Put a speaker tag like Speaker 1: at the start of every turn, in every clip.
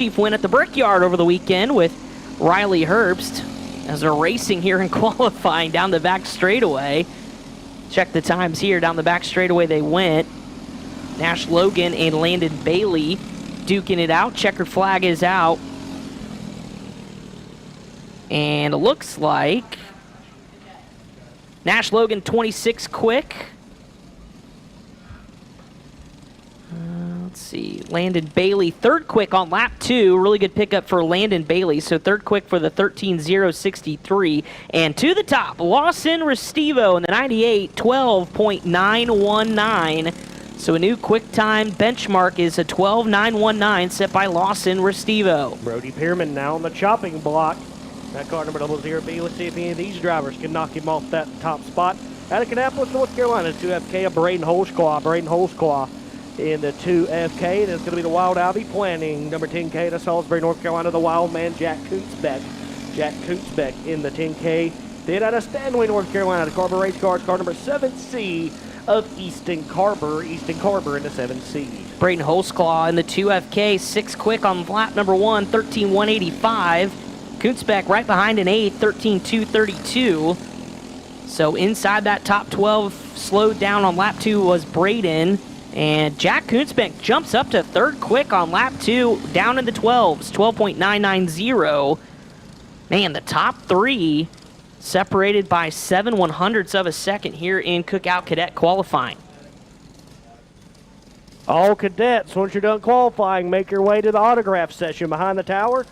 Speaker 1: Chief win at the Brickyard over the weekend with Riley Herbst as they're racing here in qualifying down the back straightaway. Check the times here. Down the back straightaway they went. Nash Logan and Landon Bailey duking it out. Checkered flag is out. And it looks like Nash Logan 26 quick. Let's see, Landon Bailey, third quick on lap 2. Really good pickup for Landon Bailey. So third quick for the 13.063. And to the top, Lawson Restivo in the 98, 12.919. So a new quick time benchmark is a 12.919 set by Lawson Restivo.
Speaker 2: Brody Pearman now on the chopping block. That car number 00B. Let's see if any of these drivers can knock him off that top spot. Out of Kannapolis, North Carolina, 2FK of Braden Holsclaw. Braden Holsclaw in the 2FK. And it's going to be the Wild Albie planning. Number 10K to Salisbury, North Carolina, the Wild Man, Jack Kuntzbeck. Jack Kuntzbeck in the 10K. Then out of Stanley, North Carolina, the Carver Race Cars, car number 7C of Easton Carver. Easton Carver in the 7C.
Speaker 1: Braden Holsclaw in the 2FK, 6 quick on lap number 1, 13.185. Kuntzbeck right behind in 8th, 13.232. So inside that top 12, slowed down on lap 2 was Braden. And Jack Kuntzbeck jumps up to third quick on lap 2, down in the 12s, 12.990. Man, the top 3 separated by 7/100ths of a second here in Cookout Cadet qualifying.
Speaker 2: All cadets, once you're done qualifying, make your way to the autograph session behind the tower.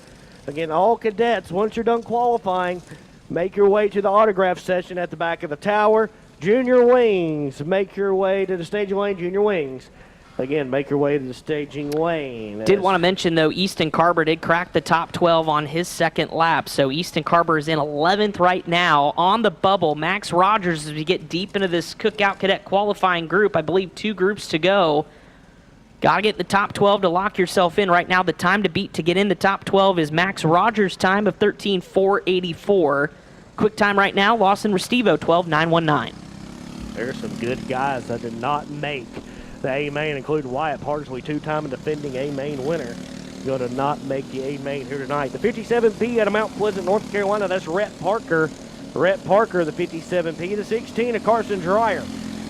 Speaker 2: Again, all cadets, once you're done qualifying, make your way to the autograph session at the back of the tower. Junior wings, make your way to the staging lane. Junior wings, again, make your way to the staging lane.
Speaker 1: Did want to mention, though, Easton Carver did crack the top 12 on his second lap. So Easton Carver is in 11th right now on the bubble. Max Rogers, as we get deep into this Cookout Cadet qualifying group, I believe 2 groups to go. Got to get the top 12 to lock yourself in. Right now, the time to beat to get in the top 12 is Max Rogers' time of 13.484. Quick time right now, Lawson Restivo, 12.919.
Speaker 2: There's some good guys that did not make the A-Main, including Wyatt Parsley, 2-time and defending A-Main winner. Going to not make the A-Main here tonight. The 57P out of Mount Pleasant, North Carolina, that's Rhett Parker. Rhett Parker, the 57P. The 16 of Carson Dreyer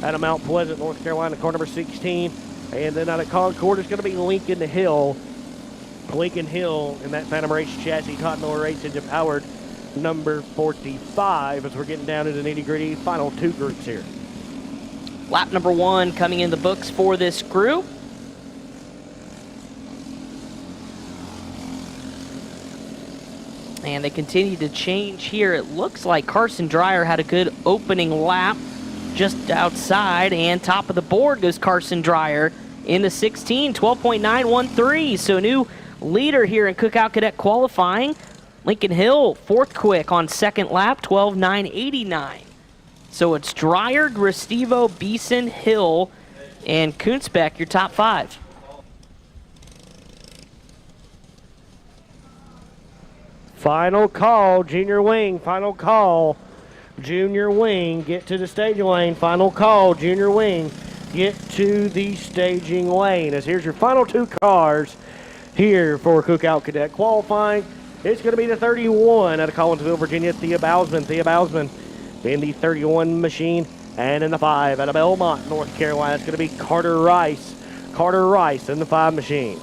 Speaker 2: out of Mount Pleasant, North Carolina, car number 16. And then out of Concord, it's going to be Lincoln Hill. Lincoln Hill in that Phantom Race chassis, Todd Miller Racing powered number 45 as we're getting down to the nitty-gritty final 2 groups here.
Speaker 1: Lap number 1 coming in the books for this group. And they continue to change here. It looks like Carson Dreyer had a good opening lap just outside, and top of the board goes Carson Dreyer in the 16, 12.913. So a new leader here in Cookout Cadet qualifying. Lincoln Hill, 4th quick on second lap, 12.989. So it's Dreyer, Restivo, Beeson, Hill, and Kuntzbeck, your top 5.
Speaker 2: Final call, Junior Wing, final call. Junior Wing, get to the staging lane. Final call, Junior Wing, get to the staging lane. As here's your final 2 cars here for Cookout Cadet qualifying. It's going to be the 31 out of Collinsville, Virginia, Thea Bausman. Thea Bausman in the 31 machine. And in the 5 out of Belmont, North Carolina, it's going to be Carter Rice. Carter Rice in the 5 machine.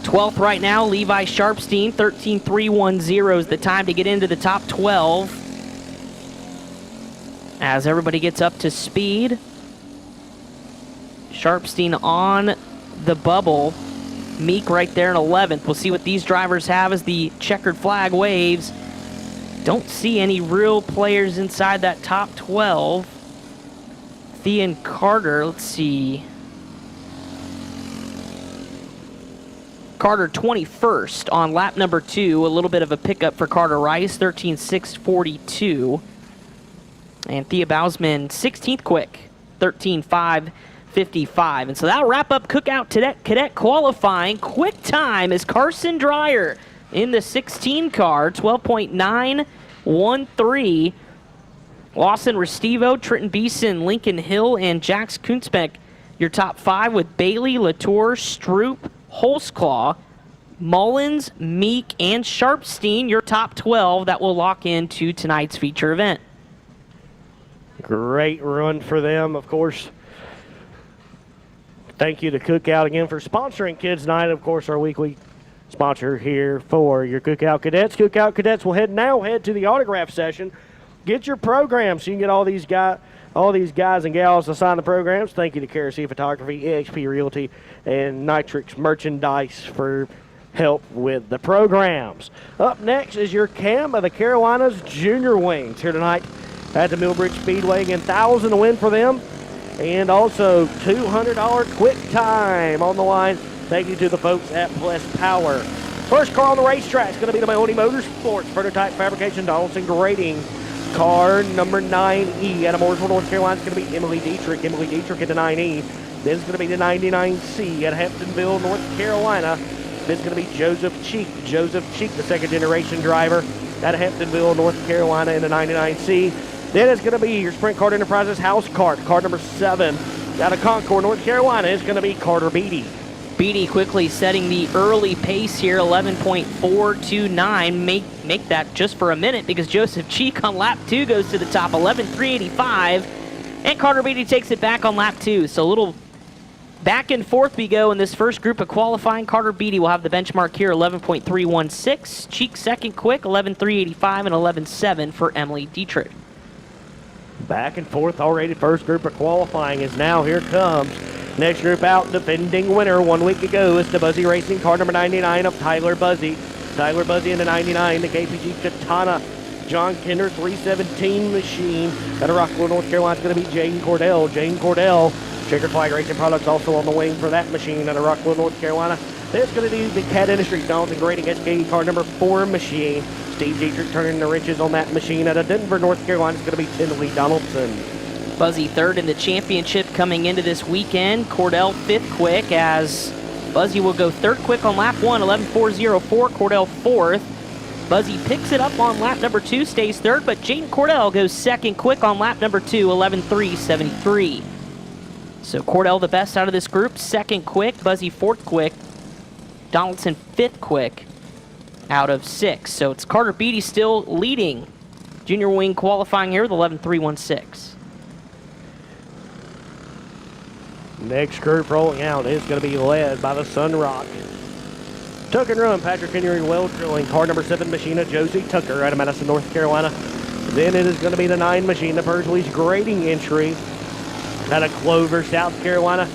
Speaker 1: 12th right now, Levi Sharpstein, 13.310 is the time to get into the top 12. As everybody gets up to speed. Sharpstein on the bubble. Meek right there in 11th. We'll see what these drivers have as the checkered flag waves. Don't see any real players inside that top 12. Thean Carter, let's see. Carter 21st on lap number 2. A little bit of a pickup for Carter Rice, 13.642. And Thea Bausman, 16th quick, 13.555. And so that'll wrap up Cookout Cadet qualifying. Quick time is Carson Dreyer in the 16 car, 12.913. Lawson Restivo, Trenton Beeson, Lincoln Hill, and Jax Kuntzbeck Your top 5 with Bailey, Latour, Stroop, Holzclaw, Mullins, Meek, and Sharpstein. Your top 12 that will lock into tonight's feature event.
Speaker 2: Great run for them, of course. Thank you to Cookout again for sponsoring Kids Night, of course, our weekly sponsor here for your Cookout Cadets. Cookout Cadets will head to the autograph session. Get your programs so you can get all these guys and gals to sign the programs. Thank you to Kerosene Photography, EXP Realty, and Nitrix Merchandise for help with the programs. Up next is your Cam of the Carolinas Junior Wings here tonight at the Millbridge Speedway. Again, $1,000 to win for them, and also $200 quick time on the line. Thank you to the folks at Bless Power. First car on the racetrack is going to be the Mahoney Motorsports Prototype Fabrication Donaldson Grading. Car number 9E out of Mooresville, North Carolina is going to be Emily Dietrich. Emily Dietrich at the 9E. Then it's going to be the 99C at Hamptonville, North Carolina. Then it's going to be Joseph Cheek. Joseph Cheek, the second generation driver out of Hamptonville, North Carolina in the 99C. Then it's going to be your Sprint Cart Enterprises house cart. Car number 7 out of Concord, North Carolina is going to be Carter Beatty.
Speaker 1: Beatty quickly setting the early pace here, 11.429. Make that just for a minute because Joseph Cheek on lap 2 goes to the top, 11.385. And Carter Beatty takes it back on lap 2. So a little back and forth we go in this first group of qualifying. Carter Beatty will have the benchmark here, 11.316. Cheek second quick, 11.385 and 11.7 for Emily Dietrich.
Speaker 2: Back and forth already. First group of qualifying is now. Here comes. Next group out, defending winner 1 week ago is the Buzzy Racing car number 99 of Tyler Buzzy. Tyler Buzzy in the 99, the KPG Katana. John Kinder 317 machine. Out of Rockville, North Carolina is going to be Jane Cordell. Jane Cordell, Checkered Flag Racing Products also on the wing for that machine out of Rockville, North Carolina. Then it's going to be the Cat Industries Donaldson Grading SKE car number 4 machine. Steve Dietrich turning the wrenches on that machine out of Denver, North Carolina is going to be Tinley Donaldson.
Speaker 1: Buzzy third in the championship coming into this weekend. Cordell fifth quick as Buzzy will go third quick on lap 1, 11.404. Cordell fourth. Buzzy picks it up on lap number 2, stays third, but Jane Cordell goes second quick on lap number 2, 11.373. So Cordell the best out of this group, second quick. Buzzy fourth quick. Donaldson fifth quick out of 6. So it's Carter Beatty still leading junior wing qualifying here with 11.316.
Speaker 2: Next group rolling out is going to be led by the Sunrock Tuck and Run Patrick Henry Well Drilling car number 7 machine of Josie Tucker out of Madison, North Carolina. Then it is going to be the 9 machine, the Pursley's Grading entry out of Clover, South Carolina.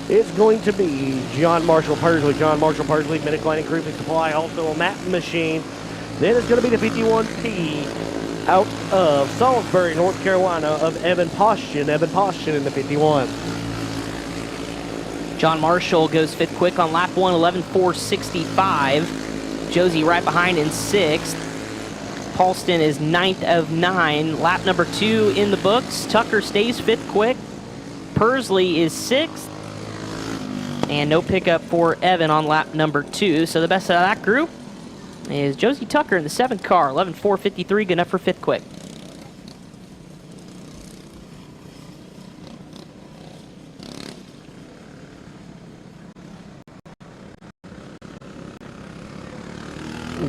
Speaker 2: It's going to be John Marshall Pursley. John Marshall Pursley, Mid-Atlantic Roofing Supply also on that machine. Then it's going to be the 51P out of Salisbury, North Carolina of Evan Postian. Evan Postian in the 51.
Speaker 1: John Marshall goes fifth quick on lap 1, 11.465. Josie right behind in 6th. Paulston is 9th of 9. Lap number 2 in the books. Tucker stays 5th quick. Pursley is 6th. And no pickup for Evan on lap number 2. So the best out of that group is Josie Tucker in the 7th car. 11.453, good enough for 5th quick.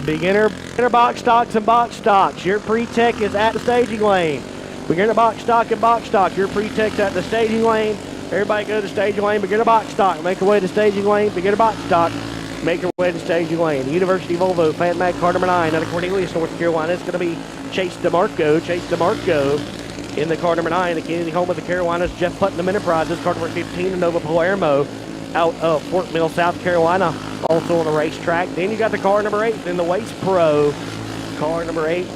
Speaker 2: Beginner box stocks and box stocks. Your pre-tech is at the staging lane. Beginner box stock and box stock. Your pre-tech's at the staging lane. Everybody go to the staging lane. Beginner box stock. Make your way to staging lane. Beginner box stock. Make your way to staging lane. University Volvo Fat Mac car number 9 out of Cornelius, North Carolina. It's going to be Chase DeMarco. Chase DeMarco in the car number 9. The Kennedy home of the Carolinas. Jeff Putnam Enterprises. Car number 15 Nova Palermo out of Fort Mill, South Carolina. Also on the racetrack. Then you got the car number 8 in the Waste Pro. Car number 8.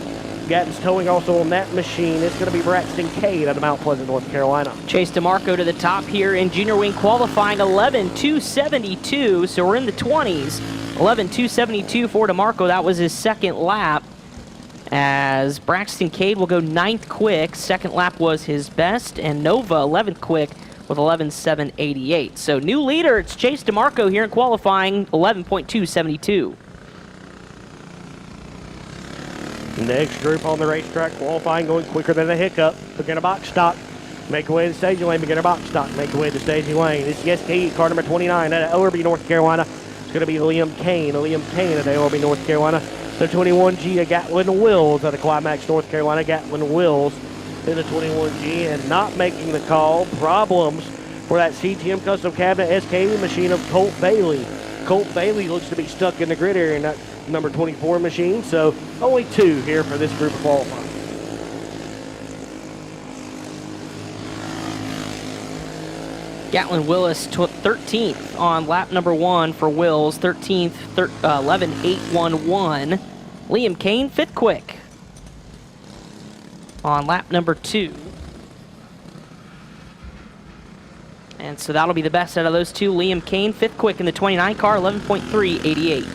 Speaker 2: Gatton's Towing also on that machine. It's going to be Braxton Cade out of Mount Pleasant, North Carolina.
Speaker 1: Chase DeMarco to the top here in junior wing qualifying, 11.272. So we're in the 20s. 11.272 for DeMarco. That was his second lap. As Braxton Cade will go 9th quick. Second lap was his best. And Nova 11th quick with 11.788. So new leader, it's Chase DeMarco here in qualifying, 11.272.
Speaker 2: Next group on the racetrack qualifying going quicker than a hiccup. Beginner box stock. Make your way to the staging lane, begin our box stop. Make your way to the staging lane. This is SKE, car number 29 out of Ellerby, North Carolina. It's going to be Liam Kane. Liam Kane out of Ellerby, North Carolina. The 21G of Gatlin Wills out of Climax, North Carolina. Gatlin Wills in the 21G and not making the call. Problems for that CTM Custom Cabinet SKE machine of Colt Bailey. Colt Bailey looks to be stuck in the grid area in that number 24 machine, so only 2 here for this group of qualifying.
Speaker 1: Gatlin Willis 13th on lap number 1 for Wills, 13th, 11.811. Liam Kane 5th quick on lap number 2. And so that'll be the best out of those 2. Liam Kane 5th quick in the 29 car, 11.388.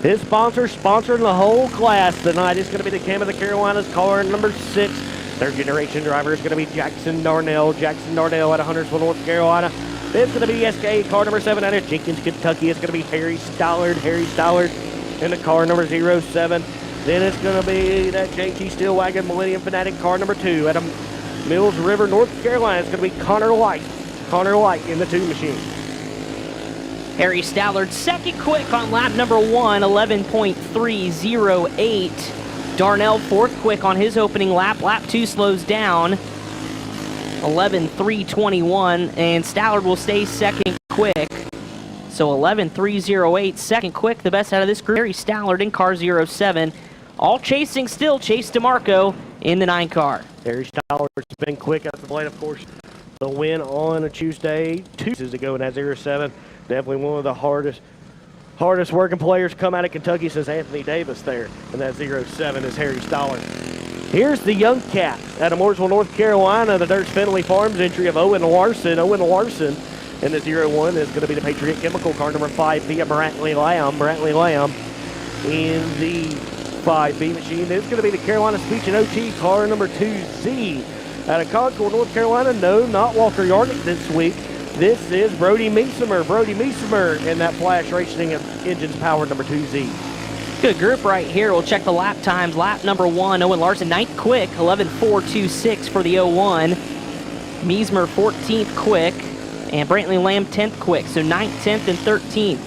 Speaker 2: His sponsor sponsoring the whole class tonight is going to be the Cam of the Carolinas car number 6. Third generation driver is going to be Jackson Darnell. Jackson Darnell out of Huntersville, North Carolina. Then it's going to be SKA car number 7 out of Jenkins, Kentucky. It's going to be Harry Stallard. Harry Stallard in the car number 07. Then it's going to be that JT Steelwagon Millennium Fanatic car number 2 out of Mills River, North Carolina. It's going to be Connor White. Connor White in the 2 machine.
Speaker 1: Harry Stallard 2nd quick on lap number 1, 11.308. Darnell 4th quick on his opening lap. Lap 2 slows down, 11.321, and Stallard will stay 2nd quick. So 11.308, 2nd quick, the best out of this group. Harry Stallard in car 07. All chasing still, Chase DeMarco in the 9 car.
Speaker 2: Harry Stallard's been quick at the blade, of course. The win on a Tuesday, 2 years ago in that 07. Definitely one of the hardest working players come out of Kentucky since Anthony Davis there. And that 07 is Harry Stallard. Here's the young cat out of Mooresville, North Carolina, the Dirt's Findlay Farms entry of Owen Larson. Owen Larson in the 01 is going to be the Patriot Chemical car number 5 via Brantley Lamb. Brantley Lamb in the 5B machine. It's going to be the Carolina Speech and OT car number 2Z out of Concord, North Carolina. No, not Walker Yarnick this week. This is Brody Meesemer. Brody Meesemer in that Flash Racing Engines Power number 2Z.
Speaker 1: Good group right here. We'll check the lap times. Lap number 1, Owen Larson 9th quick, 11.426 for the 01. Meesemer 14th quick, and Brantley Lamb 10th quick. So 9th, 10th, and 13th.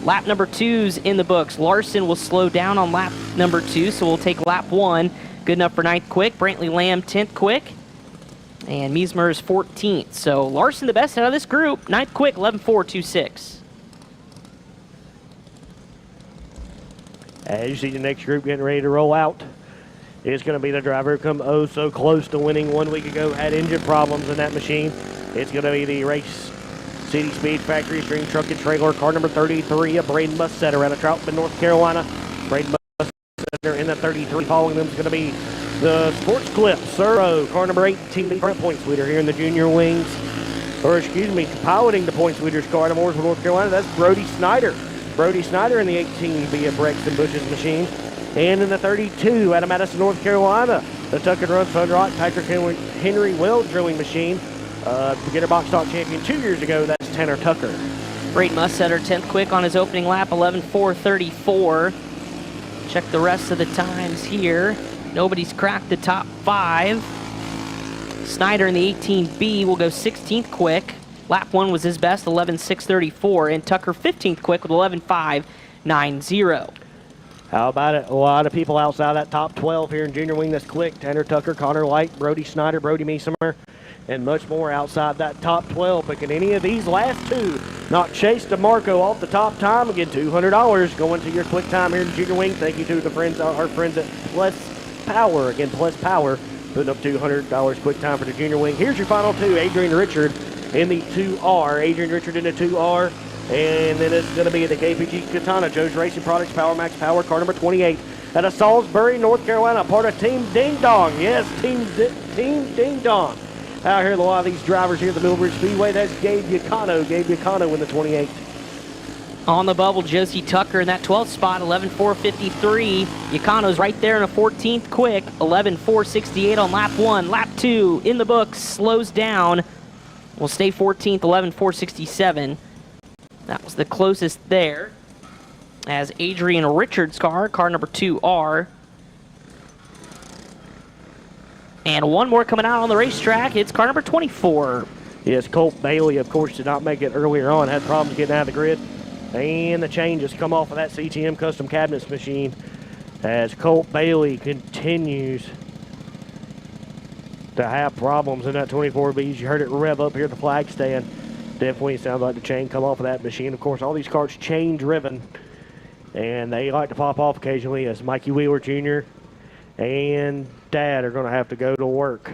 Speaker 1: Lap number 2's in the books. Larson will slow down on lap number 2, so we'll take lap 1. Good enough for 9th quick. Brantley Lamb 10th quick. And Meesemer is 14th. So Larson the best out of this group. 9th quick, 11.426.
Speaker 2: As you see the next group getting ready to roll out, it's going to be the driver who come oh so close to winning 1 week ago, had engine problems in that machine. It's going to be the Race City Speed Factory Stream Truck and Trailer car number 33 of Braden Mussetter out of Troutman, North Carolina. Braden Mussetter in the 33. Following them is going to be the Sports Clip Suro car number 18, front point sweeter here in the junior wings. Or excuse me, piloting the point sweeter's car out of Mooresville, North Carolina. That's Brody Snyder. Brody Snyder in the 18 via Brexton Bush's machine. And in the 32 out of Madison, North Carolina, the Tuck and Run Fun Rock Patrick Henry Well drilling machine. Beginner box stock champion 2 years ago, that's Tanner Tucker.
Speaker 1: Braden Mussetter 10th quick on his opening lap, 11.434. Check the rest of the times here. Nobody's cracked the top 5. Snyder in the 18B will go 16th quick. Lap 1 was his best, 11.634, and Tucker 15th quick with 11.590.
Speaker 2: How about it? A lot of people outside that top 12 here in junior wing that's quick. Tanner Tucker, Connor White, Brody Snyder, Brody Meesemer, and much more outside that top 12. Picking any of these last 2, not Chase DeMarco off the top time. Again, $200 going to your quick time here in junior wing. Thank you to the friends, our friends at Plus Power. Again, Plus Power putting up $200 quick time for the junior wing. Here's your final 2. Adrian Richard in the 2R. Adrian Richard in the 2R. And then it's going to be the KPG Katana, Joe's Racing Products, Power Max Power, car number 28. Out of Salisbury, North Carolina, part of Team Ding Dong. Yes, Team Ding Dong. Out here, a lot of these drivers here at the Millbridge Speedway. That's Gabe Yacano. Gabe Yacano in the 28.
Speaker 1: On the bubble, Josie Tucker in that 12th spot, 11.453. Yacano's right there in a 14th quick, 11.468 on lap 1. Lap 2 in the books, slows down. Will stay 14th, 11.467. That was the closest there. As Adrian Richards' car number 2R. And one more coming out on the racetrack. It's car number 24.
Speaker 2: Yes, Colt Bailey, of course, did not make it earlier on. Had problems getting out of the grid. And the changes come off of that CTM custom cabinets machine as Colt Bailey continues to have problems in that 24Bs. You heard it rev up here at the flag stand. Definitely sounds like the chain come off of that machine. Of course, all these carts chain driven, and they like to pop off occasionally as Mikey Wheeler Jr. and Dad are going to have to go to work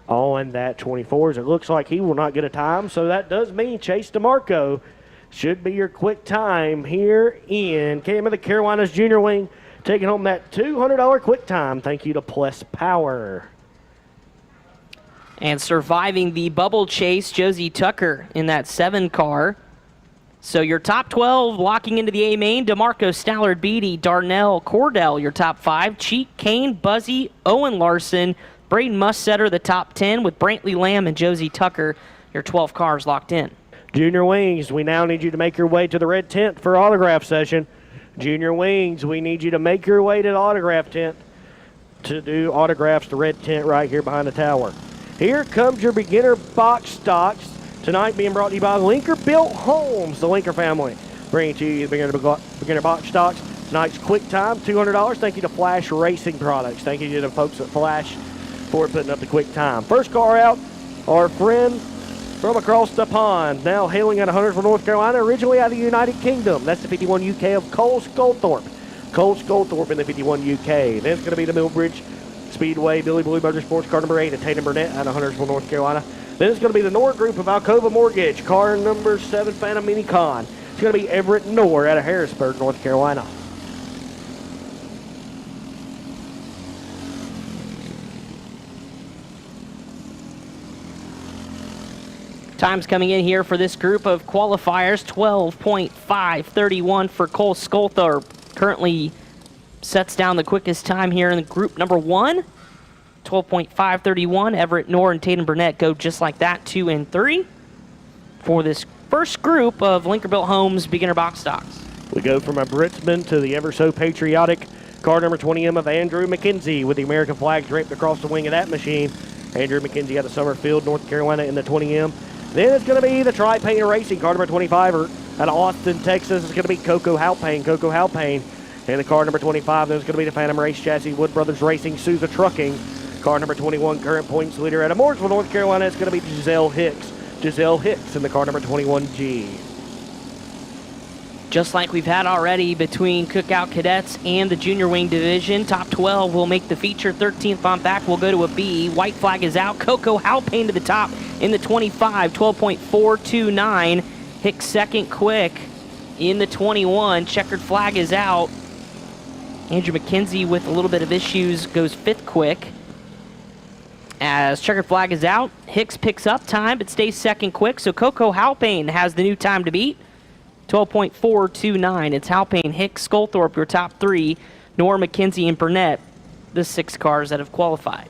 Speaker 2: on that 24s. It looks like he will not get a time, so that does mean Chase DeMarco should be your quick time here in Cam of the Carolinas Junior Wing, taking home that $200 quick time. Thank you to Plus Power.
Speaker 1: And surviving the bubble chase, Josie Tucker in that 7 car. So your top 12 locking into the A main, DeMarco, Stallard, Beatty, Darnell, Cordell, your top 5. Cheek, Kane, Buzzy, Owen Larson, Braden Mussetter, the top 10, with Brantley Lamb and Josie Tucker, your 12 cars locked in.
Speaker 2: Junior Wings, we now need you to make your way to the red tent for autograph session. Junior Wings, we need you to make your way to the autograph tent to do autographs, the red tent right here behind the tower. Here comes your beginner box stocks. Tonight being brought to you by Linker Built Homes, the Linker family. Bringing to you the beginner box stocks. Tonight's quick time, $200. Thank you to Flash Racing Products. Thank you to the folks at Flash for putting up the quick time. First car out, our friend from across the pond, now hailing out of Huntersville, North Carolina, originally out of the United Kingdom. That's the 51 UK of Cole Sculthorpe. Cole Sculthorpe in the 51 UK. Then it's going to be the Millbridge Speedway, Billy Blue Motorsports, car number 8, and Tatum Burnett out of Huntersville, North Carolina. Then it's going to be the Nord Group of Alcova Mortgage, car number 7, Phantom Mini Con. It's going to be Everett Nord out of Harrisburg, North Carolina.
Speaker 1: Times coming in here for this group of qualifiers, 12.531 for Cole Sculthorpe. Currently sets down the quickest time here in the group number 1. 12.531. Everett Nord and Tatum Burnett go just like that, 2 and 3. For this first group of Linker Built Homes beginner box stocks.
Speaker 2: We go from a Britzman to the ever so patriotic car number 20M of Andrew McKenzie with the American flag draped across the wing of that machine. Andrew McKenzie out of Summerfield, North Carolina in the 20M. Then it's going to be the Tri-Painter Racing, car number 25 out of Austin, Texas. It's going to be Coco Halpane. And the car number 25, then it's going to be the Phantom Race Chassis, Wood Brothers Racing, Sousa Trucking. Car number 21, current points leader out of Mooresville, North Carolina. It's going to be Giselle Hicks in the car number 21G.
Speaker 1: Just like we've had already between Cookout Cadets and the Junior Wing Division, top 12 will make the feature. 13th on back will go to a B. White flag is out. Coco Halpane to the top in the 25, 12.429. Hicks second quick in the 21. Checkered flag is out. Andrew McKenzie with a little bit of issues goes 5th quick. As checkered flag is out, Hicks picks up time but stays 2nd quick. So Coco Halpane has the new time to beat. 12.429. It's Halpane, Hicks, Sculthorpe, your top 3. Nor, McKenzie, and Burnett, the 6 cars that have qualified.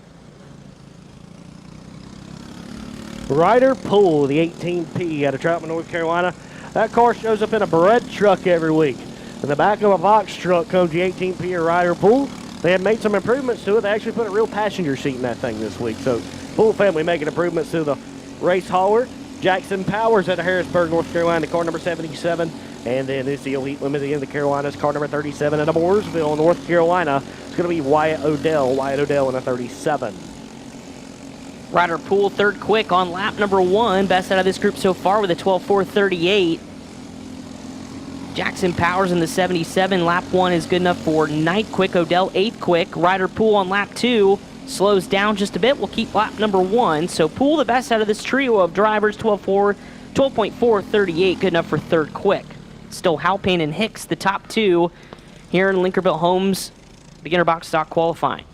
Speaker 2: Ryder Poole, the 18P out of Troutman, North Carolina. That car shows up in a bread truck every week. In the back of a box truck comes the 18P of Ryder Poole. They have made some improvements to it. They actually put a real passenger seat in that thing this week. So Poole family making improvements to the race hauler. Jackson Powers out of Harrisburg, North Carolina, car number 77. And then it's the Elite Limited in the Carolinas, car number 37 out of Mooresville, North Carolina. It's going to be Wyatt Odell in a 37.
Speaker 1: Ryder Poole, 3rd quick on lap number 1. Best out of this group so far with a 12.438. Jackson Powers in the 77. Lap 1 is good enough for 9th quick. Odell, 8th quick. Ryder Poole on lap 2. Slows down just a bit. We'll keep lap number 1. So Poole, the best out of this trio of drivers, 12.438. Good enough for 3rd quick. Still Halpane and Hicks, the top 2 here in Linker Built Homes beginner box stock qualifying.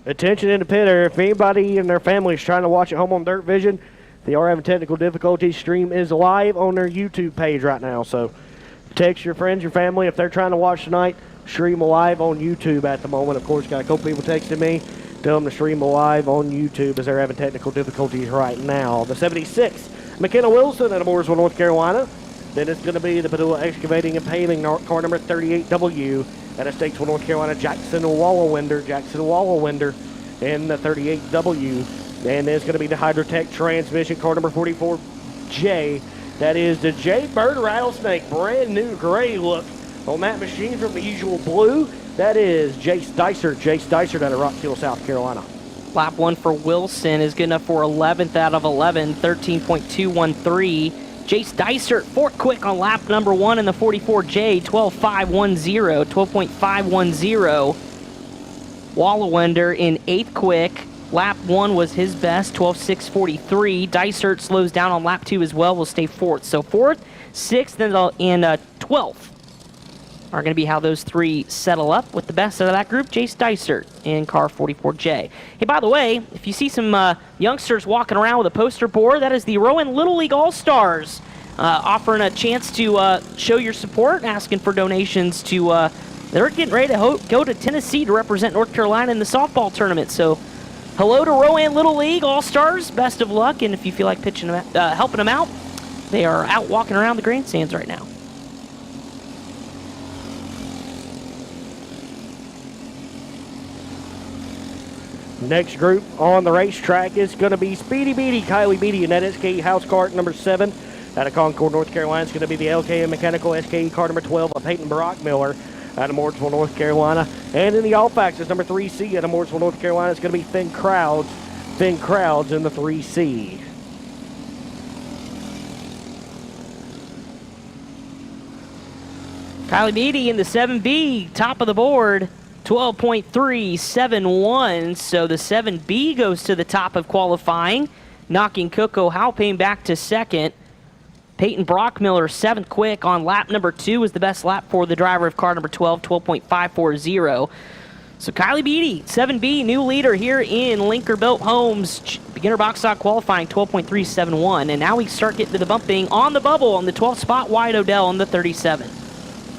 Speaker 2: Attention in the pit area. If anybody and their family is trying to watch at home on Dirtvision, they are having technical difficulties. Stream is live on their YouTube page right now. So text your friends, your family. If they're trying to watch tonight, stream live on YouTube at the moment. Of course, got a couple people texting me. Tell them to stream live on YouTube as they're having technical difficulties right now. The 76, McKenna Wilson out of Mooresville, North Carolina. Then it's going to be the Padula Excavating and Paving, car number 38W out of Statesville, North Carolina, Jackson Wallowinder in the 38W. And there's going to be the Hydrotech transmission, car number 44J. That is the Jaybird Rattlesnake, brand new gray look on that machine from the usual blue. That is Jace Dysert out of Rock Hill, South Carolina.
Speaker 1: Lap 1 for Wilson is good enough for 11th out of 11, 13.213. Jace Dysert, 4th quick on lap number 1 in the 44J, 12.510, 12.510. Wallawender in 8th quick. Lap 1 was his best, 12.643. Dysert slows down on lap 2 as well, will stay 4th. So 4th, 6th, and 12th are going to be how those three settle up with the best out of that group, Jace Dysert in car 44J. Hey, by the way, if you see some youngsters walking around with a poster board, that is the Rowan Little League All-Stars offering a chance to show your support, asking for donations to, they're getting ready to go to Tennessee to represent North Carolina in the softball tournament. So hello to Rowan Little League All-Stars, best of luck, and if you feel like pitching them, helping them out, they are out walking around the grandstands right now.
Speaker 2: Next group on the racetrack is going to be Speedy Beatty, Kylie Beatty, and that SKE house cart number 7 out of Concord, North Carolina. It's going to be the LKM Mechanical SKE car number 12 of Peyton Brockmiller out of Mooresville, North Carolina. And in the All Factors, number 3C out of Mooresville, North Carolina, it's going to be Thin Crowds in the 3C.
Speaker 1: Kylie Beatty in the 7B, top of the board. 12.371, so the 7B goes to the top of qualifying, knocking Coco Halpane back to 2nd. Peyton Brockmiller, 7th quick on lap number 2, was the best lap for the driver of car number 12, 12.540. So Kylie Beatty, 7B, new leader here in Linker-Built Homes, beginner box stock qualifying, 12.371. And now we start getting to the bumping on the bubble on the 12th spot, Wyatt Odell on the 37.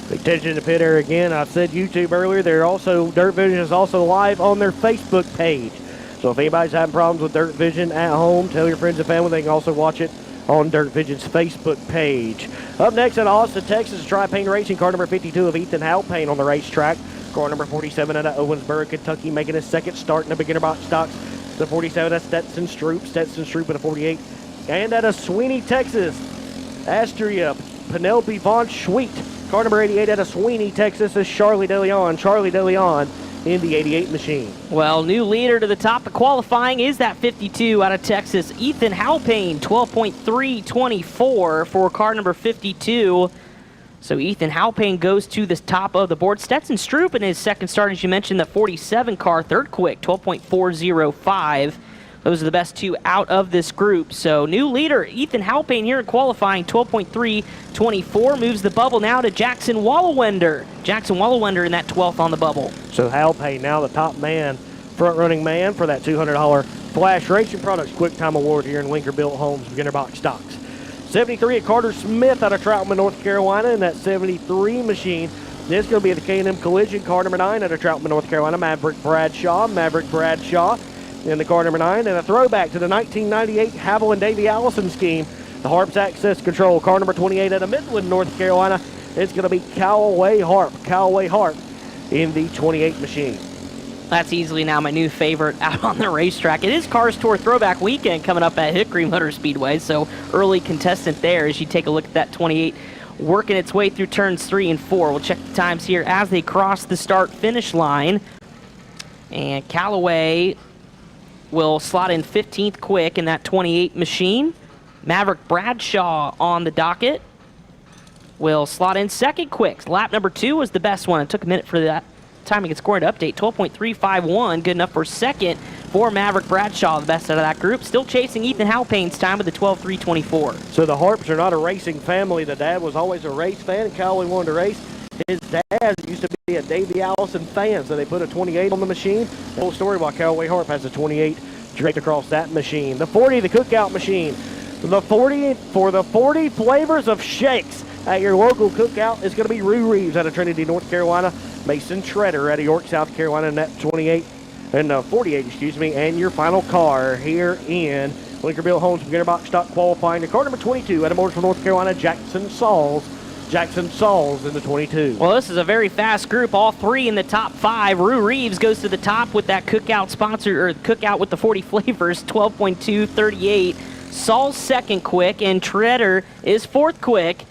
Speaker 2: Attention to pit area again. I said YouTube earlier. Dirtvision is also live on their Facebook page. So if anybody's having problems with Dirtvision at home, tell your friends and family. They can also watch it on Dirtvision's Facebook page. Up next in Austin, Texas, Tri-Pain Racing, car number 52 of Ethan Halpane on the racetrack. Car number 47 out of Owensboro, Kentucky, making his second start in the beginner box stocks. The 47 at Stetson Stroop in a 48. And out of Sweeney, Texas, Astria, Penelope Von Schweet. Car number 88 out of Sweeney, Texas is Charlie DeLeon in the 88 machine.
Speaker 1: Well, new leader to the top of qualifying is that 52 out of Texas, Ethan Halpane, 12.324 for car number 52. So Ethan Halpane goes to the top of the board. Stetson Stroop in his second start, as you mentioned, the 47 car, 3rd quick, 12.405. Those are the best two out of this group. So new leader, Ethan Halpane here in qualifying, 12.324. Moves the bubble now to Jackson Wallawender. Jackson Wallawender in that 12th on the bubble.
Speaker 2: So Halpane now the top man, front-running man for that $200 Flash Racing Products Quick Time Award here in Linker-Built Homes beginner box stocks. 73 at Carter Smith out of Troutman, North Carolina in that 73 machine. This is going to be the K&M Collision, car number 9 out of Troutman, North Carolina, Maverick Bradshaw in the car number 9, and a throwback to the 1998 Haviland Davy Allison scheme. The Harps Access Control, car number 28 out of Midland, North Carolina. It's going to be Callaway Harp in the 28 machine.
Speaker 1: That's easily now my new favorite out on the racetrack. It is Cars Tour Throwback Weekend coming up at Hickory Motor Speedway, so early contestant there as you take a look at that 28 working its way through turns 3 and 4. We'll check the times here as they cross the start-finish line. And Callaway will slot in 15th quick in that 28 machine. Maverick Bradshaw on the docket will slot in 2nd quick. Lap number 2 was the best one. It took a minute for that timing and scoring to update. 12.351, good enough for 2nd for Maverick Bradshaw, the best out of that group. Still chasing Ethan Halpane's time with the 12.324.
Speaker 2: So the Harps are not a racing family. The dad was always a race fan, and Callaway wanted to race. His dad used to be a Davy Allison fan, so they put a 28 on the machine. The whole story why Callaway Harp has a 28 draped across that machine. The 40, the Cookout machine. The 40 for the 40 flavors of shakes at your local Cookout is going to be Rue Reeves out of Trinity, North Carolina. Mason Treader out of York, South Carolina in that 28 and 48, and your final car here in Linker-Built Homes beginner box stock qualifying. The car number 22 out of Mooresville, North Carolina, Jackson Sauls Jackson Sauls in the 22.
Speaker 1: Well, this is a very fast group. All three in the top 5. Rue Reeves goes to the top with that Cookout sponsor, or Cookout with the 40 flavors, 12.238. Saul's second quick, and Treader is fourth quick.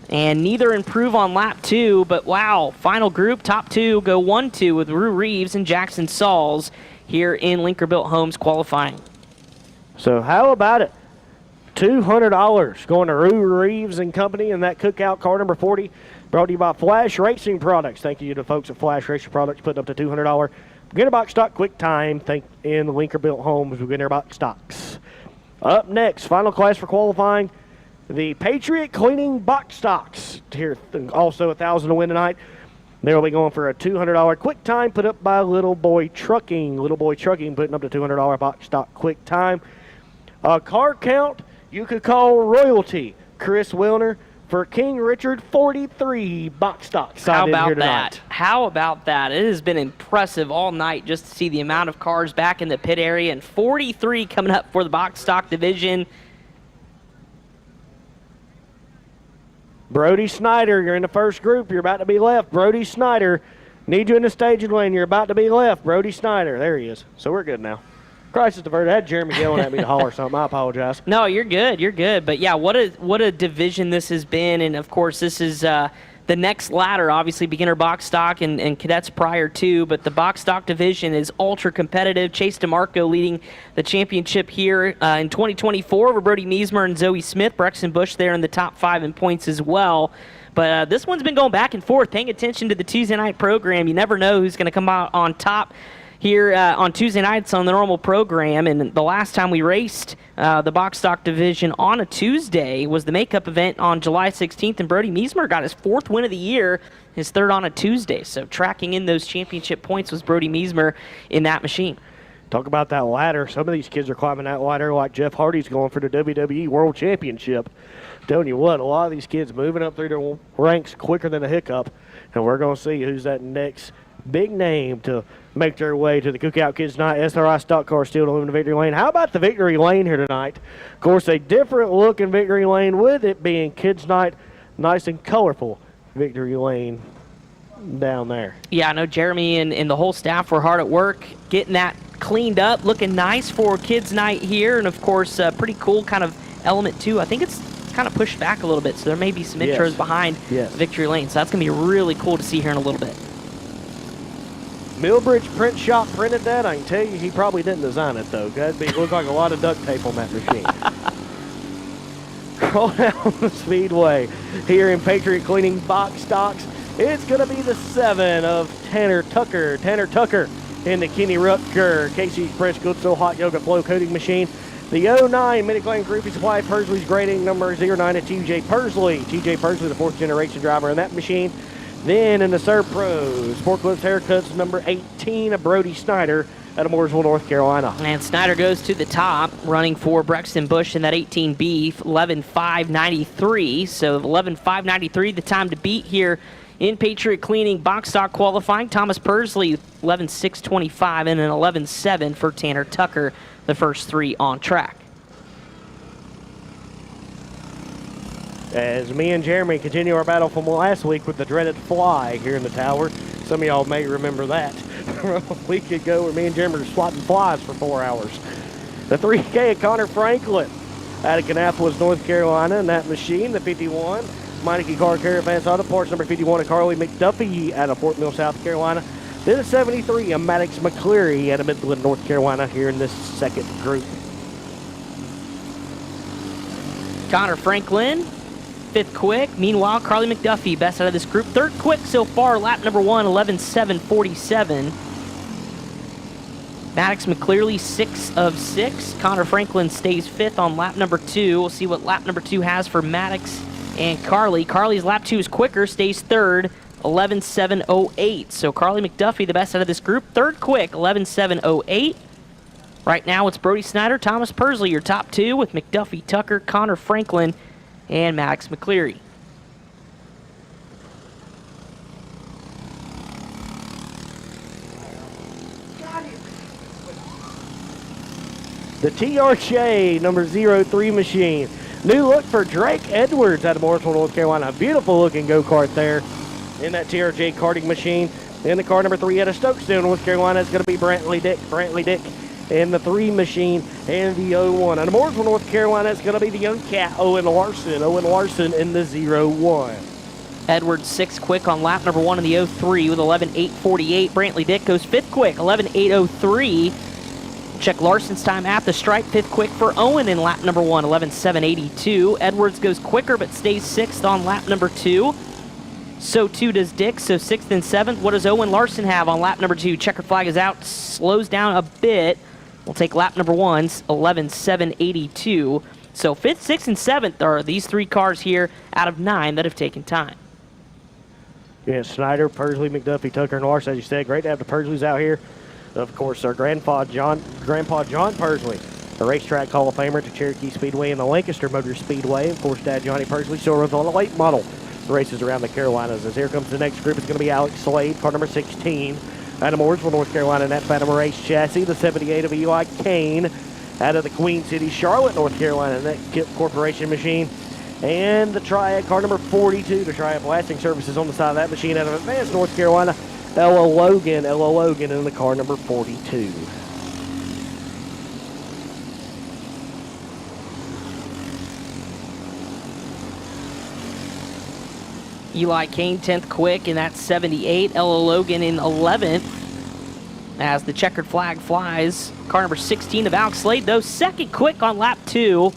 Speaker 1: And neither improve on lap 2, but wow, final group, top 2 go 1-2 with Rue Reeves and Jackson Sauls here in Linkerbilt Homes qualifying.
Speaker 2: So how about it? $200 going to Rue Reeves and Company in that Cookout car number 40. Brought to you by Flash Racing Products. Thank you to the folks at Flash Racing Products putting up the $200 beginner box stock quick time. Thank in the Linkerbilt Homes beginner box stocks. Up next, final class for qualifying, the Patriot Cleaning Box Stocks. Here, also $1,000 to win tonight. They'll be going for a $200 quick time put up by Little Boy Trucking. Little Boy Trucking putting up the $200 box stock quick time. Car count, you could call royalty Chris Wilner for King Richard 43 box stocks.
Speaker 1: How about that? How about that? It has been impressive all night just to see the amount of cars back in the pit area, and 43 coming up for the box stock division.
Speaker 2: Brody Snyder, you're in the first group. You're about to be left. Brody Snyder, need you in the staging lane. You're about to be left. Brody Snyder, there he is. So we're good now. Crisis diverted. I had Jeremy yelling at me to holler something. I apologize.
Speaker 1: No, you're good. You're good. But yeah, what a division this has been. And of course, this is the next ladder, obviously beginner box stock and cadets prior to. But the box stock division is ultra competitive. Chase DeMarco leading the championship here in 2024 over Brody Meismer and Zoe Smith. Brexton Bush there in the top 5 in points as well. But this one's been going back and forth. Paying attention to the Tuesday night program, you never know who's going to come out on top here on Tuesday nights on the normal program. And the last time we raced the box stock division on a Tuesday was the makeup event on July 16th, and Brody Meismer got his 4th win of the year, his 3rd on a Tuesday. So tracking in those championship points was Brody Meismer in that machine.
Speaker 2: Talk about that ladder. Some of these kids are climbing that ladder like Jeff Hardy's going for the WWE World Championship. Telling you what, a lot of these kids moving up through their ranks quicker than a hiccup, and we're going to see who's that next big name to make their way to the Cookout Kids tonight. SRI stock car still to the victory lane. How about the victory lane here tonight? Of course, a different looking victory lane with it being Kids Night, nice and colorful victory lane down there.
Speaker 1: Yeah, I know Jeremy and the whole staff were hard at work getting that cleaned up, looking nice for Kids Night here, and of course, pretty cool kind of element too. I think it's kind of pushed back a little bit, so there may be some intros behind victory lane. So that's going to be really cool to see here in a little bit.
Speaker 2: Millbridge Print Shop printed that. I can tell you he probably didn't design it, though. That'd look like a lot of duct tape on that machine. Cookout Speedway here in Patriot Cleaning Box Stocks. It's going to be the 7 of Tanner Tucker. Tanner Tucker in the Kenny Rutger KC Express Good So Hot Yoga Flow Coating Machine. The 09 Mini-Claim Groupie Supply Pursley's grading number 09 of TJ Pursley. TJ Pursley, the 4th generation driver in that machine. Then in the Serpro Sport Clips Haircuts number 18 of Brody Snyder out of Mooresville, North Carolina.
Speaker 1: And Snyder goes to the top, running for Brexton Bush in that 18B, 11.593. So 11.593, the time to beat here in Patriot Cleaning box stock qualifying. Thomas Pursley, 11.625, and an 11.7 for Tanner Tucker, the first 3 on track.
Speaker 2: As me and Jeremy continue our battle from last week with the dreaded fly here in the tower. Some of y'all may remember that from a week ago where me and Jeremy were swatting flies for 4 hours. The 3K of Connor Franklin out of Kannapolis, North Carolina in that machine. The 51 Meineke Car Caravan Auto Parts number 51 of Carly McDuffie out of Fort Mill, South Carolina. Then a 73 of Maddox McCleary out of Midland, North Carolina here in this second group.
Speaker 1: Connor Franklin, 5th quick. Meanwhile, Carly McDuffie, best out of this group. 3rd quick so far, lap number 1, 11.747. Maddox McCleary, 6 of 6. Connor Franklin stays 5th on lap number 2. We'll see what lap number 2 has for Maddox and Carly. Carly's lap 2 is quicker, stays 3rd, 11.708. So Carly McDuffie, the best out of this group. 3rd quick, 11.708. Right now it's Brody Snyder, Thomas Pursley, your top 2, with McDuffie, Tucker, Connor Franklin, and Maddox McCleary. The
Speaker 2: TRJ number 03 machine. New look for Drake Edwards out of Mooresville, North Carolina. Beautiful looking go-kart there in that TRJ karting machine. In the car number 3 out of Stokesdale, North Carolina, is going to be Brantley Dick. Brantley Dick in the 3 machine and the 01. Out of Mooresville, North Carolina, it's going to be the young cat, Owen Larson. Owen Larson in the 01.
Speaker 1: Edwards 6th quick on lap number 1 in the 03 with 11.848. Brantley Dick goes 5th quick, 11.803. Check Larson's time at the stripe. 5th quick for Owen in lap number 1, 11.782. Edwards goes quicker but stays 6th on lap number 2. So too does Dick, so 6th and 7th. What does Owen Larson have on lap number 2? Checker flag is out, slows down a bit. We'll take lap number 1's 11.782. So 5th, 6th, and 7th are these 3 cars here out of 9 that have taken time.
Speaker 2: Yeah, Snyder, Persley, McDuffie, Tucker, and Larson, as you said. Great to have the Persleys out here. Of course, our Grandpa John Persley, a racetrack Hall of Famer to Cherokee Speedway and the Lancaster Motor Speedway. Of course, Dad Johnny Persley still runs on a late model races around the Carolinas. As here comes the next group, it's going to be Alex Slade, car number 16, out of Mooresville, North Carolina, in that Phantom Race chassis. The 78 of Eli Kane, out of the Queen City, Charlotte, North Carolina, in that Kip Corporation machine. And the Triad, car number 42, the Triad Blasting Services on the side of that machine, out of Advance, North Carolina, Ella Logan in the car number 42.
Speaker 1: Eli Kane 10th quick in that 78. Ella Logan in 11th as the checkered flag flies. Car number 16 of Alex Slade, though, 2nd quick on lap 2.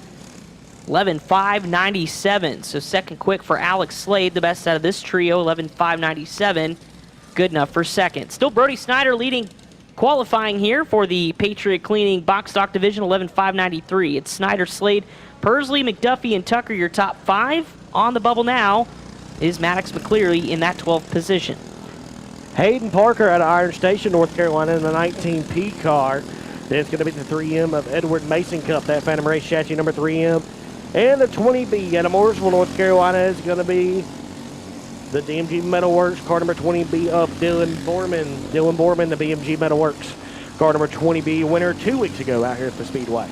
Speaker 1: 11.597. So 2nd quick for Alex Slade, the best out of this trio, 11.597. Good enough for 2nd. Still Brody Snyder leading qualifying here for the Patriot Cleaning Box Stock Division, 11.593. It's Snyder, Slade, Persley, McDuffie, and Tucker, your top 5. On the bubble now is Maddox McCleary in that 12th position.
Speaker 2: Hayden Parker out of Iron Station, North Carolina, in the 19P car. Then it's going to be the 3M of Edward Mason Cup, that Phantom Race chassis number 3M. And the 20B out of Mooresville, North Carolina, is going to be the DMG Metalworks, car number 20B of Dylan Borman. Dylan Borman, the BMG Metalworks, car number 20B winner 2 weeks ago out here at the Speedway.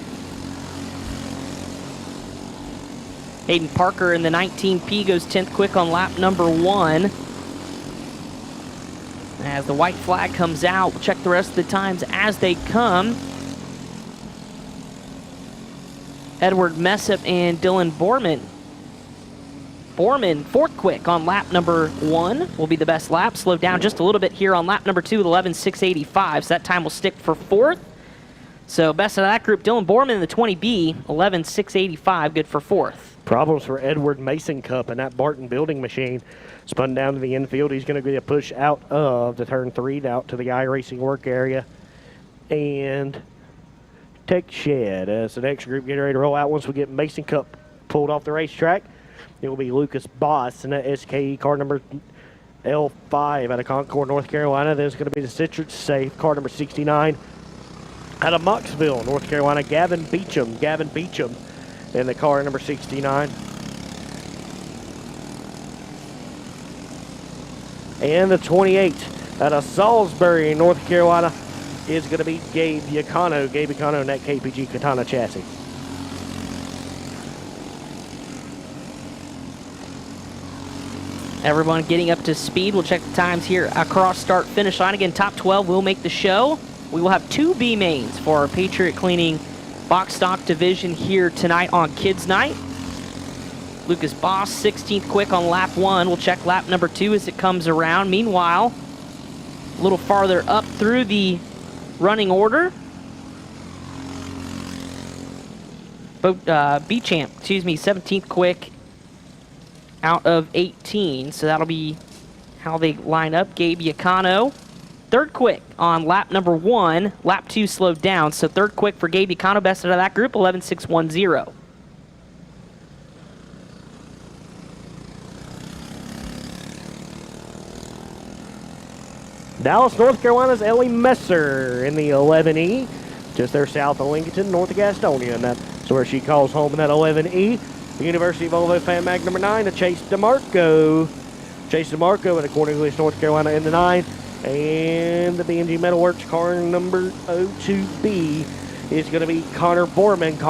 Speaker 1: Hayden Parker in the 19P goes 10th quick on lap number 1. As the white flag comes out, we'll check the rest of the times as they come. Edward Messip and Dylan Borman. Borman, 4th quick on lap number 1 will be the best lap. Slowed down just a little bit here on lap number 2 with 11.685, so that time will stick for 4th. So best out of that group, Dylan Borman in the 20B, 11.685, good for 4th.
Speaker 2: Problems for Edward Mason Cup and that Barton building machine. Spun down to the infield. He's going to get a push out of the turn 3 out to the iRacing work area. And take shed as the next group getting ready to roll out. Once we get Mason Cup pulled off the racetrack, it will be Lucas Boss in that SKE car number L5 out of Concord, North Carolina. Then it's going to be the Citrus Safe car number 69 out of Mocksville, North Carolina. Gavin Beecham in the car number 69. And the 28 out of Salisbury, North Carolina, is going to be Gabe Yacano. Gabe Yacano in that KPG Katana chassis.
Speaker 1: Everyone getting up to speed. We'll check the times here across start finish line. Again, top 12 will make the show. We will have 2 B mains for our Patriot Cleaning Box Stock Division here tonight on Kids Night. Lucas Boss, 16th quick on lap 1. We'll check lap number 2 as it comes around. Meanwhile, a little farther up through the running order, B-Champ, 17th quick out of 18. So that'll be how they line up. Gabe Yacano, 3rd quick on lap number 1. Lap 2 slowed down, so 3rd quick for Gabe Yacano, best out of that group, 11.610.
Speaker 2: Dallas, North Carolina's Ellie Messer in the 11E, just there south of Lincoln, north of Gastonia, and that's where she calls home in that 11E. The University of Volvo Fan Mag number 9 to Chase DeMarco. Chase DeMarco in Cornelius, North Carolina in the 9. And the BMG Metalworks car number 02B is going to be Connor Borman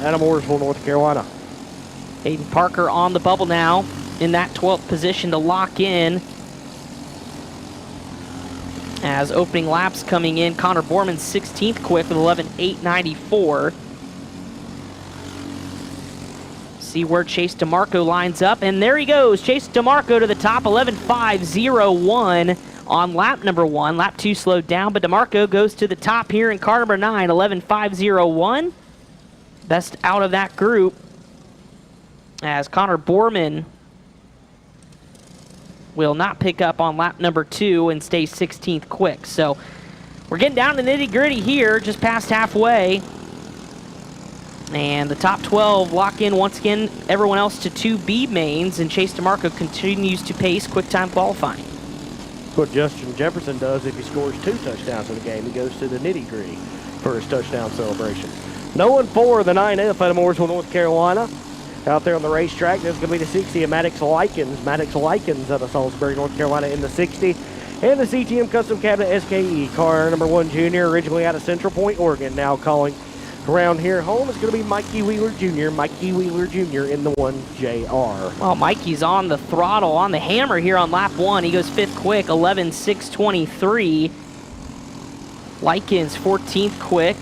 Speaker 2: out of Mooresville, North Carolina.
Speaker 1: Hayden Parker on the bubble now in that 12th position to lock in. As opening laps coming in, Connor Borman 16th quick with 11.894. See where Chase DeMarco lines up, and there he goes. Chase DeMarco to the top, 11.501 on lap number 1. Lap 2 slowed down, but DeMarco goes to the top here in car number 9, 11.501. Best out of that group, as Connor Borman will not pick up on lap number 2 and stay 16th quick. So we're getting down to nitty gritty here, just past halfway. And the top 12 lock in once again, everyone else to 2B mains, and Chase DeMarco continues to pace quick time qualifying.
Speaker 2: What Justin Jefferson does if he scores 2 touchdowns in the game, he goes to the nitty gritty for his touchdown celebration. No one for the 9F out of Mooresville, North Carolina. Out there on the racetrack, there's going to be the 60 of Maddox Likens out of Salisbury, North Carolina in the 60. And the CTM Custom Cabinet SKE, car number 1 junior, originally out of Central Point, Oregon, now calling around here home. It's going to be Mikey Wheeler Jr. In the 1JR.
Speaker 1: Well, Mikey's on the throttle, on the hammer here on lap 1. He goes 5th quick, 11.623. Likens 14th quick.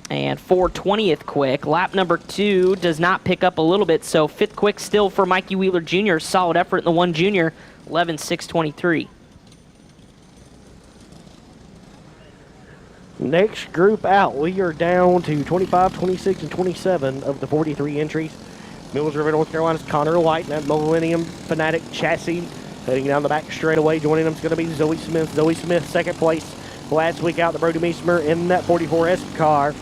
Speaker 1: And 4/20th quick. Lap number 2 does not pick up a little bit, so 5th quick still for Mikey Wheeler Jr. Solid effort in the 1 junior, 11.623.
Speaker 2: Next group out, we are down to 25, 26, and 27 of the 43 entries. Mills River, North Carolina's Connor Light, that Millennium Fanatic chassis. Heading down the back straightaway, joining them is going to be Zoe Smith. Zoe Smith, 2nd place. Last week out, the Brody Meismer in that 44S car.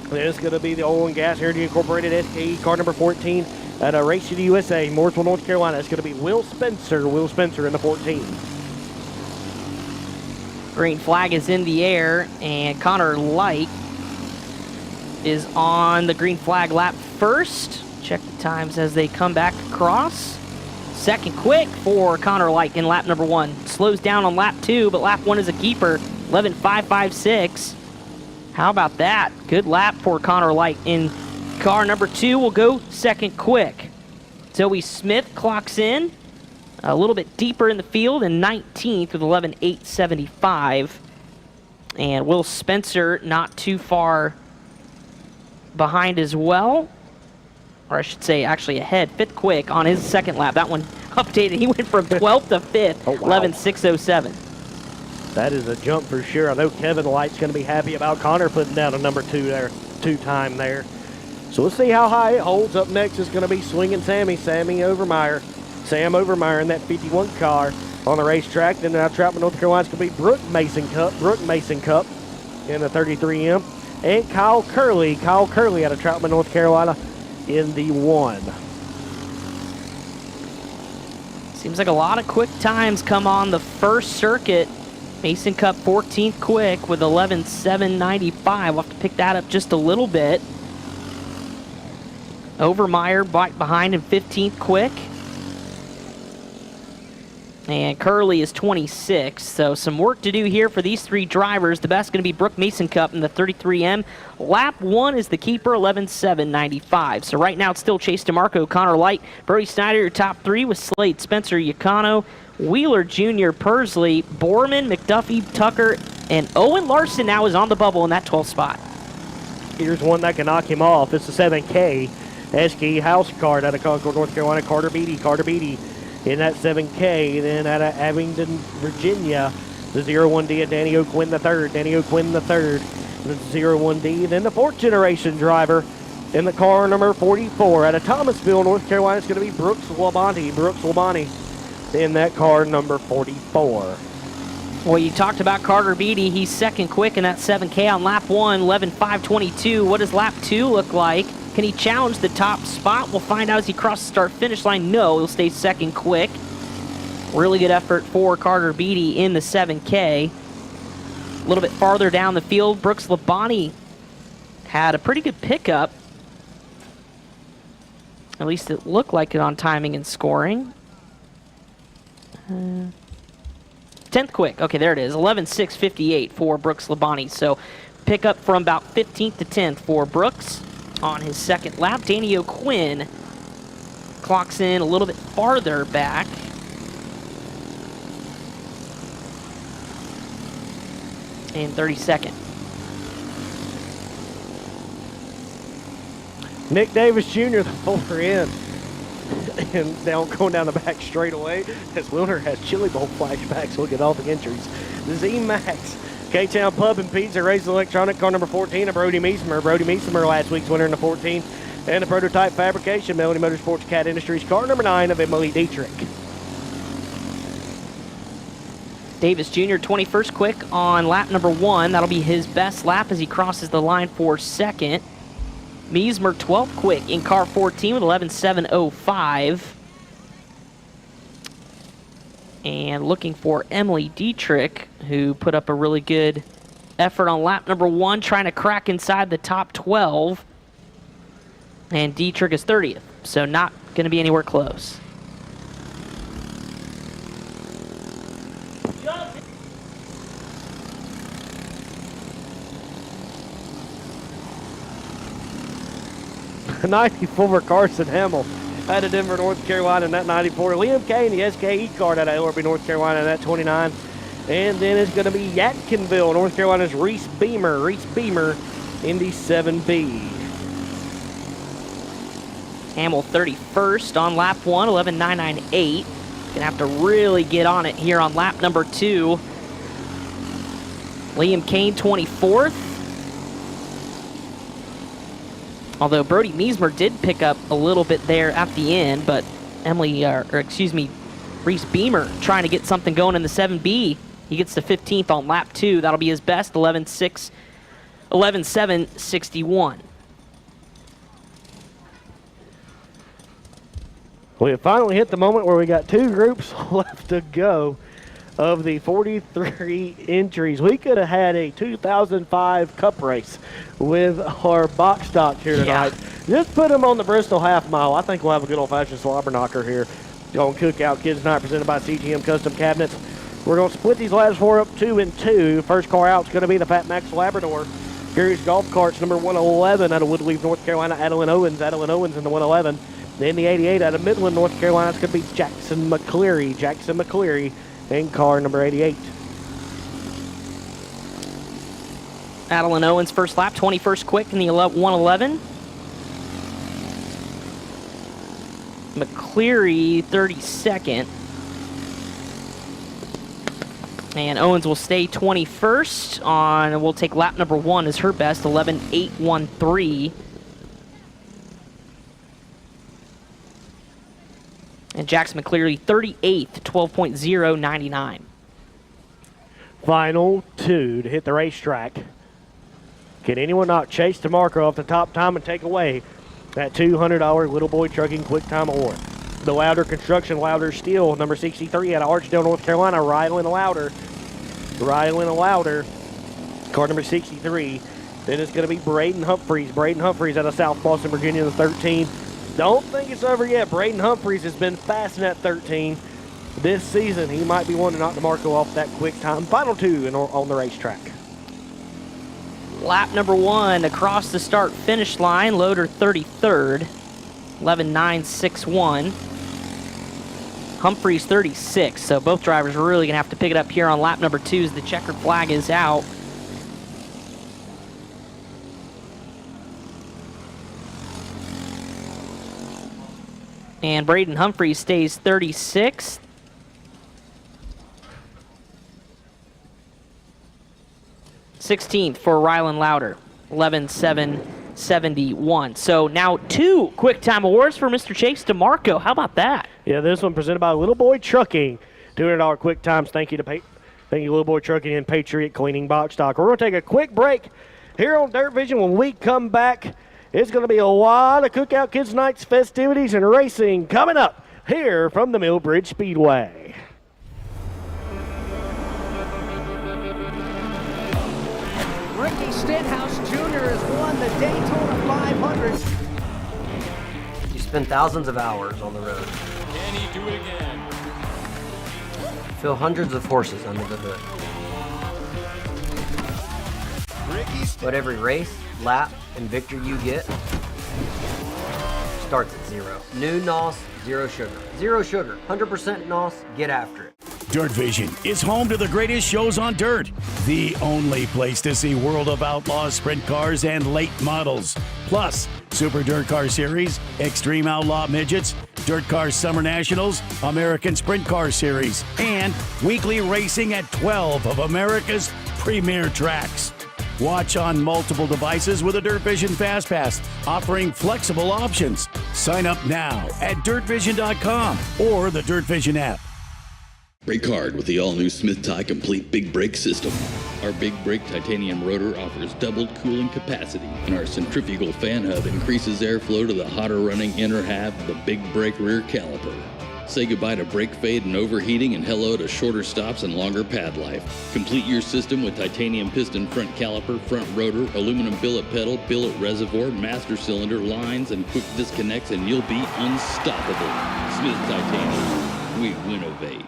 Speaker 2: Then it's going to be the Oil and Gas Energy Incorporated SKE car number 14 at a Race City, USA, Mooresville, North Carolina. It's going to be Will Spencer in the 14.
Speaker 1: Green flag is in the air, and Connor Light is on the green flag lap first. Check the times as they come back across. 2nd quick for Connor Light in lap number 1. Slows down on lap 2, but lap 1 is a keeper, 11.556. How about that? Good lap for Connor Light in car number 2. Will go 2nd quick. Zoe Smith clocks in a little bit deeper in the field and 19th with 11.875. And Will Spencer not too far behind as well. Or I should say actually ahead, 5th quick on his 2nd lap. That one updated. He went from 12th to 5th, oh, wow. 11.607.
Speaker 2: That is a jump for sure. I know Kevin Light's going to be happy about Connor putting down a number 2 there, 2-time there. So let's see how high it holds. Up next is going to be Swinging Sammy Overmeyer. Sam Overmeyer in that 51 car on the racetrack. Then out Troutman, North Carolina, it's going to be Brooke Mason Cup in the 33M. And Kyle Curley out of Troutman, North Carolina in the 1.
Speaker 1: Seems like a lot of quick times come on the first circuit. Mason Cup 14th quick with 11.795. We'll have to pick that up just a little bit. Overmeyer behind in 15th quick. And Curley is 26, so some work to do here for these 3 drivers. The best going to be Brooke Mason Cup in the 33M. Lap 1 is the keeper, 11.795. So right now it's still Chase DeMarco, Connor Light, Brody Snyder, your top 3 with Slade, Spencer, Yacano, Wheeler Jr., Persley, Borman, McDuffie, Tucker, and Owen Larson now is on the bubble in that 12th spot.
Speaker 2: Here's one that can knock him off. It's the 7K SKE house card out of Concord, North Carolina, Carter Beatty. In that 7K, then out of Abingdon, Virginia, the 01D of Danny O'Quinn the third, the 01D. Then the 4th generation driver in the car number 44 out of Thomasville, North Carolina, it's going to be Brooks Labonte in that car number 44.
Speaker 1: Well, you talked about Carter Beatty. He's 2nd quick in that 7K on lap 1, 11.522. What does lap 2 look like? Can he challenge the top spot? We'll find out as he crosses the start-finish line. No, he'll stay 2nd quick. Really good effort for Carter Beatty in the 7K. A little bit farther down the field, Brooks Labonte had a pretty good pickup. At least it looked like it on timing and scoring. 10th quick. Okay, there it is. 11.658 for Brooks Labonte. So pick up from about 15th to 10th for Brooks. on his second lap. Danny O'Quinn clocks in a little bit farther back. In 32nd.
Speaker 2: Nick Davis Jr., the fuller end. And going down the back straight away as Wilner has Chili Bowl flashbacks. Look at all the entries. Z-Max, K-Town Pub and Pizza, Racing Electronic, car number 14 of Brody Meismer. Brody Meismer, last week's winner in the 14. And the Prototype Fabrication, Melody Motorsports Cat Industries, car number 9 of Emily Dietrich.
Speaker 1: Davis Jr. 21st quick on lap number 1. That'll be his best lap as he crosses the line for second. Meismer 12th quick in car 14 with 11.705. And looking for Emily Dietrich, who put up a really good effort on lap number 1, trying to crack inside the top 12. And Dietrich is 30th, so not going to be anywhere close.
Speaker 2: The 94 Carson Hamill out of Denver, North Carolina in that 94. Liam Kay in the SKE card out of LRB, North Carolina in that 29. And then it's going to be Yadkinville, North Carolina's Reese Beamer. Reese Beamer in the 7B.
Speaker 1: Hamill 31st on lap 1, 11.998. Gonna have to really get on it here on lap number 2. Liam Kane 24th. Although Brody Meismer did pick up a little bit there at the end, but Reese Beamer trying to get something going in the 7B. He gets to 15th on lap 2. That'll be his best, 11.761.
Speaker 2: We have finally hit the moment where we got 2 groups left to go of the 43 entries. We could have had a 2005 Cup race with our box stock here tonight. Just put them on the Bristol half mile. I think we'll have a good old-fashioned slobber knocker here on Cookout Kids Night, presented by CGM Custom Cabinets. We're going to split these lads 4 up 2 and 2. First car out is going to be the Fat Max Labrador. Curious Golf Carts, number 111 out of Woodleaf, North Carolina, Adeline Owens. Adeline Owens in the 111. Then the 88 out of Midland, North Carolina, it's going to be Jackson McCleary. Jackson McCleary in car number 88.
Speaker 1: Adeline Owens first lap, 21st quick in the 111. McCleary 32nd. And Owens will stay 21st on, we'll take lap number 1 as her best, 11.813. And Jackson McCleary 38th, 12.099.
Speaker 2: Final 2 to hit the racetrack. Can anyone not chase DeMarco off the top time and take away that $200 Little Boy Trucking Quick Time Award? The Louder Construction, Louder Steel, number 63 out of Archdale, North Carolina, Rylan Louder. Rylan Louder, car number 63. Then it's going to be Braden Humphreys. Braden Humphreys out of South Boston, Virginia, the 13. Don't think it's over yet. Braden Humphreys has been fast in that 13 this season. He might be one to knock DeMarco off that quick time. Final 2 on the racetrack.
Speaker 1: Lap number 1 across the start-finish line. Loader 33rd, 11.961. Humphreys 36th. So both drivers are really going to have to pick it up here on lap number 2 as the checkered flag is out. And Braden Humphreys stays 36th. '16th for Rylan Louder, 11.771. So now 2 quick time awards for Mr. Chase DeMarco. How about that?
Speaker 2: Yeah, this one presented by Little Boy Trucking. $200 quick times. Thank you, Little Boy Trucking and Patriot Cleaning Box Stock. We're going to take a quick break here on Dirtvision. When we come back, it's going to be a lot of Cookout Kids Nights festivities and racing coming up here from the Millbridge Speedway.
Speaker 3: Ricky Stenhouse Jr. has won the Daytona 500.
Speaker 4: You spend thousands of hours on the road.
Speaker 5: Can he do it again?
Speaker 4: Feel hundreds of horses under the hood. But every race, lap, and victory you get starts at 0. New NOS, 0 sugar. 0 sugar, 100% NOS, get after it.
Speaker 6: Dirtvision is home to the greatest shows on dirt. The only place to see World of Outlaws sprint cars and late models. Plus, Super Dirt Car Series, Extreme Outlaw Midgets, Dirt Car Summer Nationals, American Sprint Car Series, and weekly racing at 12 of America's premier tracks. Watch on multiple devices with a Dirtvision Fast Pass, offering flexible options. Sign up now at dirtvision.com or the Dirtvision app.
Speaker 7: Brake hard with the all-new Smith Tie Complete Big Brake System. Our Big Brake titanium rotor offers doubled cooling capacity, and our centrifugal fan hub increases airflow to the hotter running inner half of the Big Brake rear caliper. Say goodbye to brake fade and overheating and hello to shorter stops and longer pad life. Complete your system with titanium piston front caliper, front rotor, aluminum billet pedal, billet reservoir, master cylinder, lines, and quick disconnects, and you'll be unstoppable. Smith Titanium. We winnovate.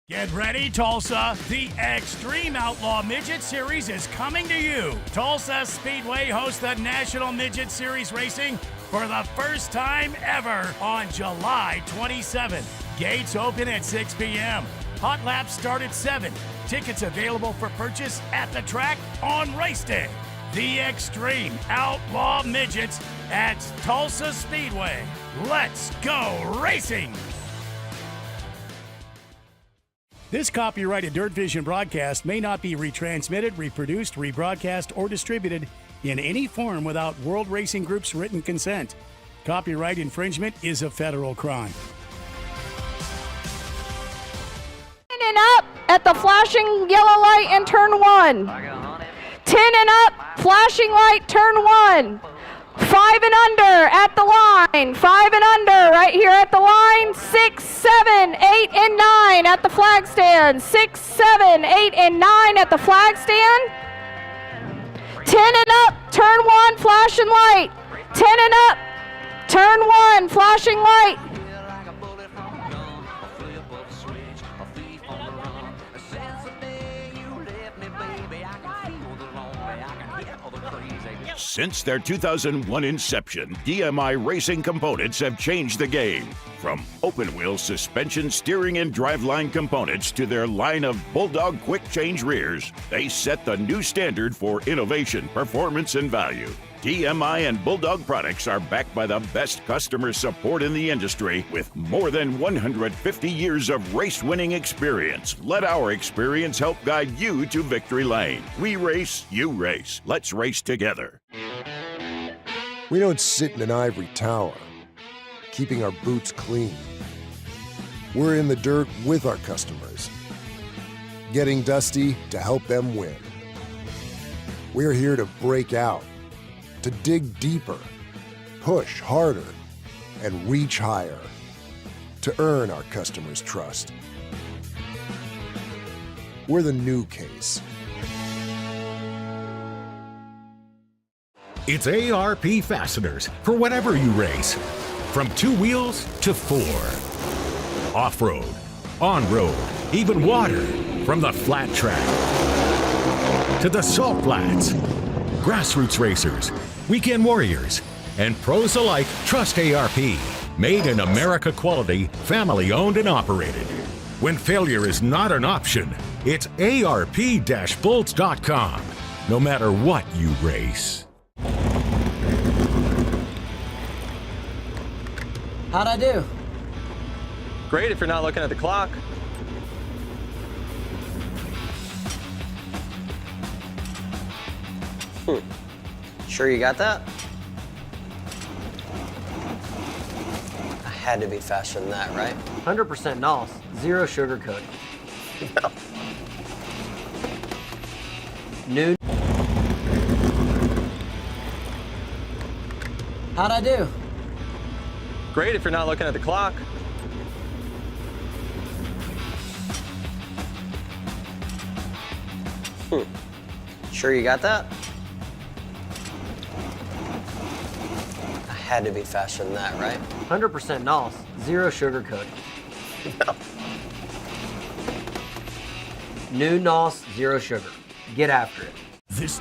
Speaker 6: Get ready, Tulsa! The Extreme Outlaw Midget Series is coming to you. Tulsa Speedway hosts the National Midget Series racing for the first time ever on July 27th. Gates open at 6 p.m. Hot laps start at 7. Tickets available for purchase at the track on race day. The Extreme Outlaw Midgets at Tulsa Speedway. Let's go racing! This copyrighted Dirtvision broadcast may not be retransmitted, reproduced, rebroadcast, or distributed in any form without World Racing Group's written consent. Copyright infringement is a federal crime.
Speaker 8: In and up at the flashing yellow light in turn 1. 10 and up, flashing light, turn 1. 5 and under at the line. 5 and under right here at the line. 6, 7, 8, and 9 at the flag stand. 6, 7, 8, and 9 at the flag stand. 10 and up, turn 1, flashing light. 10 and up, turn 1, flashing light.
Speaker 9: Since their 2001 inception, DMI Racing Components have changed the game. From open-wheel suspension, steering, and driveline components to their line of Bulldog quick change rears, they set the new standard for innovation, performance, and value. DMI and Bulldog products are backed by the best customer support in the industry with more than 150 years of race-winning experience. Let our experience help guide you to victory lane. We race, you race. Let's race together.
Speaker 10: We don't sit in an ivory tower, keeping our boots clean. We're in the dirt with our customers, getting dusty to help them win. We're here to break out, to dig deeper, push harder, and reach higher, to earn our customers' trust. We're the new case.
Speaker 11: It's ARP fasteners for whatever you race. From 2 wheels to 4. Off-road, on-road, even water. From the flat track to the salt flats. Grassroots racers, weekend warriors, and pros alike trust ARP. Made in America quality, family owned and operated. When failure is not an option, it's ARP-bolts.com. No matter what you race.
Speaker 4: How'd I do?
Speaker 12: Great if you're not looking at the clock.
Speaker 4: Sure you got that? I had to be faster than that, right? 100% NOS, zero sugar coating. New. How'd I do?
Speaker 12: Great if you're not looking at the clock.
Speaker 4: Sure you got that? I had to be faster than that, right? 100% NOS, zero sugar coating. New NOS, zero sugar. Get after it.
Speaker 6: This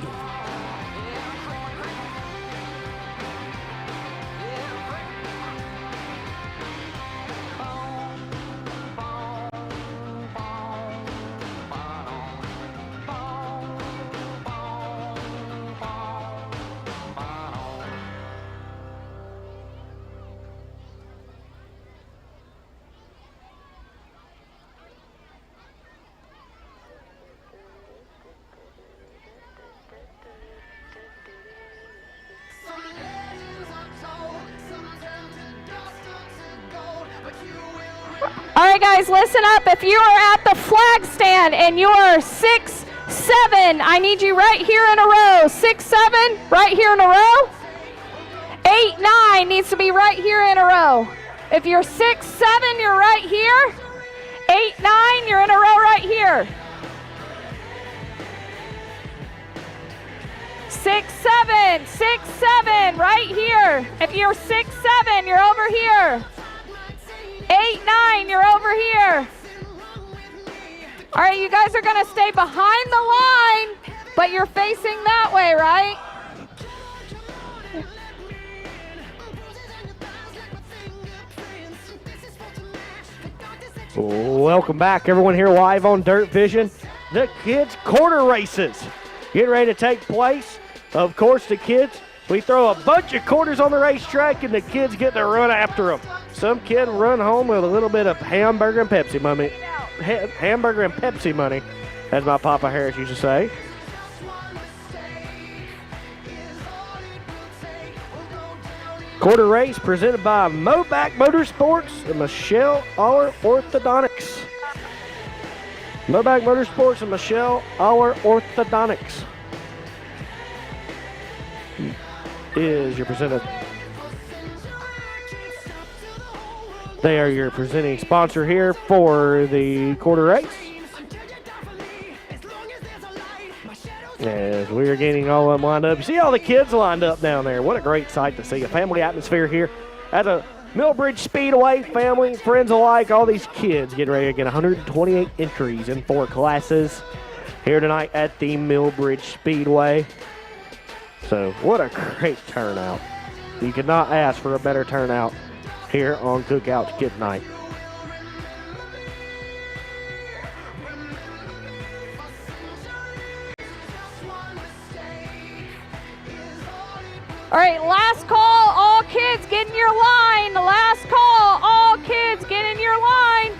Speaker 8: All right, guys, listen up. If you are at the flag stand and you are 6'7", I need you right here in a row. 6'7", right here in a row. 8'9", needs to be right here in a row. If you're 6'7", you're right here. 8'9", you're in a row right here. 6'7", 6'7", right here. If you're 6'7", you're over here. 8'9", you're over here. All right, you guys are gonna stay behind the line, but you're facing that way, right?
Speaker 2: Welcome back, everyone, here live on Dirtvision. The kids' quarter races getting ready to take place. Of course, the kids, we throw a bunch of quarters on the racetrack, and the kids get to run after them. Some kid run home with a little bit of hamburger and Pepsi money. Hamburger and Pepsi money, as my Papa Harris used to say. Quarter race presented by Mobac Motorsports and Michelle Aller Orthodontics. Mobac Motorsports and Michelle Aller Orthodontics is your presented. They are your presenting sponsor here for the quarter race. As we are getting all of them lined up. You see all the kids lined up down there. What a great sight to see. A family atmosphere here at the Millbridge Speedway. Family, friends alike, all these kids getting ready to get 128 entries in 4 classes here tonight at the Millbridge Speedway. So what a great turnout. You could not ask for a better turnout here on Cookout Kid Night.
Speaker 8: All right, last call, all kids get in your line. The last call, all kids get in your line.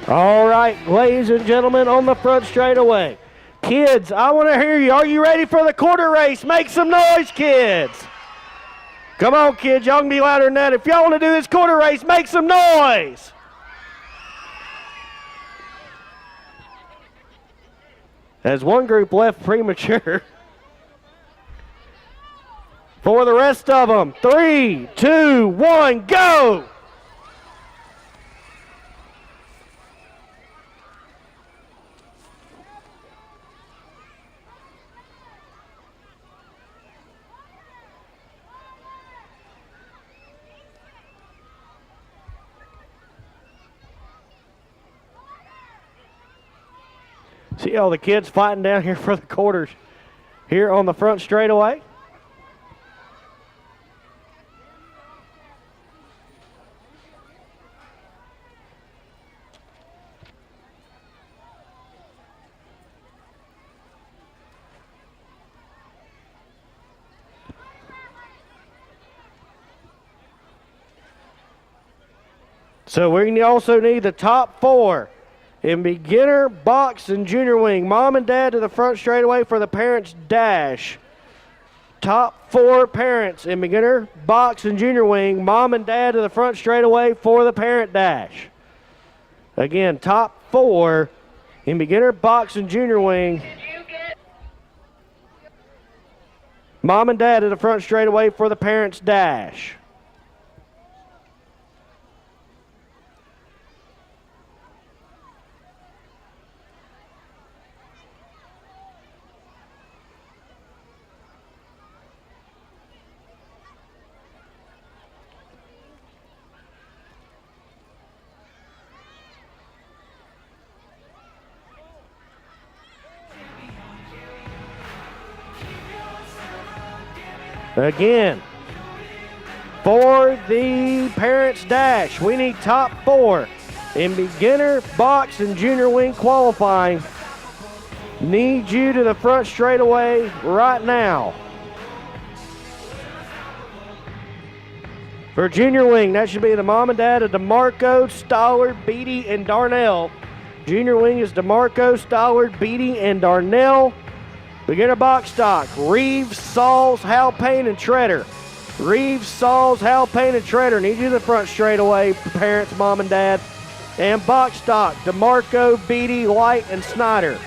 Speaker 2: All right, ladies and gentlemen, on the front straightaway. Kids, I want to hear you. Are you ready for the quarter race? Make some noise, kids. Come on, kids. Y'all can be louder than that. If y'all want to do this quarter race, make some noise. As one group left premature. for the rest of them. 3, 2, 1, go! See all the kids fighting down here for the quarters here on the front straightaway. So we also need the top 4 in beginner, box, and junior wing. Mom and dad to the front straightaway for the parents' dash. Top 4 parents in beginner, box, and junior wing. Mom and dad to the front straightaway for the parent dash. Again, top 4 in beginner, box, and junior wing. Mom and dad to the front straightaway for the parents' dash. Again, for the parents' dash, we need top 4 in beginner, box, and junior wing qualifying. Need you to the front straightaway right now. For junior wing, that should be the mom and dad of DeMarco, Stollard, Beatty, and Darnell. Junior wing is DeMarco, Stollard, Beatty, and Darnell. Beginner box stock, Reeves, Sauls, Hal Payne, and Treader. Reeves, Sauls, Hal Payne, and Treader. Need you to the front straightaway, parents, mom, and dad. And box stock, DeMarco, Beatty, Light, and Snyder.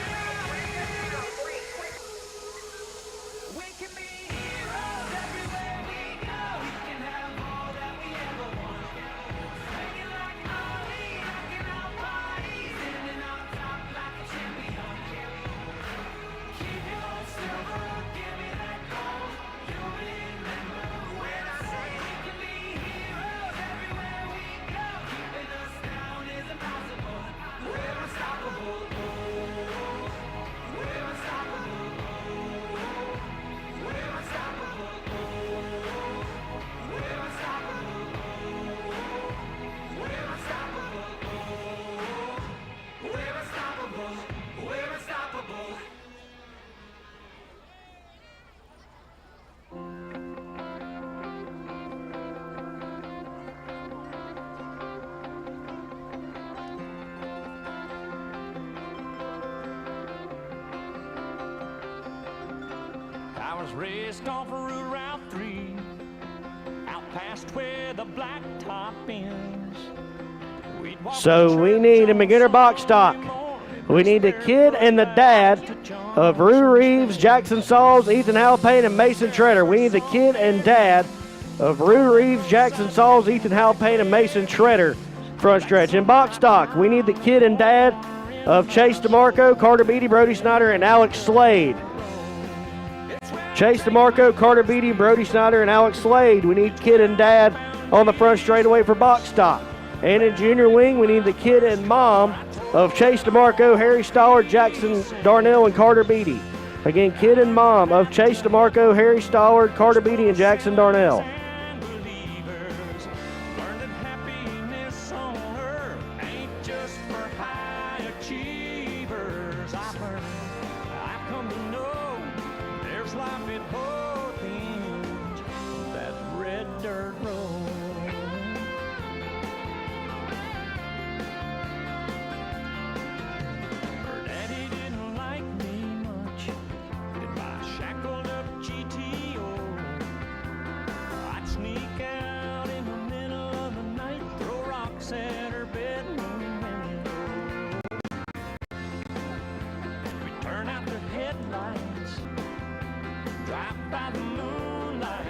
Speaker 5: Raced off Route 3, out past where the blacktop ends.
Speaker 2: So we need a beginner box stock. We need the kid and the dad of Rue Reeves, Jackson Sauls, Ethan Halpayne, and Mason Treader. We need the kid and dad of Rue Reeves, Jackson Sauls, Ethan Halpayne, and Mason Treader front stretch. In box stock, we need the kid and dad of Chase DeMarco, Carter Beatty, Brody Snyder, and Alex Slade. Chase DeMarco, Carter Beatty, Brody Snyder, and Alex Slade. We need kid and dad on the front straightaway for box stock. And in junior wing, we need the kid and mom of Chase DeMarco, Harry Stollard, Jackson Darnell, and Carter Beatty. Again, kid and mom of Chase DeMarco, Harry Stollard, Carter Beatty, and Jackson Darnell.
Speaker 5: Drive by the moonlight,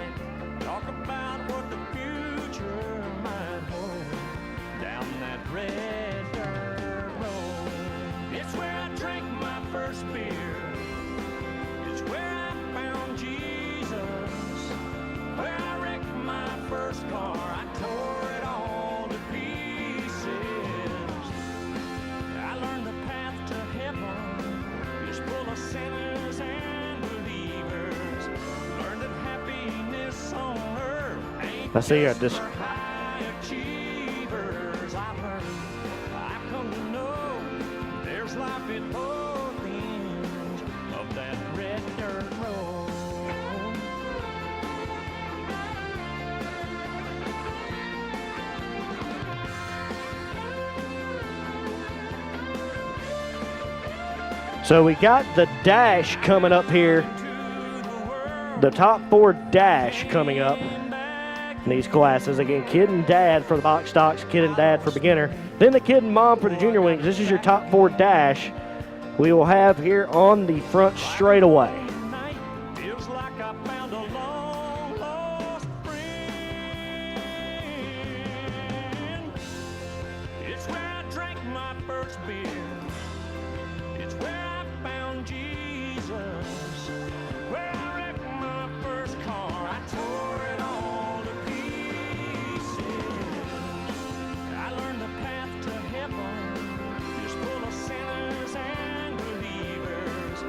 Speaker 2: I see you just.
Speaker 5: High achievers, I've come to know there's life at both ends of that red dirt road.
Speaker 2: So we got the dash coming up here. The top 4 dash coming up in these classes. Again, kid and dad for the box stocks, kid and dad for beginner. Then the kid and mom for the junior wings. This is your top 4 dash we will have here on the front straightaway.
Speaker 5: Feels like I found a long lost friend. It's where I drank my first beer. It's where I found Jesus. Where I wrecked my first car. I tore it all to pieces. I learned the path to heaven is full of sinners and believers.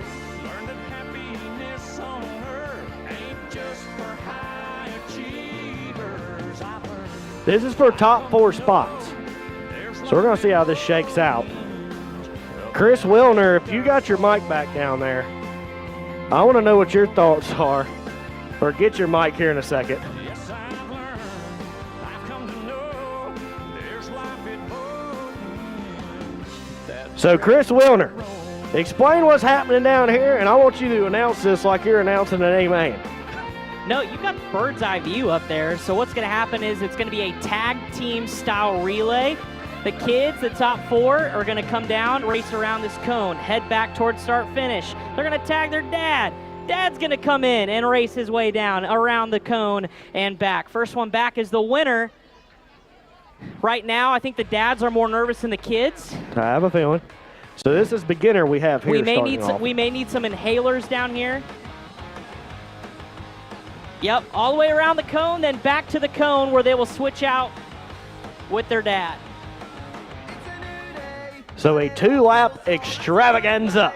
Speaker 5: Learned that happiness on earth ain't just for high achievers. I've learned
Speaker 2: This is for top 4 spots. So we're going to see how this shakes out. Chris Wilner, if you got your mic back down there, I want to know what your thoughts are. Or get your mic here in a second.
Speaker 5: yes, I've learned. I've come to know there's life at both ends.
Speaker 2: So Chris Wilner, explain what's happening down here, and I want you to announce this like you're announcing an A-main.
Speaker 1: No, you've got bird's eye view up there. So what's going to happen is it's going to be a tag team style relay. The kids, the top 4, are going to come down, race around this cone, head back towards start finish. They're going to tag their dad. Dad's going to come in and race his way down around the cone and back. First one back is the winner. Right now, I think the dads are more nervous than the kids.
Speaker 2: I have a feeling. So this is beginner we have here.
Speaker 1: We may
Speaker 2: starting
Speaker 1: need some inhalers down here. Yep, all the way around the cone, then back to the cone where they will switch out with their dad.
Speaker 2: So a 2-lap extravaganza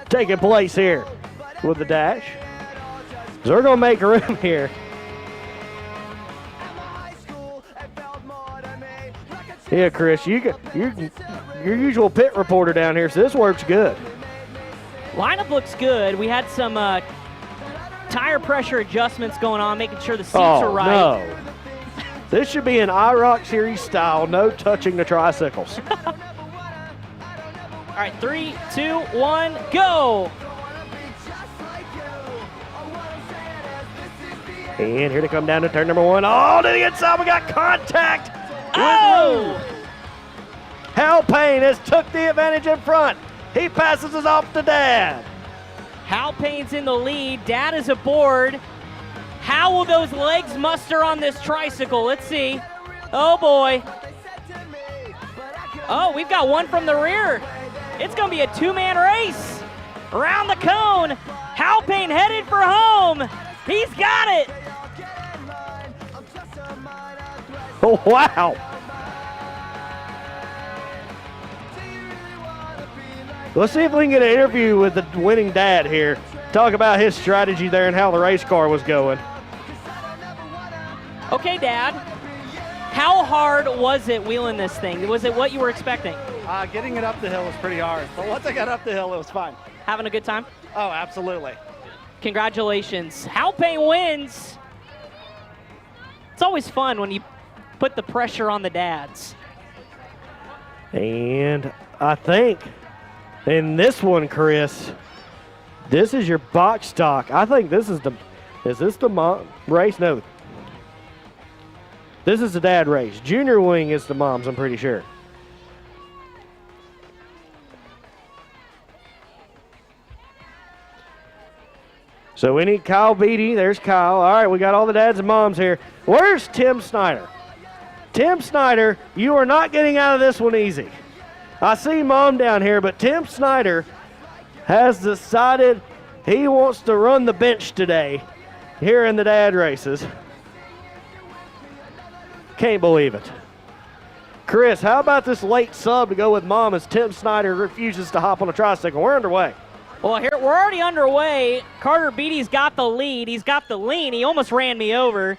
Speaker 2: taking place here with the dash. So we're going to make room here. Yeah, Chris, you're your usual pit reporter down here, so this works good.
Speaker 1: Lineup looks good. We had some tire pressure adjustments going on, making sure the seats are right.
Speaker 2: No. This should be an IROC Series style, no touching the tricycles.
Speaker 1: All right, 3, 2, 1, go!
Speaker 2: And here to come down to turn number 1. Oh, to the inside, we got contact.
Speaker 1: Oh!
Speaker 2: Hal Payne has took the advantage in front. He passes us off to Dad.
Speaker 1: Hal Payne's in the lead. Dad is aboard. How will those legs muster on this tricycle? Let's see. Oh, boy. Oh, we've got one from the rear. It's going to be a 2-man race around the cone. Hal Payne headed for home. He's got it.
Speaker 2: Oh, wow. Let's see if we can get an interview with the winning dad here. Talk about his strategy there and how the race car was going.
Speaker 1: Okay, Dad. How hard was it wheeling this thing? Was it what you were expecting?
Speaker 13: Getting it up the hill was pretty hard, but once I got up the hill, it was fine.
Speaker 1: Having a good time?
Speaker 13: Oh, absolutely.
Speaker 1: Congratulations. Hal Payne wins. It's always fun when you put the pressure on the dads.
Speaker 2: And I think in this one, Chris, this is your box stock. I think this is this the mom race? No. This is the dad race. Junior wing is the mom's, I'm pretty sure. So we need Kyle Beatty. There's Kyle. All right, we got all the dads and moms here. Where's Tim Snyder? Tim Snyder, you are not getting out of this one easy. I see Mom down here, but Tim Snyder has decided he wants to run the bench today here in the dad races. Can't believe it. Chris, how about this late sub to go with Mom as Tim Snyder refuses to hop on a tricycle? We're underway.
Speaker 1: Well, here we're already underway. Carter Beatty's got the lead. He's got the lean. He almost ran me over.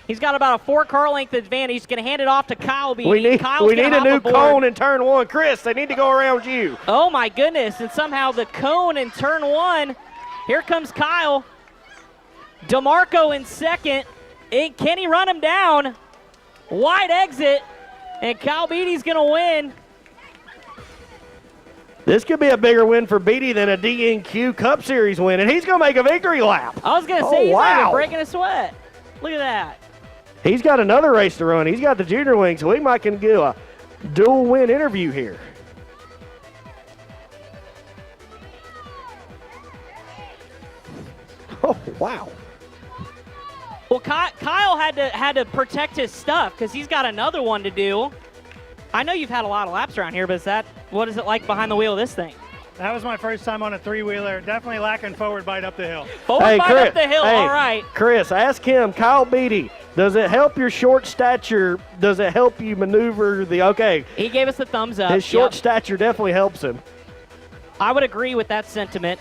Speaker 1: He's got about a 4-car length advantage. He's going to hand it off to Kyle Beatty.
Speaker 2: We need a new
Speaker 1: aboard.
Speaker 2: cone in turn 1. Chris, they need to go around you.
Speaker 1: Oh, my goodness. And somehow the cone in turn 1. Here comes Kyle. DeMarco in second. And can he run him down? Wide exit. And Kyle Beatty's going to win.
Speaker 2: This could be a bigger win for Beatty than a DNQ Cup Series win, and he's going to make a victory lap.
Speaker 1: I was going to say, he's not even breaking a sweat. Look at that.
Speaker 2: He's got another race to run. He's got the junior wing, so we might can do a dual win interview here. Oh, wow.
Speaker 1: Well, Kyle had to protect his stuff because he's got another one to do. I know you've had a lot of laps around here, but what is it like behind the wheel of this thing?
Speaker 13: That was my first time on a 3-wheeler. Definitely lacking forward bite up the hill.
Speaker 1: Forward bite up the hill, all right.
Speaker 2: Chris, ask him, Kyle Beatty, does it help your short stature? Does it help you maneuver okay.
Speaker 1: He gave us the thumbs up.
Speaker 2: His short stature definitely helps him.
Speaker 1: I would agree with that sentiment.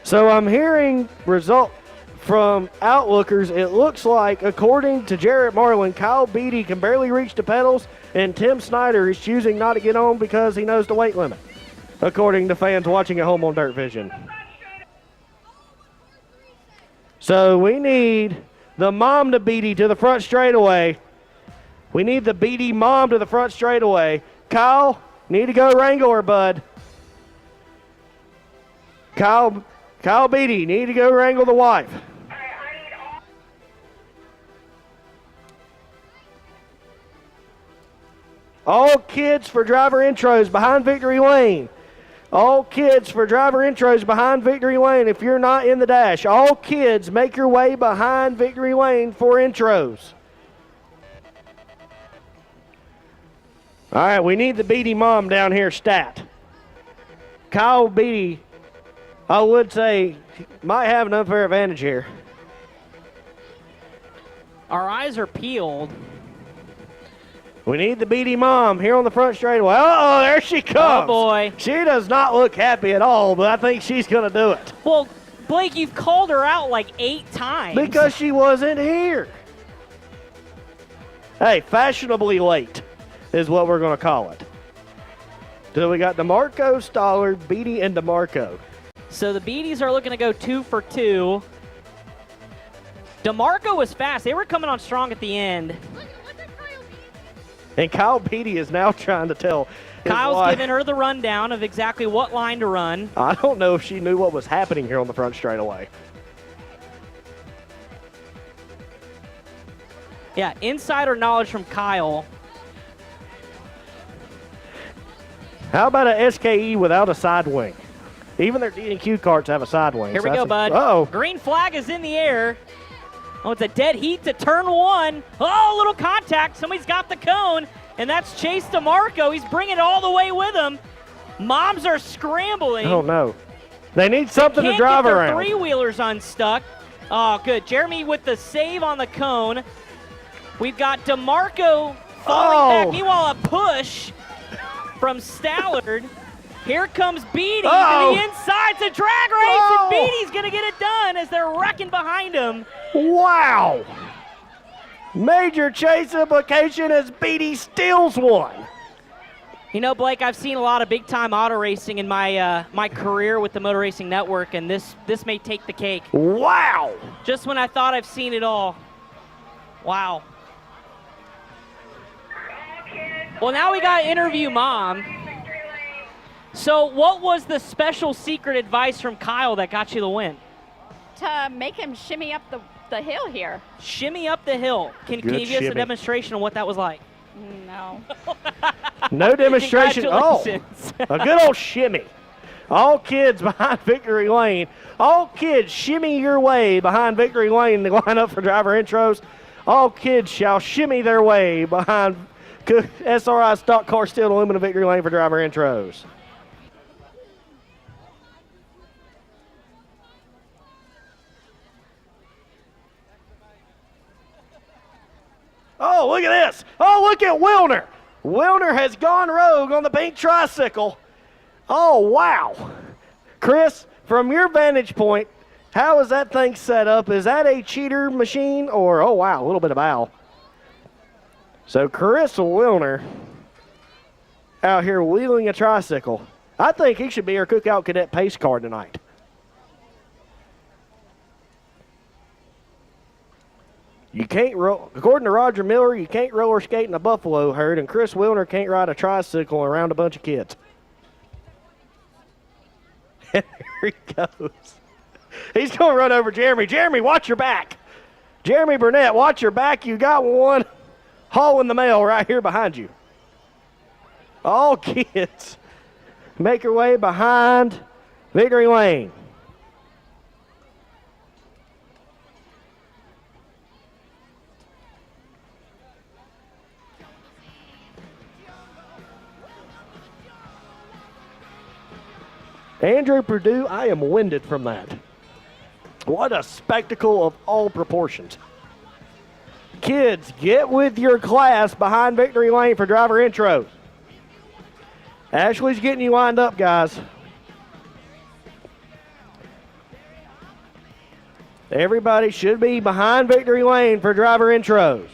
Speaker 2: So I'm hearing result from Outlookers. It looks like, according to Jarrett Marlin, Kyle Beatty can barely reach the pedals, and Tim Snyder is choosing not to get on because he knows the weight limit, according to fans watching at home on Dirtvision. So we need the mom to Beatty to the front straightaway. We need the Beatty mom to the front straightaway. Kyle, need to go wrangle her, bud. Kyle Beatty, need to go wrangle the wife. All kids for driver intros behind Victory Lane. All kids for driver intros behind Victory Lane. If you're not in the dash, all kids make your way behind Victory Lane for intros. All right, we need the Beatty mom down here stat. Kyle Beatty, I would say, might have an unfair advantage here.
Speaker 1: Our eyes are peeled.
Speaker 2: We need the Beatty mom here on the front straightaway. Uh-oh, there she comes.
Speaker 1: Oh, boy.
Speaker 2: She does not look happy at all, but I think she's going to do it.
Speaker 1: Well, Blake, you've called her out like 8 times.
Speaker 2: Because she wasn't here. Hey, fashionably late is what we're going to call it. So we got DeMarco, Stoller, Beatty, and DeMarco.
Speaker 1: So the Beatties are looking to go 2 for 2. DeMarco was fast. They were coming on strong at the end.
Speaker 2: And Kyle Beatty is now trying to tell his
Speaker 1: Kyle's
Speaker 2: wife,
Speaker 1: giving her the rundown of exactly what line to run.
Speaker 2: I don't know if she knew what was happening here on the front straightaway.
Speaker 1: Yeah, insider knowledge from Kyle.
Speaker 2: How about a SKE without a side wing? Even their D&Q carts have a side wing.
Speaker 1: Here we go, bud.
Speaker 2: Uh-oh.
Speaker 1: Green flag is in the air. Oh, it's a dead heat to turn 1. Oh, a little contact. Somebody's got the cone, and that's Chase DeMarco. He's bringing it all the way with him. Moms are scrambling.
Speaker 2: Oh, no. They need something to drive around.
Speaker 1: Can't get their 3-wheelers unstuck. Oh, good. Jeremy with the save on the cone. We've got DeMarco falling back. Meanwhile, a push from Stallard. Here comes Beatty to the inside. It's a drag race, and Beatty's going to get it done as they're wrecking behind him.
Speaker 2: Wow. Major chase implication as Beatty steals one.
Speaker 1: You know, Blake, I've seen a lot of big-time auto racing in my my career with the Motor Racing Network, and this may take the cake.
Speaker 2: Wow.
Speaker 1: Just when I thought I've seen it all. Wow. Well, now we got to interview Mom. So what was the special secret advice from Kyle that got you the win?
Speaker 14: To make him shimmy up the hill here.
Speaker 1: Shimmy up the hill. Can you give us a demonstration of what that was like?
Speaker 14: No.
Speaker 2: No demonstration.
Speaker 1: Congratulations.
Speaker 2: A good old shimmy. All kids behind Victory Lane. All kids shimmy your way behind Victory Lane to line up for driver intros. All kids shall shimmy their way behind SRI Stock Car Steel Aluminum Victory Lane for driver intros. Oh, look at this. Oh, look at Wilner. Wilner has gone rogue on the pink tricycle. Oh, wow. Chris, from your vantage point, How is that thing set up? Is that a cheater machine or, oh wow, a little bit of bow. So Chris Wilner out here wheeling a tricycle. I think he should be our Cookout Cadet pace car tonight. You can't roll, according to Roger Miller, you can't roller skate in a buffalo herd, and Chris Wilner can't ride a tricycle around a bunch of kids. And here he goes. He's going to run over Jeremy. Jeremy, watch your back. Jeremy Burnett, watch your back. You got one hauling the mail right here behind you. All kids make your way behind Victory Lane. Andrew Purdue, I am winded from that. What a spectacle of all proportions. Kids, get with your class behind Victory Lane for driver intros. Ashley's getting you lined up, guys. Everybody should be behind Victory Lane for driver intros.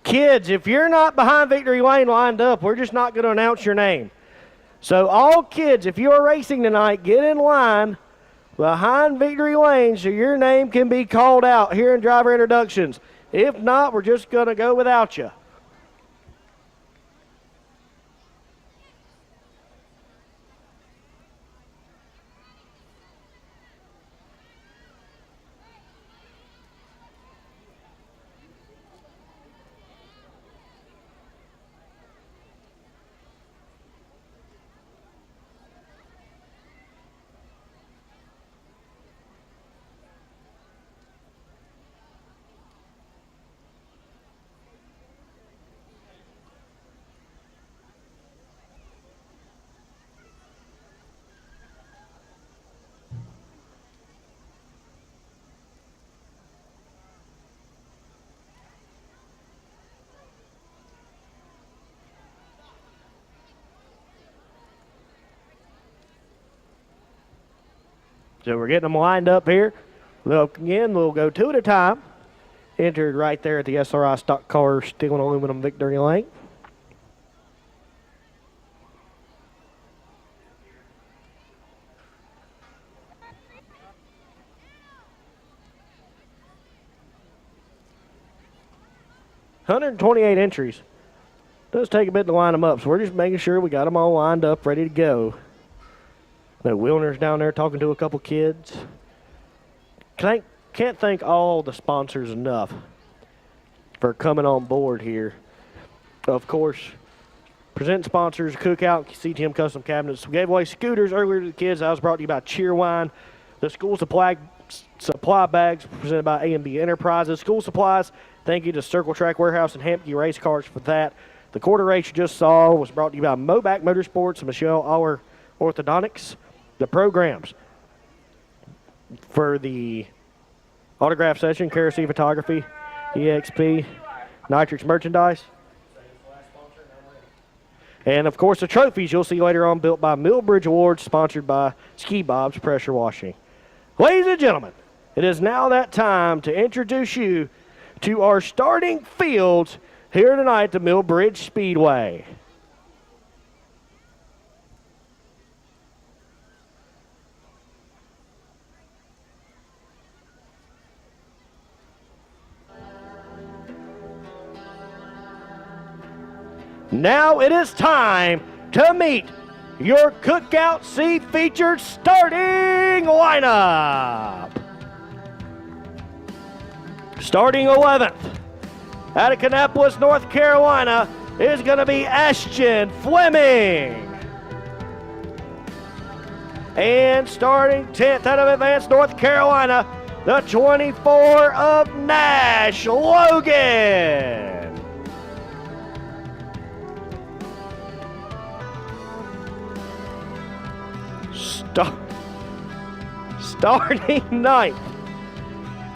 Speaker 2: Kids, if you're not behind Victory Lane lined up, we're just not going to announce your name. So all kids, if you are racing tonight, get in line behind victory lane so your name can be called out here in driver introductions. If not, we're just going to go without you. So we're getting them lined up here. Again, we'll go two at a time. Entered right there at the SRI Stock Car Steel and Aluminum Victory Lane. $128 entries. Does take a bit to line them up, so we're just making sure we got them all lined up, ready to go. No, Wilner's down there talking to a couple kids. Can't thank all the sponsors enough for coming on board here. Of course, present sponsors, Cookout, CTM Custom Cabinets. We gave away scooters earlier to the kids. That was brought to you by Cheerwine. The school supply bags presented by A&B Enterprises. School supplies, thank you to Circle Track Warehouse and Hampkey Race Cars for that. The quarter race you just saw was brought to you by Mobac Motorsports and Michelle Auer Orthodontics. The programs for the autograph session, Kerosene Photography, EXP, Nitrix Merchandise, and of course the trophies you'll see later on, built by Millbridge Awards, sponsored by Ski Bob's Pressure Washing. Ladies and gentlemen, it is now that time to introduce you to our starting fields here tonight at the Millbridge Speedway. Now it is time to meet your Cookout C featured starting lineup. Starting 11th, out of Kannapolis, North Carolina, is going to be Ashton Fleming. And starting 10th, out of Advance, North Carolina, the 24 of Nash, Logan. Starting 9th,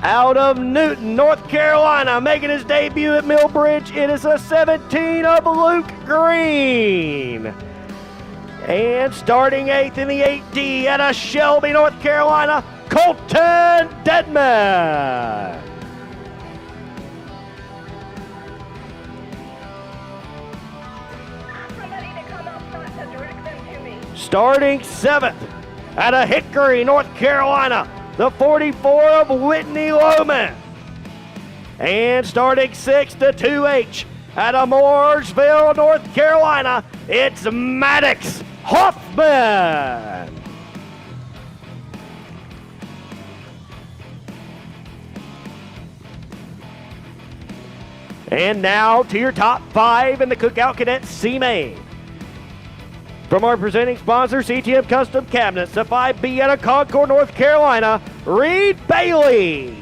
Speaker 2: out of Newton, North Carolina, making his debut at Millbridge, it is a 17 of Luke Green. And starting 8th in the 8D, out of Shelby, North Carolina, Colton Dedman. Starting 7th, out of Hickory, North Carolina, the 44 of Whitney Lohman. And starting 6th, the 2H, out of Mooresville, North Carolina, it's Maddox Hoffman. And now to your top 5 in the Cookout Cadet C-Main. From our presenting sponsor, CTM Custom Cabinets, the 5B out of Concord, North Carolina, Reed Bailey.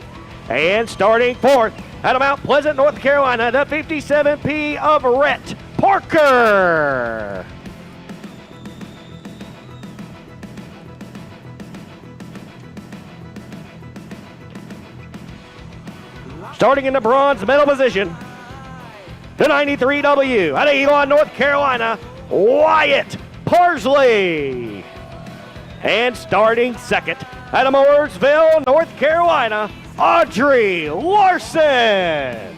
Speaker 2: And starting 4th, out of Mount Pleasant, North Carolina, the 57P of Rhett Parker. Starting in the bronze medal position, the 93W, out of Elon, North Carolina, Wyatt Parsley. And starting 2nd, out of Mooresville, North Carolina, Audrey Larson.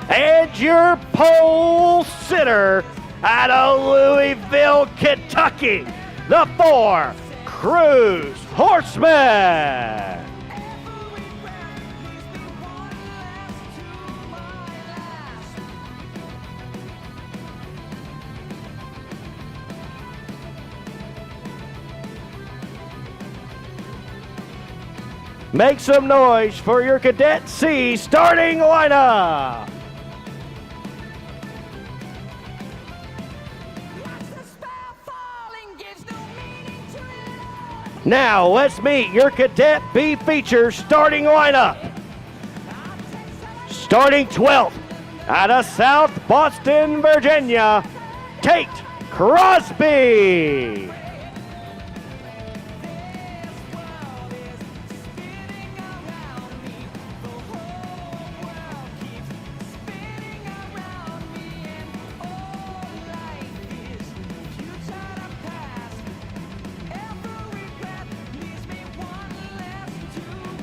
Speaker 2: And your pole sitter out of Louisville, Kentucky, the 4 Cruise Horsemen. Make some noise for your Cadet C starting lineup. Now let's meet your Cadet B feature starting lineup. Starting 12th, out of South Boston, Virginia, Tate Crosby.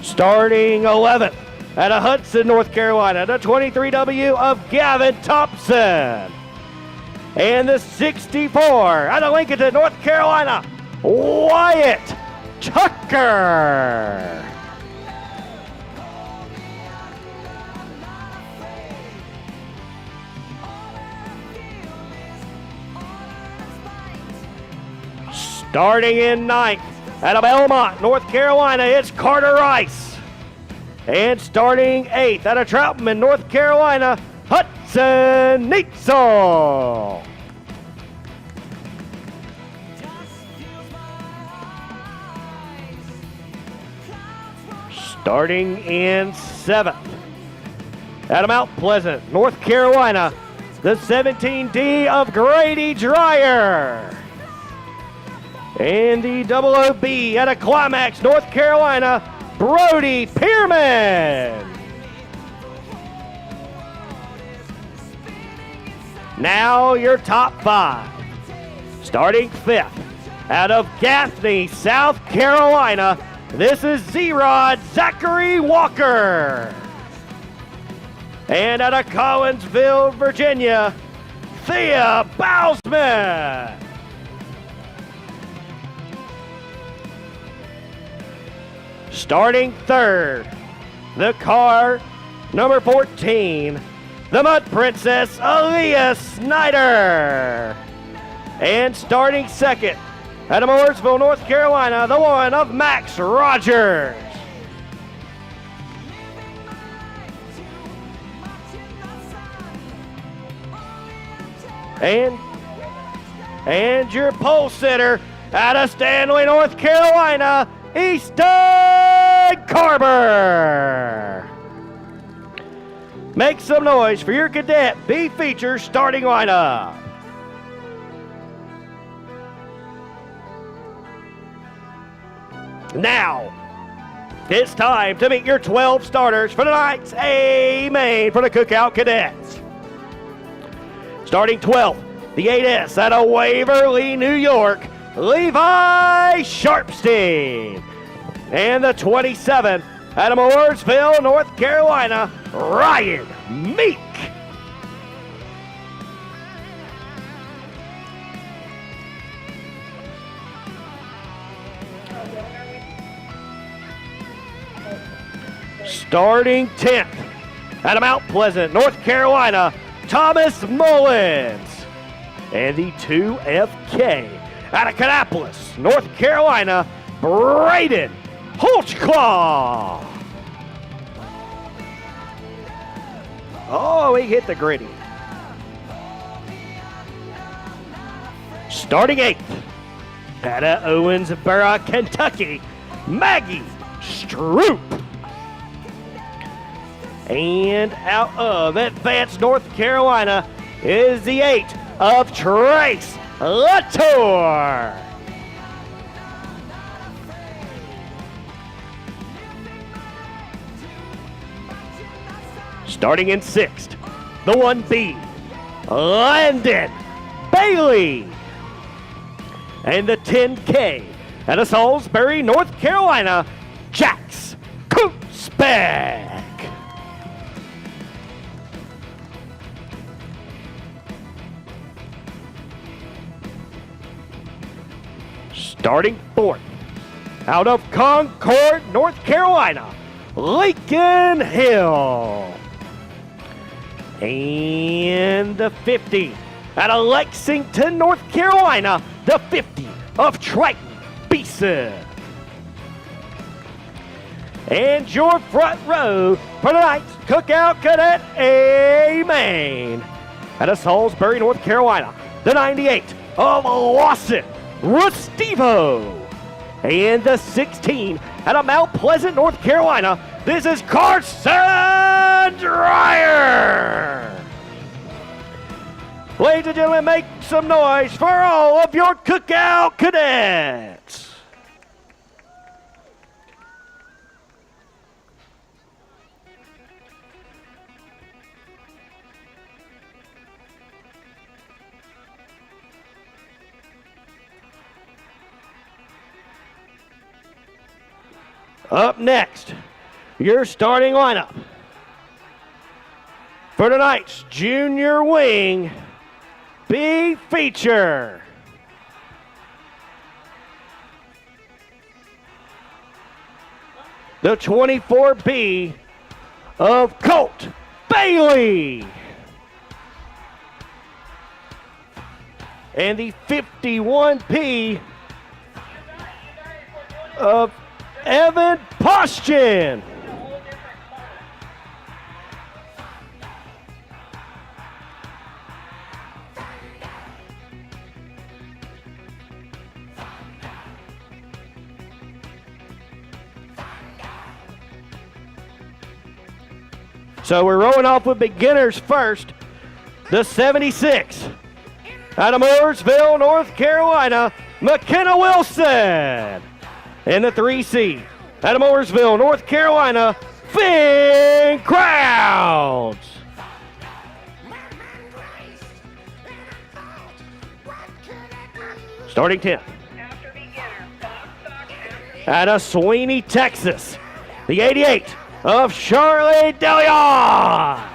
Speaker 2: Starting 11th, out of Hudson, North Carolina, the 23W of Gavin Thompson. And the 64, out of Lincoln, North Carolina, Wyatt Tucker. Starting in 9th, out of Belmont, North Carolina, it's Carter Rice. And starting 8th, out of Troutman, North Carolina, Hudson Neitzel. Starting in 7th, out of Mount Pleasant, North Carolina, the 17D of Grady Dreyer. And the 00B out of Climax, North Carolina, Brody Pierman. Now your top 5. Starting 5th, out of Gaffney, South Carolina, this is Z-Rod Zachary Walker. And out of Collinsville, Virginia, Thea Bousman. Starting 3rd, the car, number 14, the Mud Princess, Aaliyah Snyder. And starting 2nd, out of Mooresville, North Carolina, the 1 of Max Rogers. And your pole sitter, out of Stanley, North Carolina, Easton Carver. Make some noise for your Cadet B feature starting lineup. Now, it's time to meet your 12 starters for tonight's A main for the Cookout Cadets. Starting 12th, the 8S out of Waverly, New York, Levi Sharpstein. And the 27, out of Mooresville, North Carolina, Ryan Meek. Starting 10th, out of Mount Pleasant, North Carolina, Thomas Mullins. And the 2FK, out of Kannapolis, North Carolina, Braden Holchclaw. Oh, he hit the gritty. Starting 8th, out of Owensboro, Kentucky, Maggie Stroop. And out of Advanced, North Carolina, is the 8 of Trace Latour. Starting in 6th, the 1B, Landon Bailey. And the 10K, out of Salisbury, North Carolina, Jax Kutzbeck. Starting 4th, out of Concord, North Carolina, Lincoln Hill. And the 50, out of Lexington, North Carolina, the 50 of Triton Beeson. And your front row for tonight's Cookout Cadet A main, out of Salisbury, North Carolina, the 98 of Lawson Restivo. And the 16 out of Mount Pleasant, North Carolina, this is Carson Dreyer. Ladies and gentlemen, make some noise for all of your Cookout Cadets. Up next, your starting lineup for tonight's Junior Wing B feature. The 24B of Colt Bailey. And the 51P of Evan Poschin. So we're rolling off with beginners first. The 76 out of Mooresville, North Carolina, McKenna Wilson. And the 3C out of Mooresville, North Carolina, Finn Crowds. Starting 10th. Out of Sweeney, Texas, the 88 of Charlie DeLeon.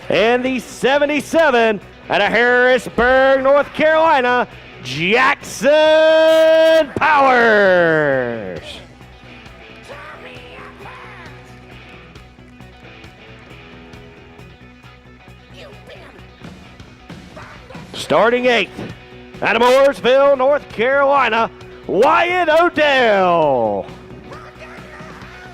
Speaker 2: And the 77 out of Harrisburg, North Carolina, Jackson Powers. Starting 8th, out of Mooresville, North Carolina, Wyatt Odell.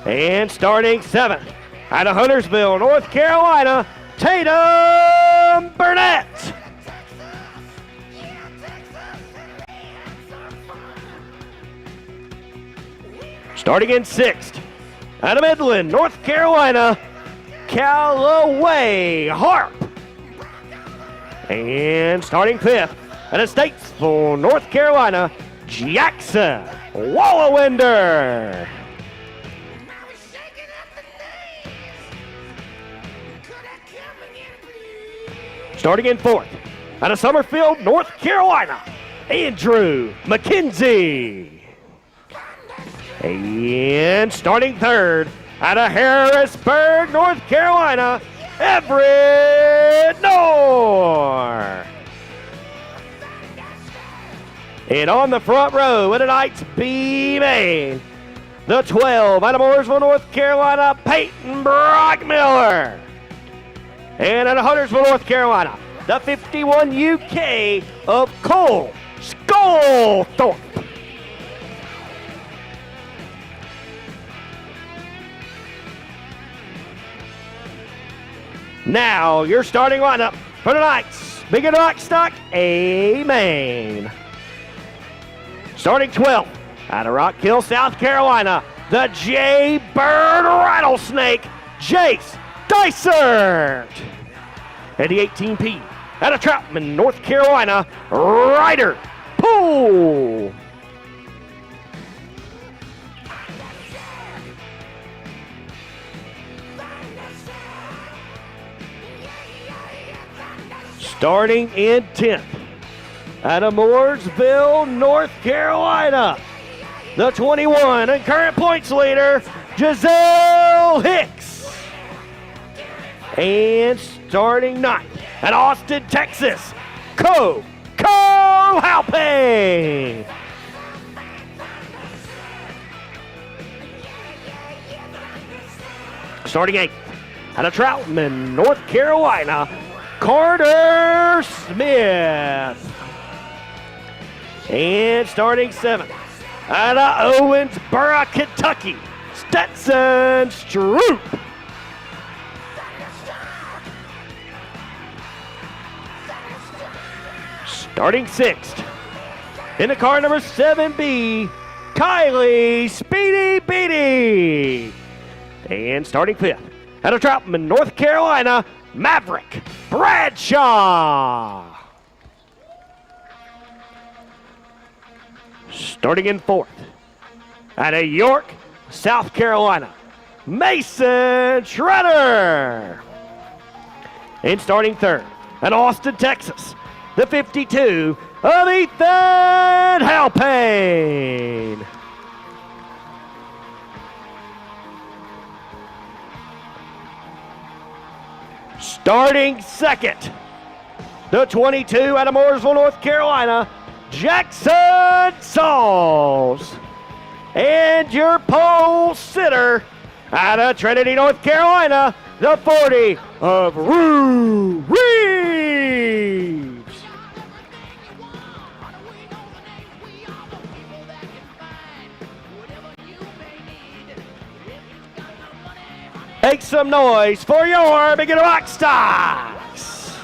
Speaker 2: And starting 7th, out of Huntersville, North Carolina, Tatum Burnett. Starting in 6th, out of Midland, North Carolina, Callaway Harp. And starting 5th, out of Statesville, North Carolina, Jackson Wallawinder. Starting in 4th, out of Summerfield, North Carolina, Andrew McKenzie. And starting 3rd, out of Harrisburg, North Carolina, Everett Noor. And on the front row of tonight's B main, the 12 out of Mooresville, North Carolina, Peyton Brockmiller. And out of Huntersville, North Carolina, the 51 UK of Cole Skolthorpe. Now, your starting lineup for tonight's Big and Rock Stock A main. Starting 12th, out of Rock Hill, South Carolina, the J Bird Rattlesnake, Jace Dysert. And the 18P, out of Troutman, North Carolina, Ryder Poole. Starting in 10th, out of Mooresville, North Carolina, the 21 and current points leader, Giselle Hicks. And starting 9th, at Austin, Texas, Halpay. Starting 8th, out of Troutman, North Carolina, Carter Smith. And starting 7th, out of Owensboro, Kentucky, Stetson Stroop. Starting 6th, in the car number 7B, Kylie Speedy Beatty. And starting 5th, out of Troutman, North Carolina, Maverick Bradshaw. Starting in 4th, out of York, South Carolina, Mason Shredder. And starting 3rd, out of Austin, Texas, the 52 of Ethan Halpane. Starting 2nd, the 22 out of Mooresville, North Carolina, Jackson Sauls. And your pole sitter out of Trinity, North Carolina, the 40 of Rue Reeves. Make some noise for your beginner rock stocks.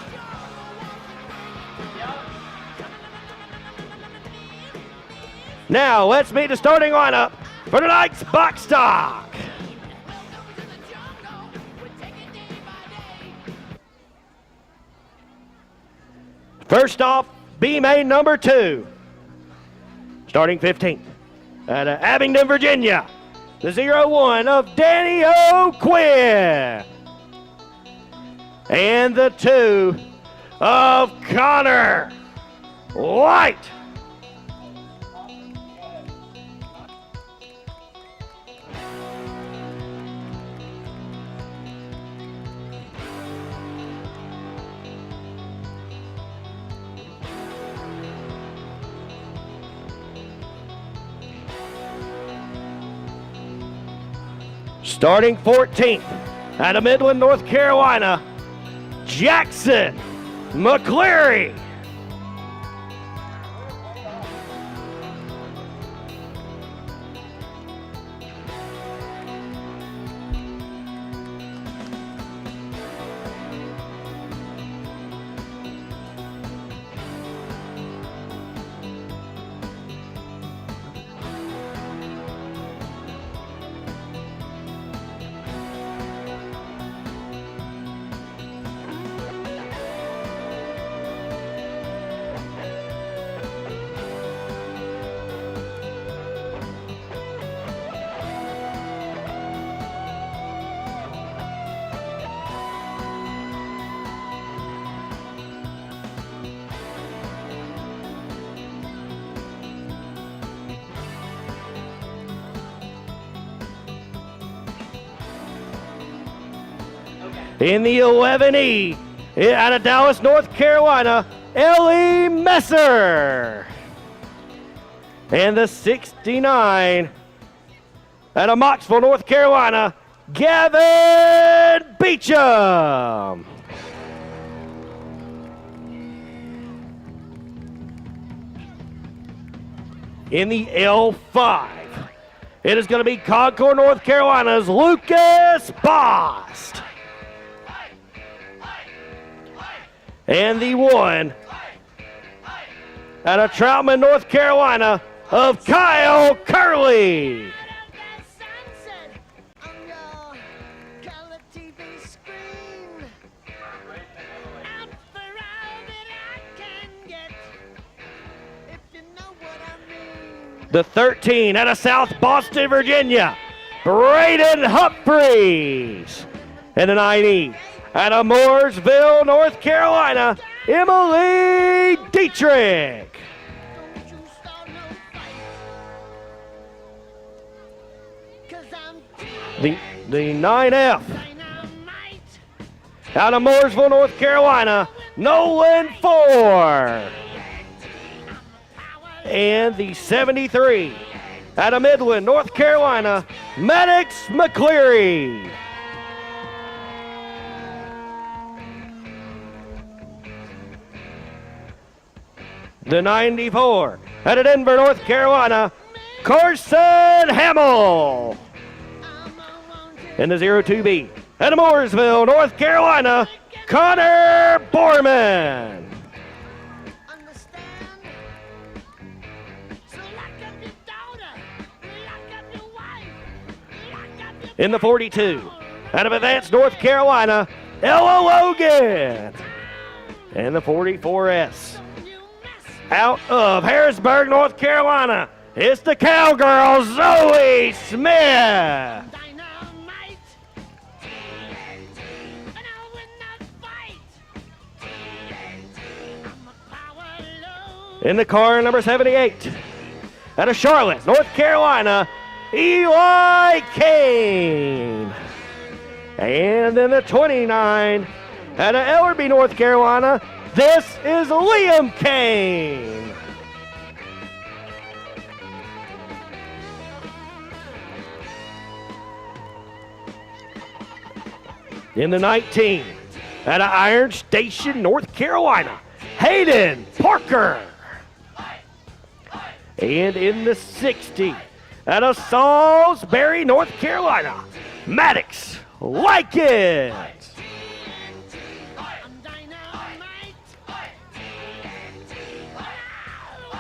Speaker 2: Now let's meet the starting lineup for tonight's box stock. First off, B main number 2. Starting 15th, out of Abingdon, Virginia, the 01 of Danny O'Quinn. And the 2 of Connor White. Starting 14th, out of Midland, North Carolina, Jackson McCleary. In the 11E, out of Dallas, North Carolina, Ellie Messer. And the 69, out of Mocksville, North Carolina, Gavin Beecham. In the L5, it is going to be Concord, North Carolina's Lucas Bost. And the 1 out of Troutman, North Carolina, of Kyle Curley. The 13 out of South Boston, Virginia, Braden Humphreys. And the 90 out of Mooresville, North Carolina, Emily Dietrich. The 9F out of Mooresville, North Carolina, Nolan Ford. And the 73 out of Midland, North Carolina, Maddox McCleary. The 94 out of Denver, North Carolina, Carson Hamill. And the 02B out of Mooresville, North Carolina, Connor Borman. In the 42 out of Advance, North Carolina, Ella Logan. And the 44S out of Harrisburg, North Carolina, it's the cowgirl, Zoe Smith. In the car, number 78, out of Charlotte, North Carolina, Eli Kane. And in the 29, out of Ellerby, North Carolina, this is Liam Kane. In the 19, out of Iron Station, North Carolina, Hayden Parker. And in the 60, out of Salisbury, North Carolina, Maddox Likens.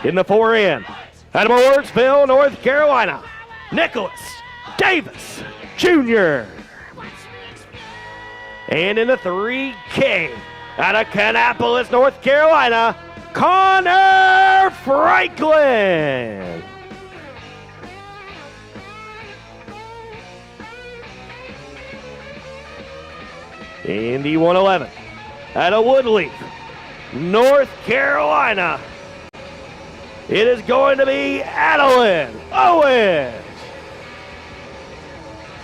Speaker 2: In the 4N, out of Mooresville, North Carolina, Nicholas Davis Jr. And in the 3K, out of Kannapolis, North Carolina, Connor Franklin. In the 111, out of Woodleaf, North Carolina, it is going to be Adeline Owens.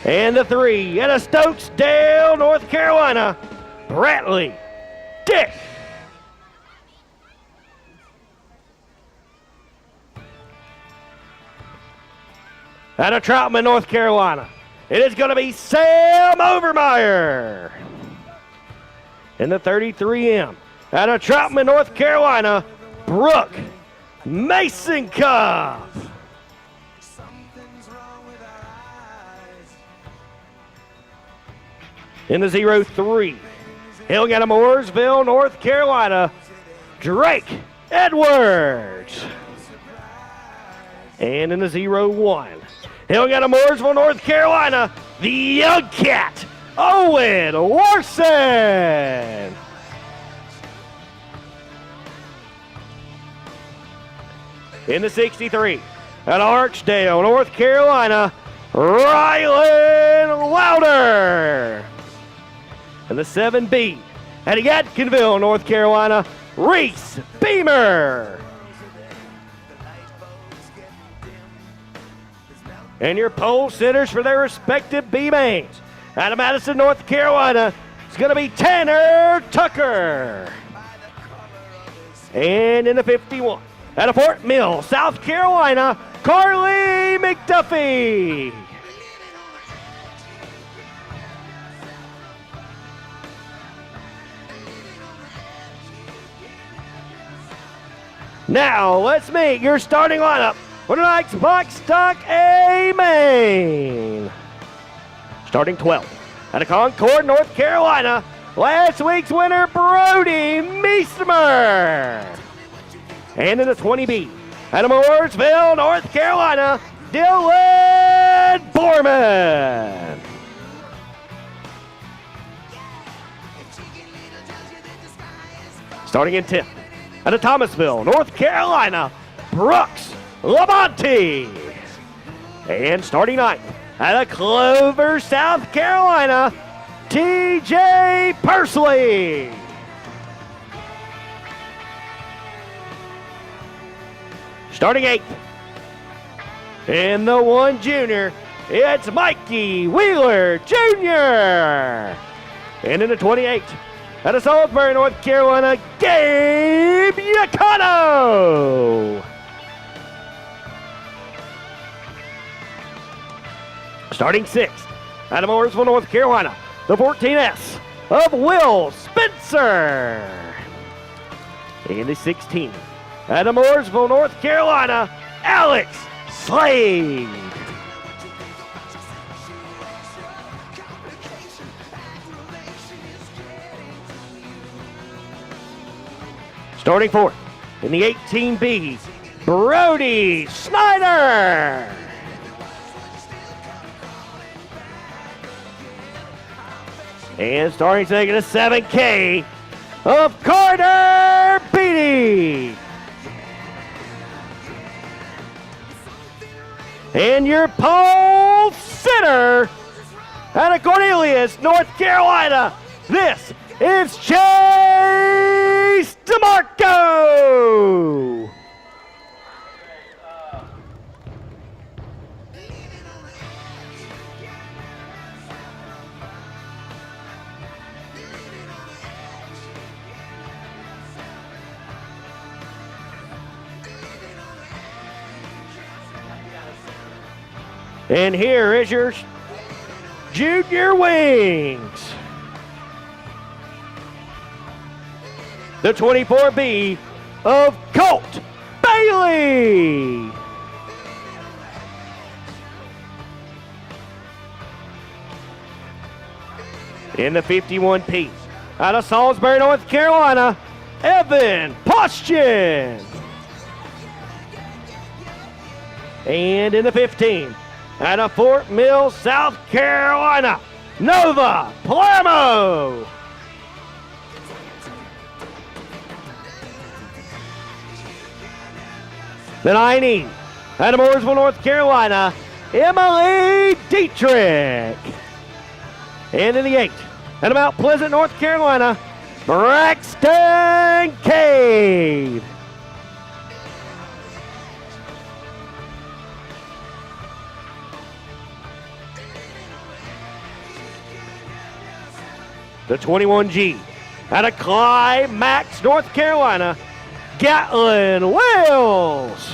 Speaker 2: And the 3, out of Stokesdale, North Carolina, Brantley Dick. Out of Troutman, North Carolina, it is going to be Sam Overmeyer. In the 33M, out of Troutman, North Carolina, Brooke Mason Cup. In the 03, hailing out of Mooresville, North Carolina, Drake Edwards. And in the 01, hailing out of Mooresville, North Carolina, the young cat, Owen Larson. In the 63, out of Archdale, North Carolina, Rylan Louder. And the 7B, out of Yadkinville, North Carolina, Reese Beamer. And your pole sitters for their respective B mains. Out of Madison, North Carolina, it's going to be Tanner Tucker. And in the 51, out of Fort Mill, South Carolina, Carly McDuffie. Now, let's meet your starting lineup for tonight's Box Stock A main. Starting 12, out of Concord, North Carolina, last week's winner, Brody Meesmer. And in the 20B, out of Mooresville, North Carolina, Dylan Borman. Starting in 10th, out of Thomasville, North Carolina, Brooks Labonte. And starting 9th, out of Clover, South Carolina, TJ Pursley. Starting 8th, in the 1 junior, it's Mikey Wheeler Jr. And in the 28th, out of Salisbury, North Carolina, Gabe Yacano. Starting 6th, out of Mooresville, North Carolina, the 14S of Will Spencer. And the 16, Out of Mooresville, North Carolina, Alex Slade. Starting fourth in the 18B, Brody Snyder. And starting second is 7K of Carter Beatty. And your pole sitter out of Cornelius, North Carolina, this is Chase DeMarco. And here is your junior wings. The 24B of Colt Bailey. In the 51P, out of Salisbury, North Carolina, Evan Postian. And in the 15, out of Fort Mill, South Carolina, Nova Palermo. The 90, out of Mooresville, North Carolina, Emily Dietrich. And in the 8, out of Mount Pleasant, North Carolina, Braxton Cave. The 21G, out of Climax, North Carolina, Gatlin Wells.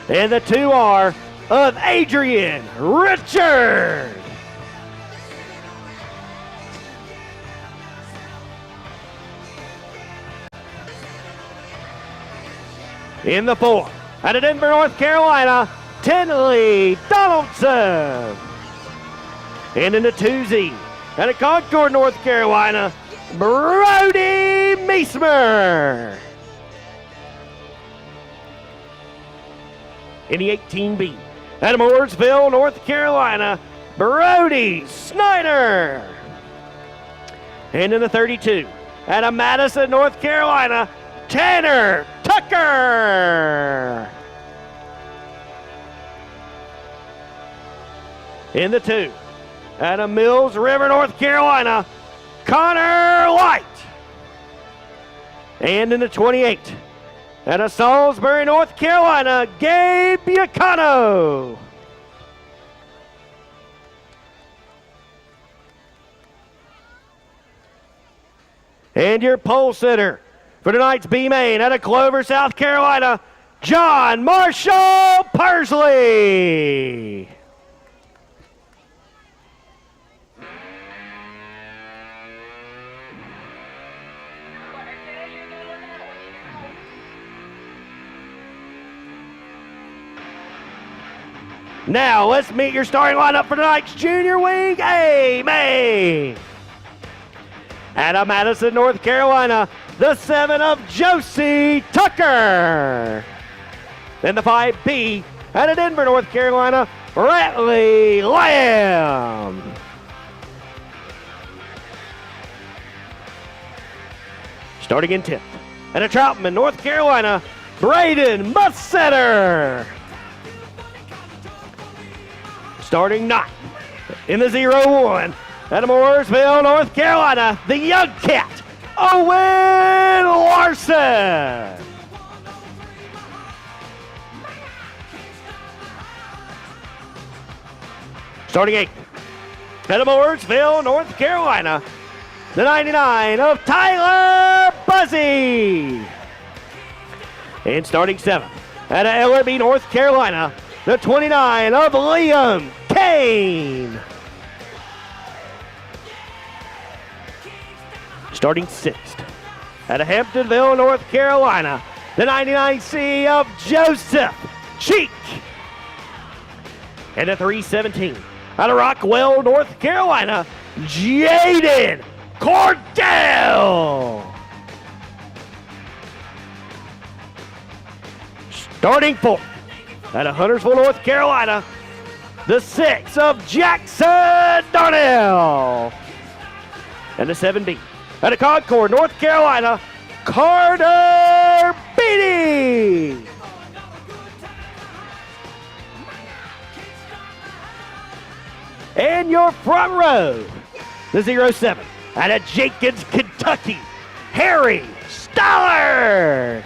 Speaker 2: And the 2R of Adrian Richard. In the 4, out of Denver, North Carolina, Tinley Donaldson. And in the 2Z, out of Concord, North Carolina, Brody Meesmer. In the 18B, out of Mooresville, North Carolina, Brody Snyder. And in the 32, out of Madison, North Carolina, Tanner Tucker. In the 2, out of Mills River, North Carolina, Connor White. And in the 28, out of Salisbury, North Carolina, Gabe Yacano. And your pole sitter for tonight's B main, out of Clover, South Carolina, John Marshall Parsley. Now, let's meet your starting lineup for tonight's Junior Wing A main. Out of Madison, North Carolina, the 7 of Josie Tucker. Then the 5B, out of Denver, North Carolina, Ratley Lamb. Starting in 10th, out of Troutman, North Carolina, Braden Mussetter. Starting 9th, in the 0-1, out of Mooresville, North Carolina, the young cat, Owen Larson. Starting 8th, out of Mooresville, North Carolina, the 99 of Tyler Buzzy. And starting 7th, out of LRB, North Carolina, the 29 of Liam Kane. Starting 6th, out of Hamptonville, North Carolina, The 99C of Joseph Cheek. And the 317 out of Rockwell, North Carolina, Jaden Cordell. Starting fourth out of Huntersville, North Carolina, the 6 of Jackson Darnell. And the 7B out of Concord, North Carolina, Carter Beatty. And your front row, the 07 out of Jenkins, Kentucky, Harry Stoller.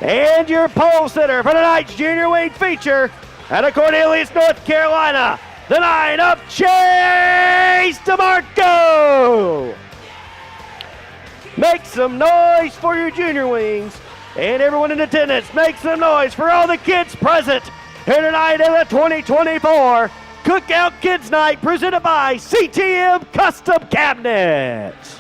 Speaker 2: And your pole sitter for tonight's junior wing feature out of Cornelius, North Carolina, the 9 of Chase DeMarco. Make some noise for your junior wings, and everyone in attendance, make some noise for all the kids present here tonight in the 2024 Cookout Kids Night, presented by CTM Custom Cabinets.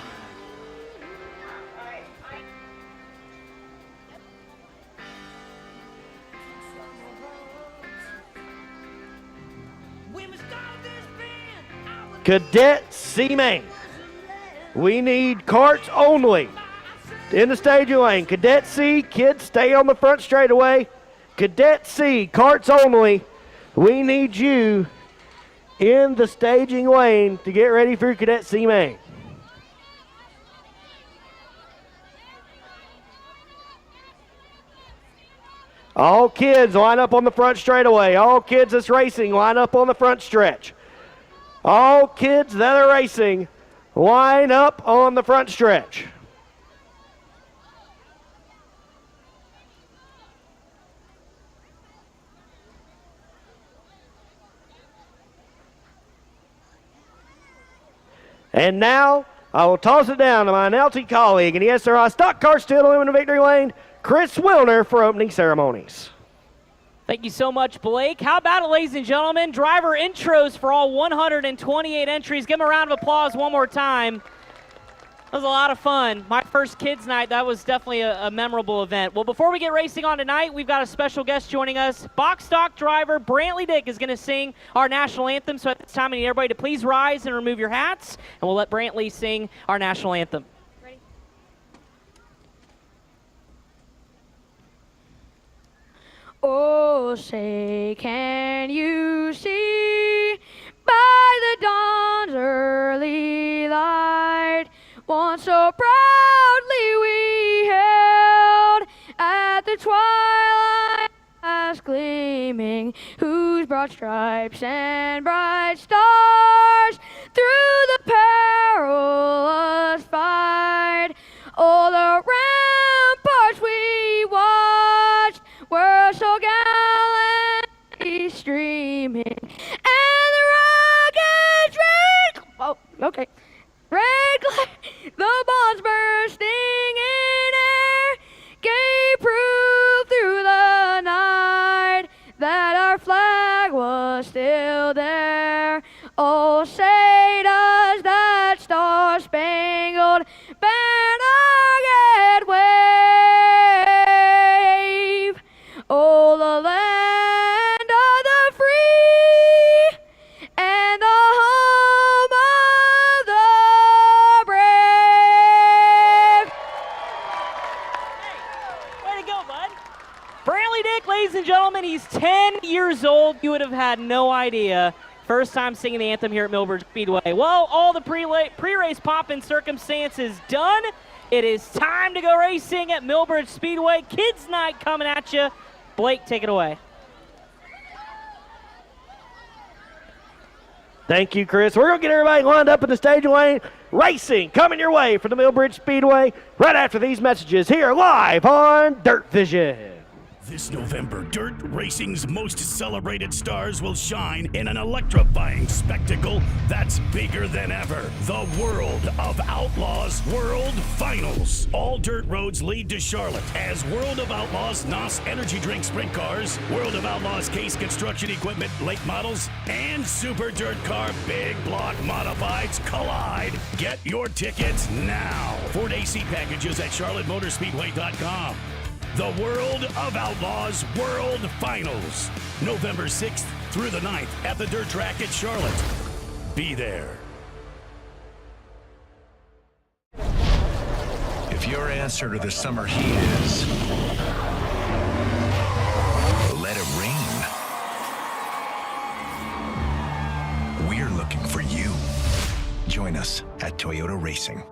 Speaker 2: Cadet C main. We need carts only in the staging lane. Cadet C, kids stay on the front straightaway. Cadet C, carts only. We need you in the staging lane to get ready for your Cadet C main. All kids line up on the front straightaway. All kids that's racing line up on the front stretch. All kids that are racing line up on the front stretch. And now I will toss it down to my announcing colleague and ESRI Stock Car Steel Aluminum Victory Lane, Chris Wilner, for opening ceremonies.
Speaker 1: Thank you so much, Blake. How about it, ladies and gentlemen? Driver intros for all 128 entries. Give them a round of applause one more time. That was a lot of fun. My first kids' night, that was definitely a memorable event. Well, before we get racing on tonight, we've got a special guest joining us. Box stock driver Brantley Dick is going to sing our national anthem. So at this time, I need everybody to please rise and remove your hats, and we'll let Brantley sing our national anthem.
Speaker 8: Oh, say, can you see by the dawn's early light, once so proudly we held at the twilight last gleaming, whose broad stripes and bright stars through the perilous fight, all the ramparts we watched were so gallantly streaming, and the rockets red, oh, okay, red glare, the bombs bursting in air, gave proof through the night that our flag was still there. Oh, say does that star-spangled banner yet wave? Oh, the land of the free and the home of the brave.
Speaker 1: Way to go, bud. Brantley Dick, ladies and gentlemen, he's 10 years old. You would have had no idea. First time singing the anthem here at Millbridge Speedway. Well, all the pre-race pop-in circumstances done. It is time to go racing at Millbridge Speedway. Kids Night coming at you. Blake, take it away.
Speaker 2: Thank you, Chris. We're going to get everybody lined up in the staging lane. Racing coming your way from the Millbridge Speedway right after these messages here live on Dirtvision.
Speaker 6: This November, dirt racing's most celebrated stars will shine in an electrifying spectacle that's bigger than ever. The World of Outlaws World Finals. All dirt roads lead to Charlotte as World of Outlaws NOS Energy Drink Sprint Cars, World of Outlaws Case Construction Equipment late models, and Super Dirt Car Big Block Modifieds collide. Get your tickets now. 4-day seat packages at charlottemotorspeedway.com. The World of Outlaws World Finals, November 6th through the 9th at the Dirt Track at Charlotte. Be there.
Speaker 15: If your answer to the summer heat is let it rain, we're looking for you. Join us at Toyota Racing.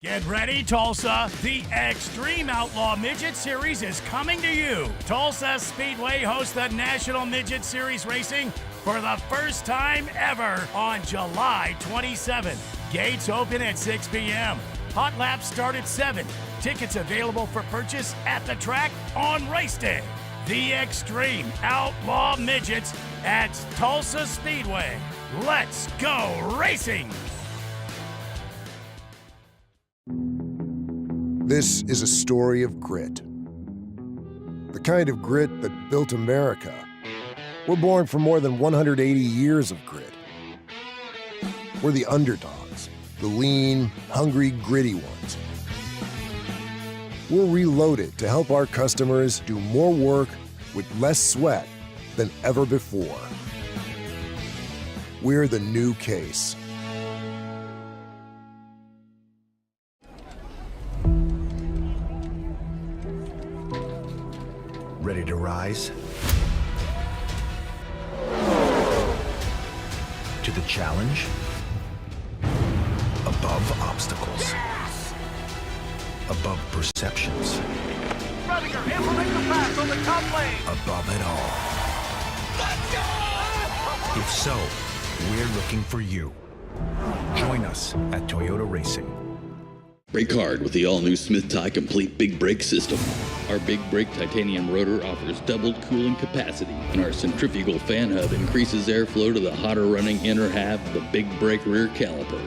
Speaker 6: Get ready, Tulsa. The Extreme Outlaw Midget Series is coming to you. Tulsa Speedway hosts the National Midget Series Racing for the first time ever on July 27th. Gates open at 6 p.m. Hot laps start at 7. Tickets available for purchase at the track on race day. The Extreme Outlaw Midgets at Tulsa Speedway. Let's go racing!
Speaker 10: This is a story of grit. The kind of grit that built America. We're born from more than 180 years of grit. We're the underdogs, the lean, hungry, gritty ones. We're reloaded to help our customers do more work with less sweat than ever before. We're the new Case.
Speaker 15: Ready to rise? To the challenge? Above obstacles. Yes! Above perceptions.
Speaker 3: Ruttiger, implement the pass on the top lane.
Speaker 15: Above it all.
Speaker 3: Let's go!
Speaker 15: If so, we're looking for you. Join us at Toyota Racing.
Speaker 7: Brake hard with the all-new Smith Tie Complete Big Brake System. Our Big Brake titanium rotor offers doubled cooling capacity, and our centrifugal fan hub increases airflow to the hotter running inner half of the Big Brake rear caliper.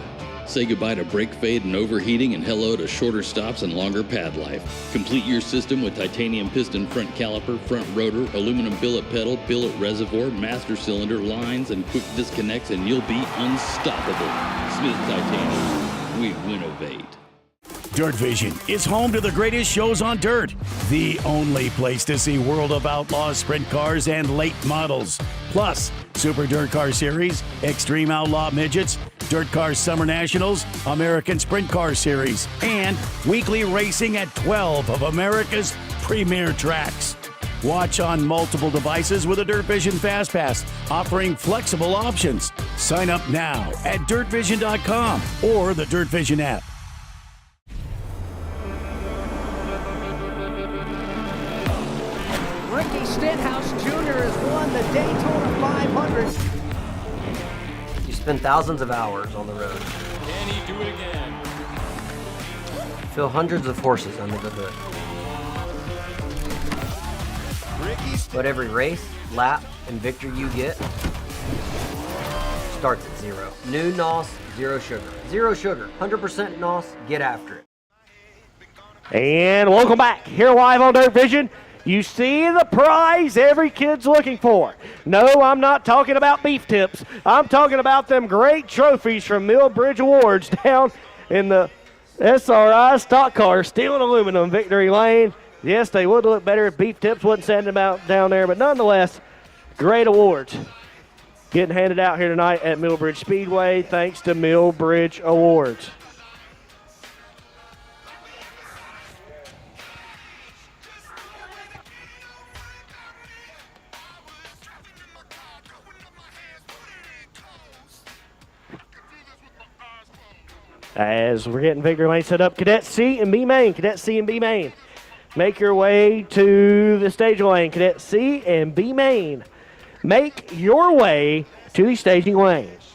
Speaker 7: Say goodbye to brake fade and overheating and hello to shorter stops and longer pad life. Complete your system with titanium piston front caliper, front rotor, aluminum billet pedal, billet reservoir, master cylinder, lines, and quick disconnects, and you'll be unstoppable. Smith Titanium. We winnovate.
Speaker 6: Dirtvision is home to the greatest shows on dirt. The only place to see World of Outlaws sprint cars and late models. Plus, Super Dirt Car Series, Extreme Outlaw Midgets, Dirt Car Summer Nationals, American Sprint Car Series, and weekly racing at 12 of America's premier tracks. Watch on multiple devices with a Dirtvision Fast Pass, offering flexible options. Sign up now at dirtvision.com or the Dirtvision app.
Speaker 3: Ricky Stenhouse Jr. has won the Daytona 500.
Speaker 4: You spend thousands of hours on the road.
Speaker 5: Can he do it again?
Speaker 4: Feel hundreds of horses under the hood. But every race, lap, and victory you get starts at zero. New NOS, zero sugar. Zero sugar, 100% NOS, get after it.
Speaker 2: And welcome back here live on Dirtvision. You see the prize every kid's looking for. No, I'm not talking about beef tips. I'm talking about them great trophies from Millbridge Awards down in the SRI stock car, steel and aluminum victory lane. Yes, they would look better if beef tips wasn't sending them out down there, but nonetheless, great awards getting handed out here tonight at Millbridge Speedway thanks to Millbridge Awards. As we're getting victory lane set up, Cadet C and B main. Cadet C and B main. Make your way to the staging lane. Cadet C and B main. Make your way to the staging lanes.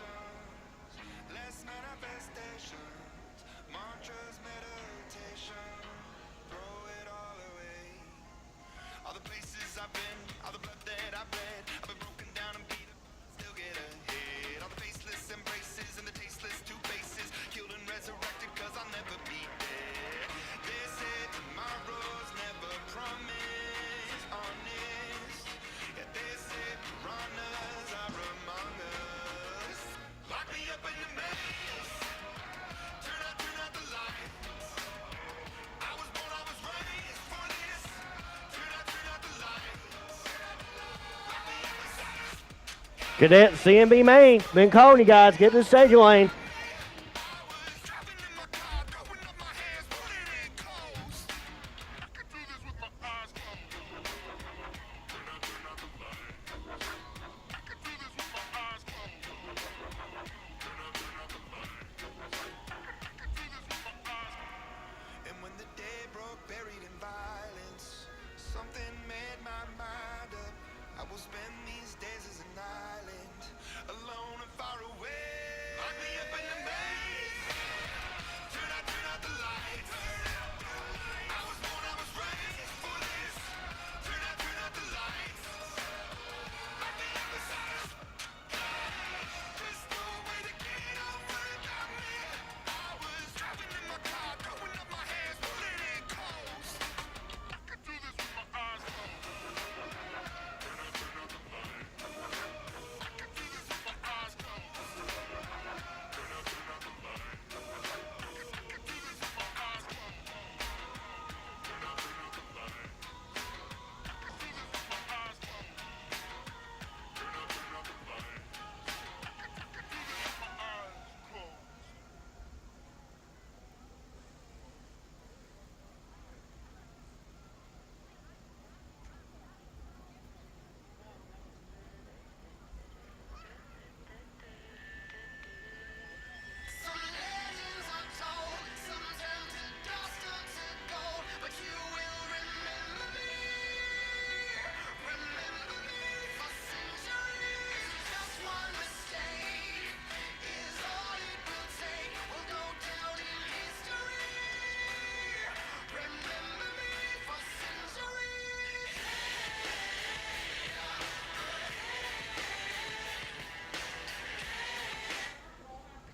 Speaker 2: Cadet CMB main. Been calling you guys. Get to the staging lane.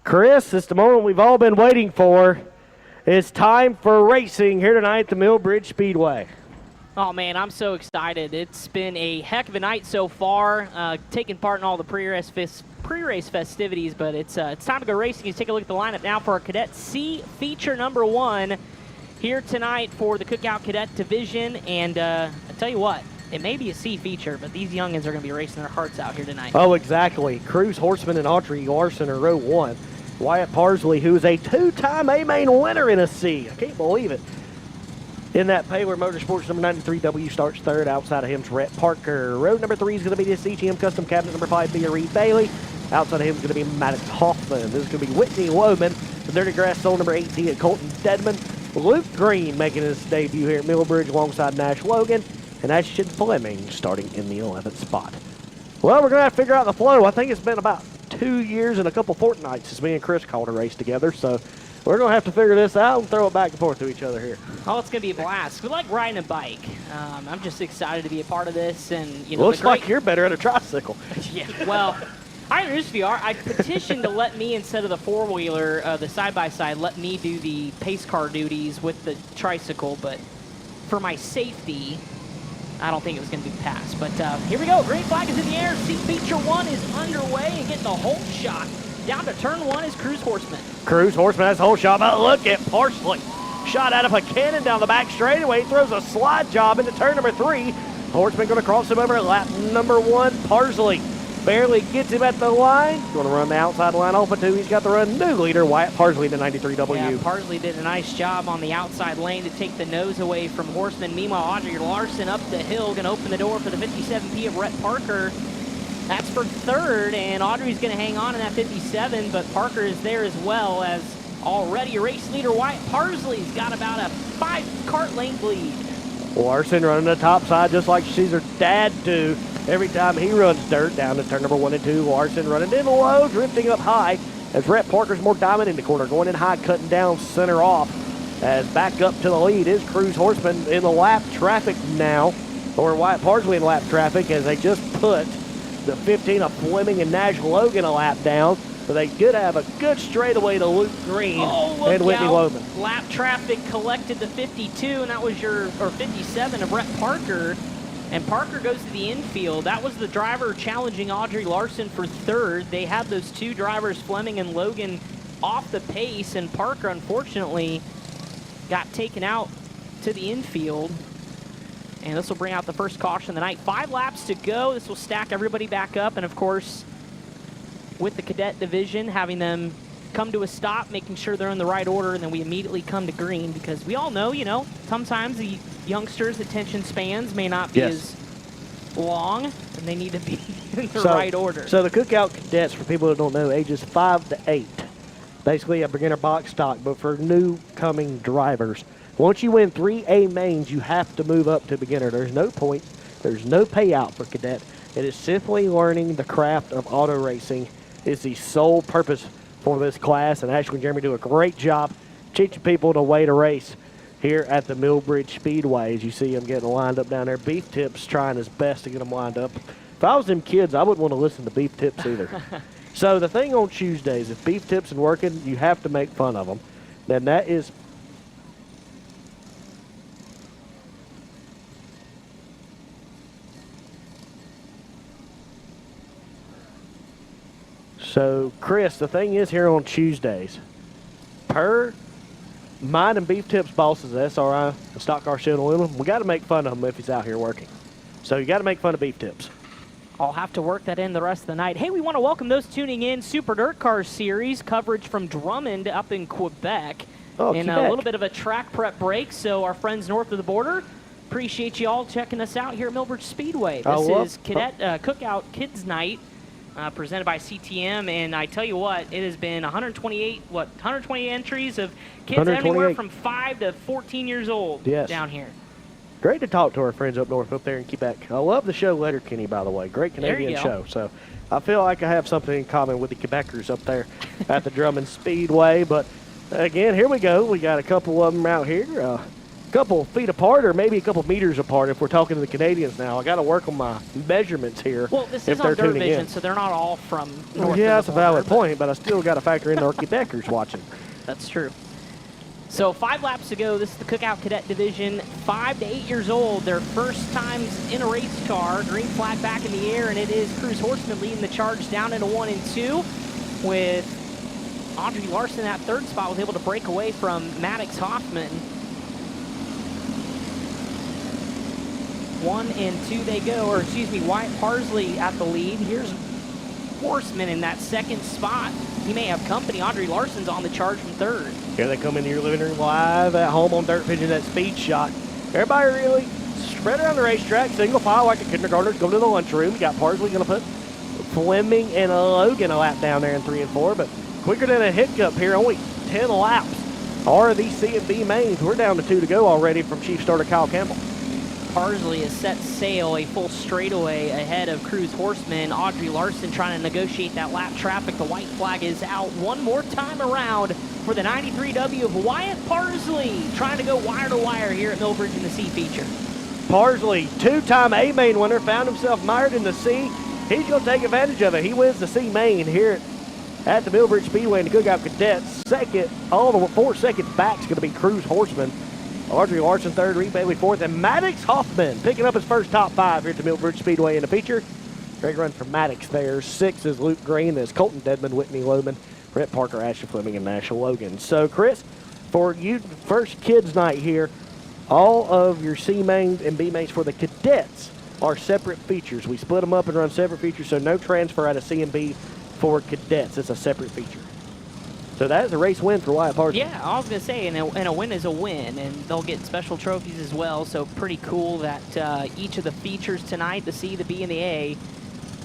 Speaker 2: Chris, it's the moment we've all been waiting for. It's time for racing here tonight at the Millbridge Speedway.
Speaker 1: Oh, man, I'm so excited. It's been a heck of a night so far, taking part in all the pre-race festivities, but it's time to go racing. You take a look at the lineup now for our Cadet C feature number 1 here tonight for the Cookout Cadet Division, and I tell you what, it may be a C feature, but these youngins are going to be racing their hearts out here tonight.
Speaker 2: Oh, exactly. Cruz Horseman and Audrey Larson are row 1. Wyatt Parsley, who is a 2-time A-Main winner in a C. I can't believe it. In that Paler Motorsports number 93W starts third. Outside of him's Rhett Parker. Row number 3 is going to be the CGM Custom Cabinet number 5, Thea Reed Bailey. Outside of him is going to be Maddox Hoffman. This is going to be Whitney Lohman. The Dirty Grass Soul number 18, Colton Deadman. Luke Green making his debut here at Millbridge alongside Nash Logan. And Ashton Fleming starting in the 11th spot. Well, we're going to have to figure out the flow. I think it's been about 2 years and a couple fortnights since me and Chris called a race together, so we're going to have to figure this out and throw it back and forth to each other here.
Speaker 1: Oh, it's going to be a blast. We like riding a bike. I'm just excited to be a part of this. And you know,
Speaker 2: looks like you're better at a tricycle.
Speaker 1: Yeah, well, I introduced VR. I petitioned to let me, instead of the four-wheeler, the side-by-side, let me do the pace car duties with the tricycle, but for my safety, I don't think it was going to be passed. But here we go. Green flag is in the air. C feature 1 is underway and getting the whole shot. Down to turn 1 is Cruz Horseman.
Speaker 2: Cruz Horseman has the whole shot, but look at Parsley. Shot out of a cannon down the back straightaway. He throws a slide job into turn number 3. Horseman going to cross him over at lap number 1. Parsley barely gets him at the line. Going to run the outside line off of 2. He's got the run. New leader, Wyatt Parsley, to 93W.
Speaker 1: Yeah, Parsley did a nice job on the outside lane to take the nose away from Horseman. Meanwhile, Audrey Larson up the hill, going to open the door for the 57P of Rhett Parker. That's for third, and Audrey's going to hang on in that 57, but Parker is there as well, as already race leader Wyatt Parsley's got about a 5-kart length lead.
Speaker 2: Larson running the top side just like she's her dad do. Every time he runs dirt down to turn number 1 and 2, Larson running in low, drifting up high as Rhett Parker's more diamond in the corner, going in high, cutting down center off. As back up to the lead is Cruz Horseman in the lap traffic now, or Wyatt Parsley in lap traffic, as they just put the 15 of Fleming and Nash Logan a lap down. So they did have a good straightaway to Luke Green and Whitney Lohman.
Speaker 1: Lap traffic collected the 52, and that was your 57 of Rhett Parker. And Parker goes to the infield. That was the driver challenging Audrey Larson for third. They had those 2 drivers, Fleming and Logan, off the pace, and Parker, unfortunately, got taken out to the infield. And this will bring out the first caution of the night. 5 laps to go. This will stack everybody back up. And, of course, with the cadet division, having them come to a stop, making sure they're in the right order, and then we immediately come to green because we all know, you know, sometimes the youngsters' attention spans may not be as long, and they need to be in the right order.
Speaker 2: So the Cookout Cadets, for people that don't know, ages 5 to 8, basically a beginner box stock, but for new coming drivers, once you win 3 A mains, you have to move up to beginner. There's no points. There's no payout for cadet. It is simply learning the craft of auto racing is the sole purpose for this class, and Ashley and Jeremy do a great job teaching people the way to race here at the Millbridge Speedway. As you see them getting lined up down there. Beef Tip's trying his best to get them lined up. If I was them kids, I wouldn't want to listen to Beef Tips either. So the thing on Tuesdays, if Beef Tips is working, you have to make fun of them. Then that is So, Chris, the thing is here on Tuesdays, per mine and Beef Tips bosses, SRI, the Stock Car Show in Aluminum, we got to make fun of him if he's out here working. So you got to make fun of Beef Tips.
Speaker 1: I'll have to work that in the rest of the night. Hey, we want to welcome those tuning in. Super Dirt Cars Series coverage from Drummond up in Quebec.
Speaker 2: Oh,
Speaker 1: and
Speaker 2: Quebec.
Speaker 1: A little bit of a track prep break, so our friends north of the border, appreciate you all checking us out here at Millbridge Speedway. This is Cadet Cookout Kids Night. Presented by CTM, and I tell you what, it has been 128 entries of kids everywhere from 5 to 14 years old down here.
Speaker 2: Great to talk to our friends up north, up there in Quebec. I love the show Letterkenny, by the way. Great Canadian show. So I feel like I have something in common with the Quebecers up there at the Drummond Speedway. But again, here we go. We got a couple of them out here. A couple feet apart, or maybe a couple meters apart if we're talking to the Canadians now. I got to work on my measurements here.
Speaker 1: Well, this is on Dirtvision, so they're not all from north.
Speaker 2: Yeah, that's a valid point, but I still got to factor in our Quebecers watching.
Speaker 1: That's true. So 5 laps to go. This is the Cookout Cadet Division. 5 to 8 years old. Their first times in a race car. Green flag back in the air, and it is Cruz Horseman leading the charge down into 1 and 2 with Audrey Larson at third spot was able to break away from Maddox Hoffman. 1 and 2 they go, or excuse me, Wyatt Parsley at the lead. Here's Horseman in that second spot. He may have company. Audrey Larson's on the charge from third.
Speaker 2: Here they come into your living room live at home on Dirtvision, that speed shot. Everybody really spread around the racetrack, single file like a kindergartner. Go to the lunchroom. You got Parsley going to put Fleming and Logan a lap down there in 3 and 4, but quicker than a hiccup here, only 10 laps. Are these C and B mains? We're down to 2 to go already from Chief Starter Kyle Campbell.
Speaker 1: Parsley has set sail a full straightaway ahead of Cruz Horseman. Audrey Larson trying to negotiate that lap traffic. The white flag is out one more time around for the 93W of Wyatt Parsley, trying to go wire to wire here at Millbridge in the C feature.
Speaker 2: Parsley, 2-time A main winner, found himself mired in the C. He's going to take advantage of it. He wins the C main here at the Millbridge Speedway in the Cookout Cadets. Second, all the 4 seconds back is going to be Cruz Horseman. Audrey Larson third, Reed Bailey fourth, and Maddox Hoffman picking up his first top 5 here at the Millbridge Speedway in the feature. Great run for Maddox there. 6 is Luke Green. There's Colton Dedman, Whitney Loman, Brett Parker, Ashley Fleming, and Nashville Logan. So, Chris, for you, first kids night here, all of your C mains and B mains for the cadets are separate features. We split them up and run separate features, so no transfer out of C and B for cadets. It's a separate feature. So that is a race win for Wyatt Parsley.
Speaker 1: Yeah, I was going to say, and a win is a win, and they'll get special trophies as well, so pretty cool that each of the features tonight, the C, the B, and the A,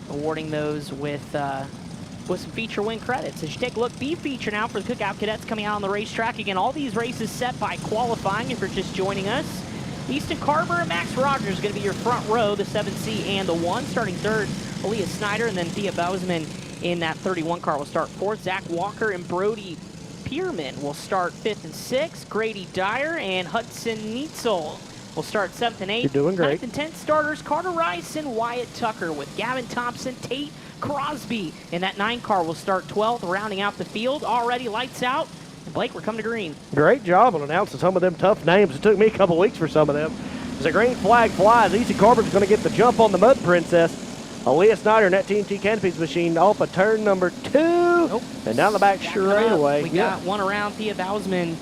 Speaker 1: awarding those with some feature win credits. As you take a look, B feature now for the Cookout Cadets coming out on the racetrack. Again, all these races set by qualifying if you're just joining us. Easton Carver and Max Rogers going to be your front row, the 7C and the 1. Starting third, Aaliyah Snyder, and then Thea Bousman in that 31 car will start fourth. Zach Walker and Brody Pierman will start 5th and 6th. Grady Dyer and Hudson Neitzel will start 7th and 8th.
Speaker 2: You're doing great.
Speaker 1: 9th and 10th starters, Carter Rice and Wyatt Tucker with Gavin Thompson, Tate Crosby. And that 9 car will start 12th, rounding out the field. Already lights out. And Blake, we're coming to green.
Speaker 2: Great job on announcing some of them tough names. It took me a couple weeks for some of them. As the green flag flies, Easton Carver's going to get the jump on the Mud Princess. Aaliyah Snyder in that TNT Canopies machine off of turn number 2. And down the back straightaway.
Speaker 1: We got one around. Thea Bousman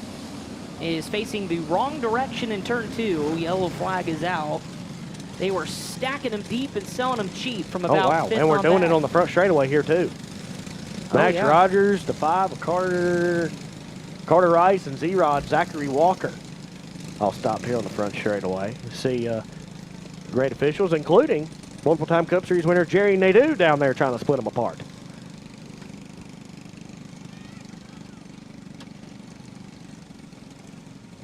Speaker 1: is facing the wrong direction in turn 2. Yellow flag is out. They were stacking them deep and selling them cheap from about 5th
Speaker 2: and we're doing
Speaker 1: back.
Speaker 2: it on the front straightaway here too. Max Rogers, the 5 Carter Rice, and Z-Rod Zachary Walker. I'll stop here on the front straightaway. See great officials, including multiple-time Cup Series winner Jerry Nadeau down there trying to split them apart.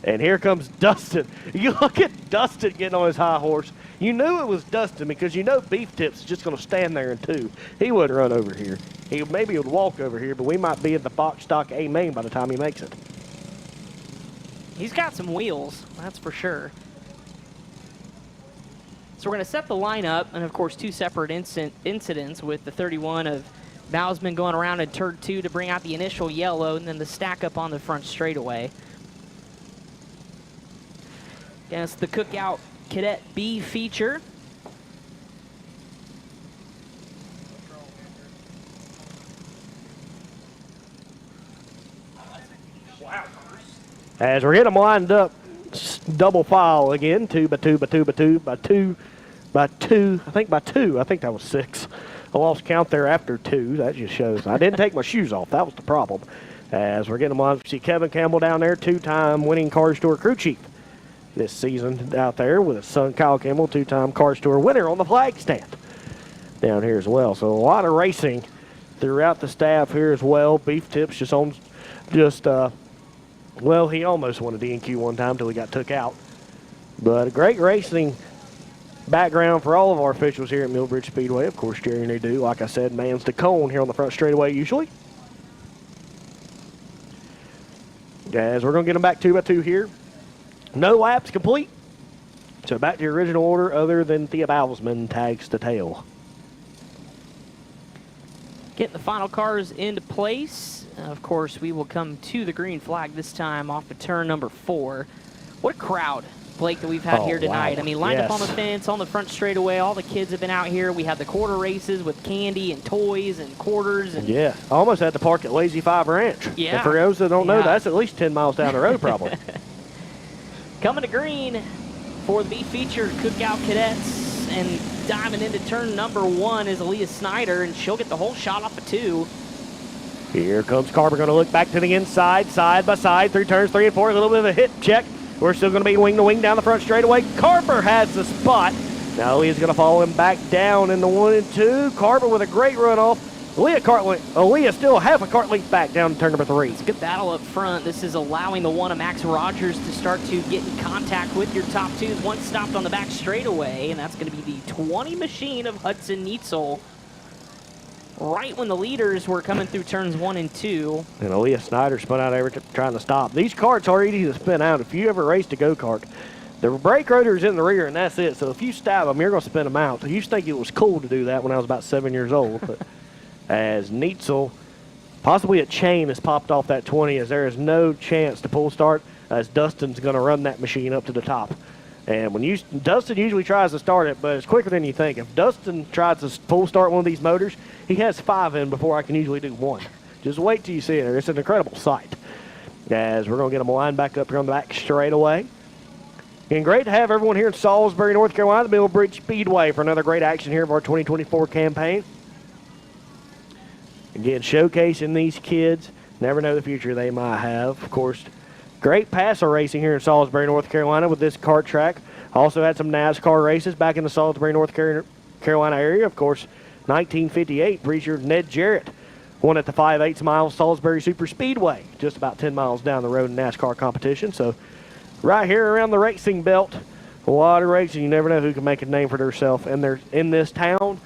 Speaker 2: And here comes Dustin. You look at Dustin getting on his high horse. You knew it was Dustin because you know Beef Tips is just going to stand there in 2. He wouldn't run over here. He maybe would walk over here, but we might be at the box stock A main by the time he makes it.
Speaker 1: He's got some wheels, that's for sure. So we're going to set the lineup, and of course 2 separate incidents with the 31 of Bowsman going around in turn 2 to bring out the initial yellow, and then the stack up on the front straightaway. Against the Cookout Cadet B feature.
Speaker 2: As we're getting them lined up, double file again, 2 by 2 by 2 by 2 by 2 by 2. I think by 2. I think that was 6. I lost count there after 2. That just shows I didn't take my shoes off. That was the problem. As we're getting them on, see Kevin Campbell down there, 2-time winning Car Store crew chief this season out there with his son Kyle Campbell, 2-time Car Store winner on the flag stand down here as well. So a lot of racing throughout the staff here as well. Beef Tips well, he almost won a DNQ one time until he got took out. But a great racing background for all of our officials here at Millbridge Speedway. Of course, Jerry Nadeau, like I said, mans the cone here on the front straightaway usually. As we're going to get them back 2 by 2 here. No laps complete. So back to the original order other than Thea Bowsman tags the tail.
Speaker 1: Getting the final cars into place. Of course, we will come to the green flag this time off of turn number 4. What a crowd, Blake, that we've had here tonight.
Speaker 2: Wow.
Speaker 1: I mean, lined up on the fence, on the front straightaway. All the kids have been out here. We had the quarter races with candy and toys and quarters. And
Speaker 2: yeah, I almost had to park at Lazy 5 Ranch.
Speaker 1: Yeah.
Speaker 2: And for those that don't know, that's at least 10 miles down the road probably.
Speaker 1: Coming to green for the B feature Cookout Cadets, and diving into turn number 1 is Aaliyah Snyder, and she'll get the whole shot off of 2.
Speaker 2: Here comes Carver, going to look back to the inside, side by side, through turns 3 and 4, a little bit of a hit check. We're still going to be wing to wing down the front straightaway. Carver has the spot. Now Aaliyah's going to follow him back down in the 1 and 2. Carver with a great runoff. Aaliyah still half a cart length back down to turn number 3.
Speaker 1: It's a good battle up front. This is allowing the 1 of Max Rogers to start to get in contact with your top 2s. One stopped on the back straightaway, and that's going to be the 20 machine of Hudson Neitzel. Right when the leaders were coming through turns 1 and 2.
Speaker 2: And Aaliyah Snyder spun out every trying to stop. These carts are easy to spin out. If you ever raced a go-kart, the brake rotor is in the rear, and that's it. So if you stab them, you're going to spin them out. I used to think it was cool to do that when I was about 7 years old. But as Neitzel, possibly a chain has popped off that 20, as there is no chance to pull start, as Dustin's going to run that machine up to the top. And when Dustin usually tries to start it, but it's quicker than you think. If Dustin tries to full start one of these motors, he has 5 in before I can usually do 1. Just wait till you see it. It's an incredible sight. As we're going to get them lined back up here on the back straightaway. And great to have everyone here in Salisbury, North Carolina, the Millbridge Speedway, for another great action here of our 2024 campaign. Again, showcasing these kids. Never know the future they might have. Of course, great passer racing here in Salisbury, North Carolina with this kart track. Also had some NASCAR races back in the Salisbury, North Carolina area. Of course, 1958, Preacher Ned Jarrett won at the 5/8 mile Salisbury Super Speedway, just about 10 miles down the road in NASCAR competition. So right here around the racing belt, a lot of racing. You never know who can make a name for themselves in this town.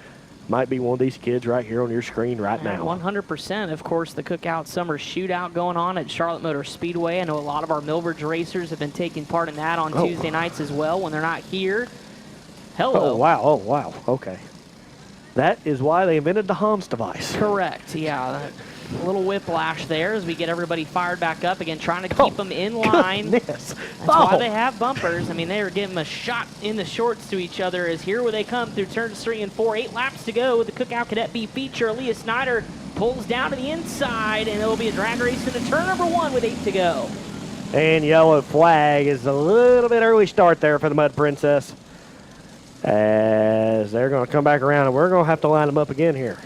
Speaker 2: Might be one of these kids right here on your screen right now.
Speaker 1: 100%. Of course, the Cookout Summer Shootout going on at Charlotte Motor Speedway. I know a lot of our Millbridge racers have been taking part in that on Tuesday nights as well when they're not here. Hello.
Speaker 2: Oh, wow. Okay. That is why they invented the Hans device.
Speaker 1: Correct. Yeah. A little whiplash there as we get everybody fired back up again, trying to keep them in line.
Speaker 2: Goodness.
Speaker 1: That's why they have bumpers. I mean, they are giving a shot in the shorts to each other as here where they come through turns 3 and 4. 8 laps to go with the Cookout Cadet B feature. Aaliyah Snyder pulls down to the inside, and it'll be a drag race into turn number 1 with 8 to go.
Speaker 2: And yellow flag is a little bit early start there for the Mud Princess, as they're going to come back around, and we're going to have to line them up again here.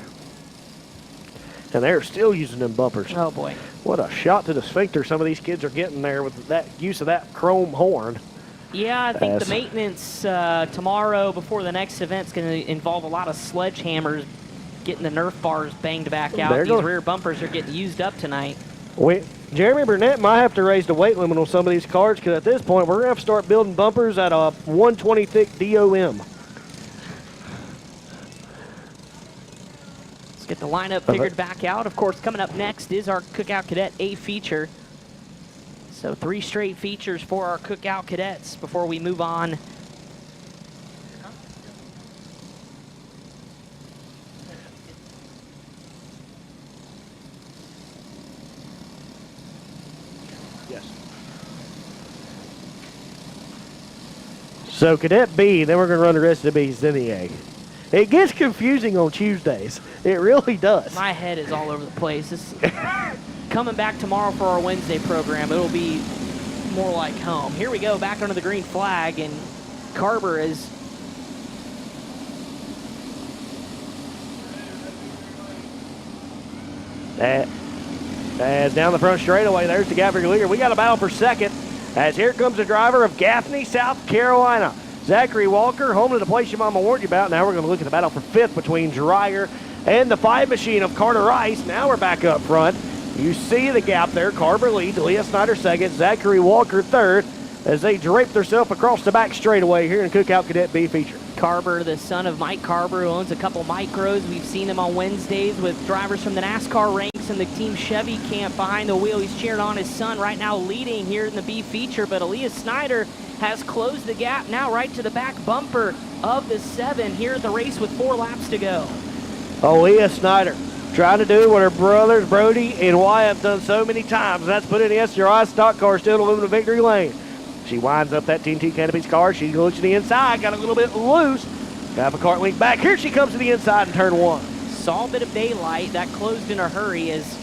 Speaker 2: And they're still using them bumpers.
Speaker 1: Oh, boy.
Speaker 2: What a shot to the sphincter some of these kids are getting there with that use of that chrome horn.
Speaker 1: Yeah, I think the maintenance tomorrow before the next event is going to involve a lot of sledgehammers getting the Nerf bars banged back out. These rear bumpers are getting used up tonight.
Speaker 2: Jeremy Burnett might have to raise the weight limit on some of these cars because at this point we're going to have to start building bumpers at a 120 thick DOM.
Speaker 1: Let's get the lineup figured back out. Of course, coming up next is our Cookout Cadet A feature. So 3 straight features for our Cookout Cadets before we move on.
Speaker 2: So Cadet B, then we're going to run the rest of the B's, then the A. It gets confusing on Tuesdays. It really does.
Speaker 1: My head is all over the place. Coming back tomorrow for our Wednesday program, it'll be more like home. Here we go, back under the green flag, and Carver is...
Speaker 2: As down the front straightaway, there's the Gaffney leader. We got a battle for second. As here comes the driver of Gaffney, South Carolina. Zachary Walker, home to the place your mama warned you about. Now we're going to look at the battle for fifth between Dreyer and the 5 machine of Carter Rice. Now we're back up front. You see the gap there. Carver leads, Leah Snyder second, Zachary Walker third, as they drape themselves across the back straightaway here in Cookout Cadet B feature.
Speaker 1: Carver, the son of Mike Carver, who owns a couple micros. We've seen him on Wednesdays with drivers from the NASCAR ranks and the Team Chevy camp behind the wheel. He's cheering on his son right now, leading here in the B feature, but Aaliyah Snyder has closed the gap now right to the back bumper of the 7 here at the race with 4 laps to go.
Speaker 2: Aaliyah Snyder trying to do what her brothers Brody and Wyatt have done so many times, and that's put in the SRI stock car still to move into victory lane. She winds up that TNT Canopies car. She looks to the inside, got a little bit loose. Got a cart link back. Here she comes to the inside in turn 1.
Speaker 1: Saw a bit of daylight. That closed in a hurry as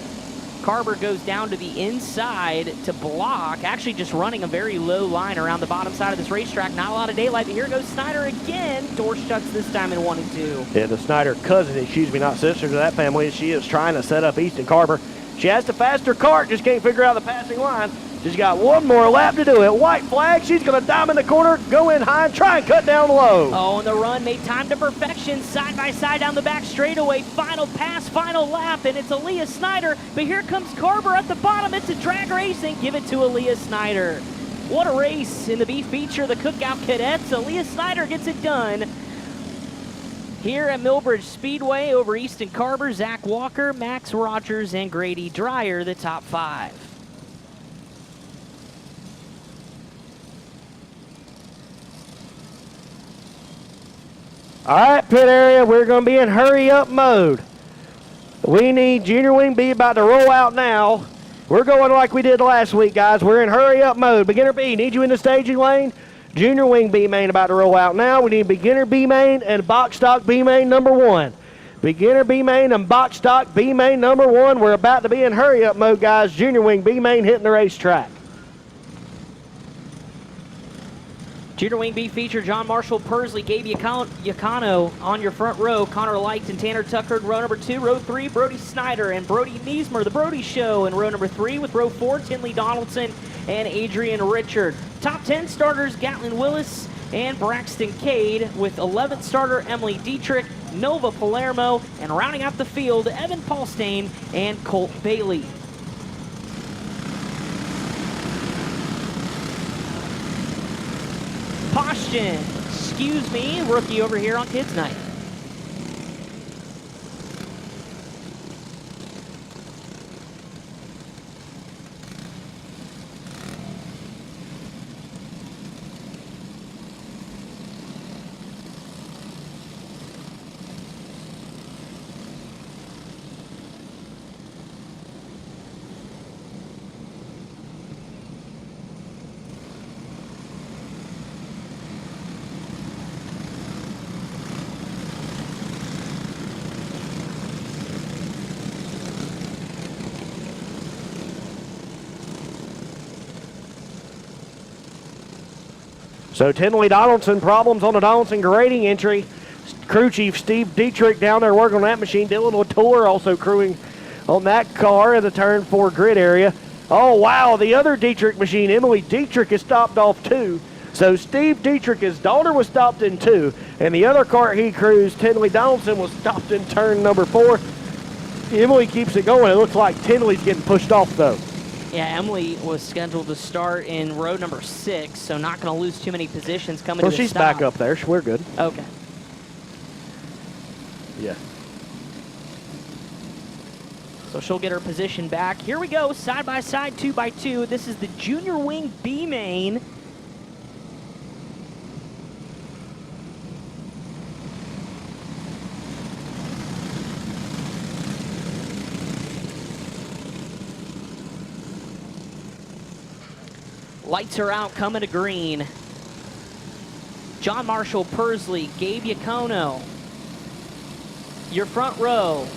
Speaker 1: Carver goes down to the inside to block. Actually just running a very low line around the bottom side of this racetrack. Not a lot of daylight, but here goes Snyder again. Door shuts this time in 1 and 2.
Speaker 2: Yeah, the Snyder cousin, excuse me, not sister to that family. She is trying to set up Easton Carver. She has the faster cart, just can't figure out the passing line. She's got one more lap to do it. White flag, she's going to dive in the corner, go in high, and try and cut down low.
Speaker 1: Oh, and the run made time to perfection, side by side down the back straightaway. Final pass, final lap, and it's Aaliyah Snyder. But here comes Carver at the bottom. It's a drag racing. Give it to Aaliyah Snyder. What a race in the B feature, the Cookout Cadets. Aaliyah Snyder gets it done here at Millbridge Speedway over Easton Carver, Zach Walker, Max Rogers, and Grady Dreyer, the top 5.
Speaker 2: All right, pit area, we're going to be in hurry-up mode. We need Junior Wing B about to roll out now. We're going like we did last week, guys. We're in hurry-up mode. Beginner B, need you in the staging lane. Junior Wing B main about to roll out now. We need beginner B main and box stock B main number 1. Beginner B main and box stock B main number 1. We're about to be in hurry-up mode, guys. Junior Wing B main hitting the racetrack.
Speaker 1: Junior Wing B feature, John Marshall Persley, Gabe Yacano on your front row. Connor Light and Tanner Tucker in row number 2. Row 3, Brody Snyder and Brody Meismer, the Brody Show in row number 3 with row 4, Tinley Donaldson and Adrian Richard. Top 10 starters, Gatlin Willis and Braxton Cade with 11th starter, Emily Dietrich, Nova Palermo, and rounding out the field, Evan Paulstein and Colt Bailey. Postian, excuse me, rookie over here on Kids Night.
Speaker 2: So Tinley Donaldson, problems on the Donaldson grading entry. Crew chief Steve Dietrich down there working on that machine. Dylan Latour also crewing on that car in the turn 4 grid area. Oh, wow, the other Dietrich machine, Emily Dietrich, is stopped off 2. So Steve Dietrich, his daughter, was stopped in 2, and the other car he cruised, Tinley Donaldson, was stopped in turn number 4. Emily keeps it going. It looks like Tinley's getting pushed off, though.
Speaker 1: Yeah, Emily was scheduled to start in row number 6, so not going to lose too many positions coming to the
Speaker 2: she's
Speaker 1: stop.
Speaker 2: back up there. We're good.
Speaker 1: Okay.
Speaker 2: Yeah.
Speaker 1: So she'll get her position back. Here we go, side by side, 2x2. This is the junior wing B main. Lights are out, coming to green. John Marshall Persley, Gabe Iacono. Your front row.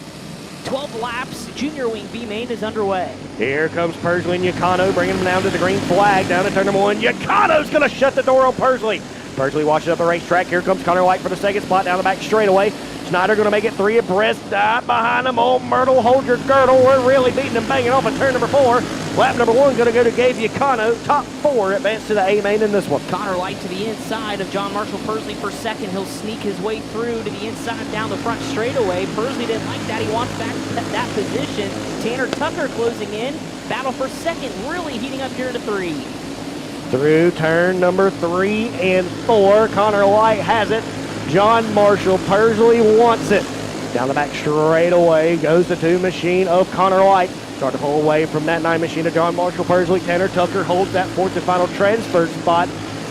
Speaker 1: 12 laps, junior wing B main is underway.
Speaker 2: Here comes Persley and Iacono, bringing him down to the green flag, down to turn number 1. Iacono's going to shut the door on Persley. Persley washes up the racetrack. Here comes Connor White for the second spot down the back straightaway. Snyder going to make it 3 abreast. Behind him, old Myrtle, hold your girdle. We're really beating and banging off at turn number 4. Lap number 1 going to go to Gabe Iacono. Top 4 advance to the A main in this one.
Speaker 1: Connor Light to the inside of John Marshall Persley for second. He'll sneak his way through to the inside down the front straightaway. Persley didn't like that. He wants back that position. Tanner Tucker closing in. Battle for second really heating up here to 3.
Speaker 2: Through turn number 3 and 4. Connor Light has it. John Marshall Persley wants it. Down the back straightaway goes the 2 machine of Connor Light. Start to pull away from that 9 machine of John Marshall Persley. Tanner Tucker holds that 4th and final transfer spot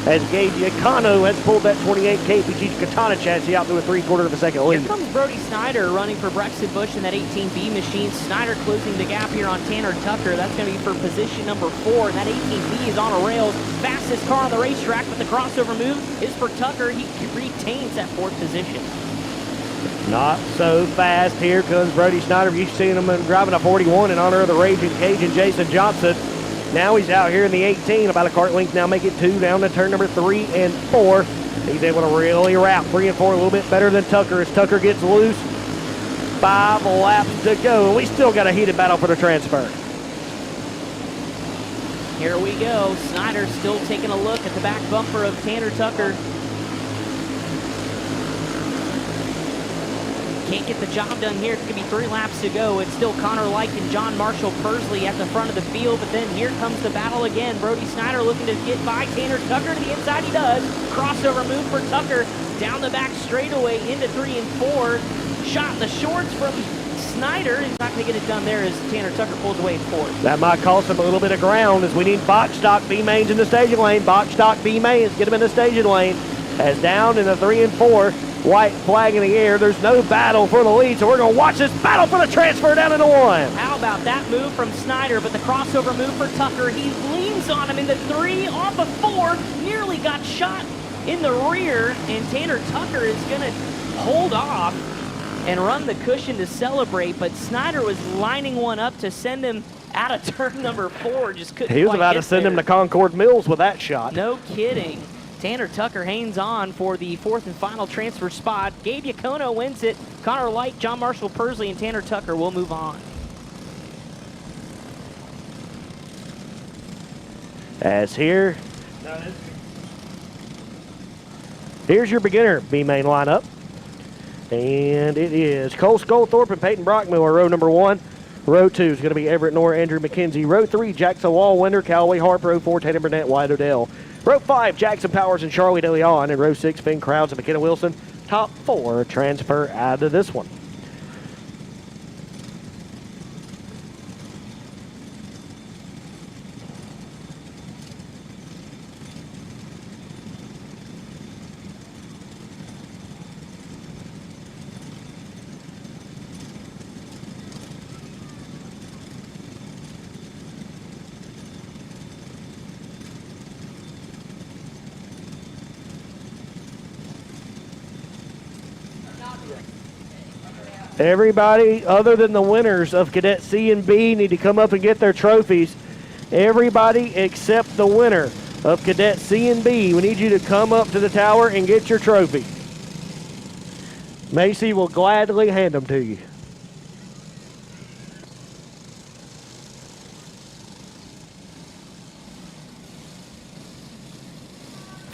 Speaker 2: as Gabe Iacono has pulled that 28 KPG Katana chassis out to a 3/4 of a second lead.
Speaker 1: Here comes Brody Snyder running for Brexton Bush in that 18B machine. Snyder closing the gap here on Tanner Tucker. That's going to be for position number 4, and that 18B is on a rails. Fastest car on the racetrack, but the crossover move is for Tucker. He retains that 4th position.
Speaker 2: Not so fast. Here comes Brody Snyder. You've seen him driving a 41 in honor of the Raging Cajun Jason Johnson. Now he's out here in the 18, about a cart length now, make it 2 down to turn number 3 and 4. He's able to really route 3 and 4 a little bit better than Tucker as Tucker gets loose. 5 laps to go, and we still got a heated battle for the transfer.
Speaker 1: Here we go. Snyder still taking a look at the back bumper of Tanner Tucker. Can't get the job done here. It's going to be 3 laps to go. It's still Connor Light and John Marshall Persley at the front of the field, but then here comes the battle again. Brody Snyder looking to get by Tanner Tucker to the inside. He does. Crossover move for Tucker down the back straightaway into 3 and 4. Shot in the shorts from Snyder. He's not going to get it done there as Tanner Tucker pulls away in 4th.
Speaker 2: That might cost him a little bit of ground as we need box stock B mains in the staging lane. Box stock B mains, get him in the staging lane. As down in the 3 and 4. White flag in the air. There's no battle for the lead, so we're going to watch this battle for the transfer down into 1.
Speaker 1: How about that move from Snyder, but the crossover move for Tucker. He leans on him in the 3 off of 4. Nearly got shot in the rear, and Tanner Tucker is going to hold off and run the cushion to celebrate, but Snyder was lining one up to send him out of turn number 4. Just couldn't
Speaker 2: He was
Speaker 1: quite
Speaker 2: about
Speaker 1: get
Speaker 2: to send
Speaker 1: there.
Speaker 2: him to Concord Mills with that shot.
Speaker 1: No kidding. Tanner Tucker hangs on for the 4th and final transfer spot. Gabe Iacono wins it. Connor Light, John Marshall Persley, and Tanner Tucker will move on.
Speaker 2: As here's your beginner B main lineup. And it is Cole Skolthorpe and Peyton Brockmiller, row number 1. Row 2 is going to be Everett Noor, Andrew McKenzie. Row 3, Jackson Wall, Winder, Callaway Harp. Row 4, Tatum Burnett, Wyatt Odell. Row 5, Jackson Powers and Charlie DeLeon. And row 6, Finn Crowds and McKenna Wilson. Top 4 transfer out of this one. Everybody other than the winners of Cadet C and B need to come up and get their trophies. Everybody except the winner of Cadet C and B. We need you to come up to the tower and get your trophy. Macy will gladly hand them to you.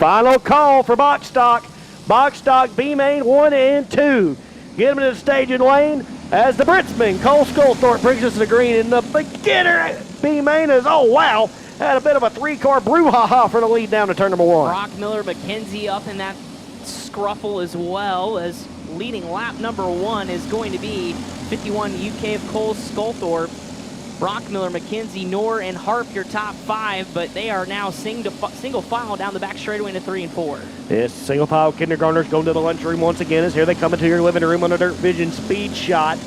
Speaker 2: Final call for box stock. Box stock B main 1 and 2. Get him into the staging lane as the Britsman, Cole Sculthorpe, brings us to the green. And the beginner B main is, oh wow, had a bit of a 3-car brouhaha for the lead down to turn number 1.
Speaker 1: Brock Miller McKenzie up in that scruffle as well, as leading lap number 1 is going to be 51 UK of Cole Sculthorpe. Brock Miller, McKenzie, Knorr, and Harp, your top 5, but they are now single file down the back straightaway into 3 and 4.
Speaker 2: Yes, single file kindergartners going to the lunchroom once again as here they come into your living room on a Dirtvision speed shot.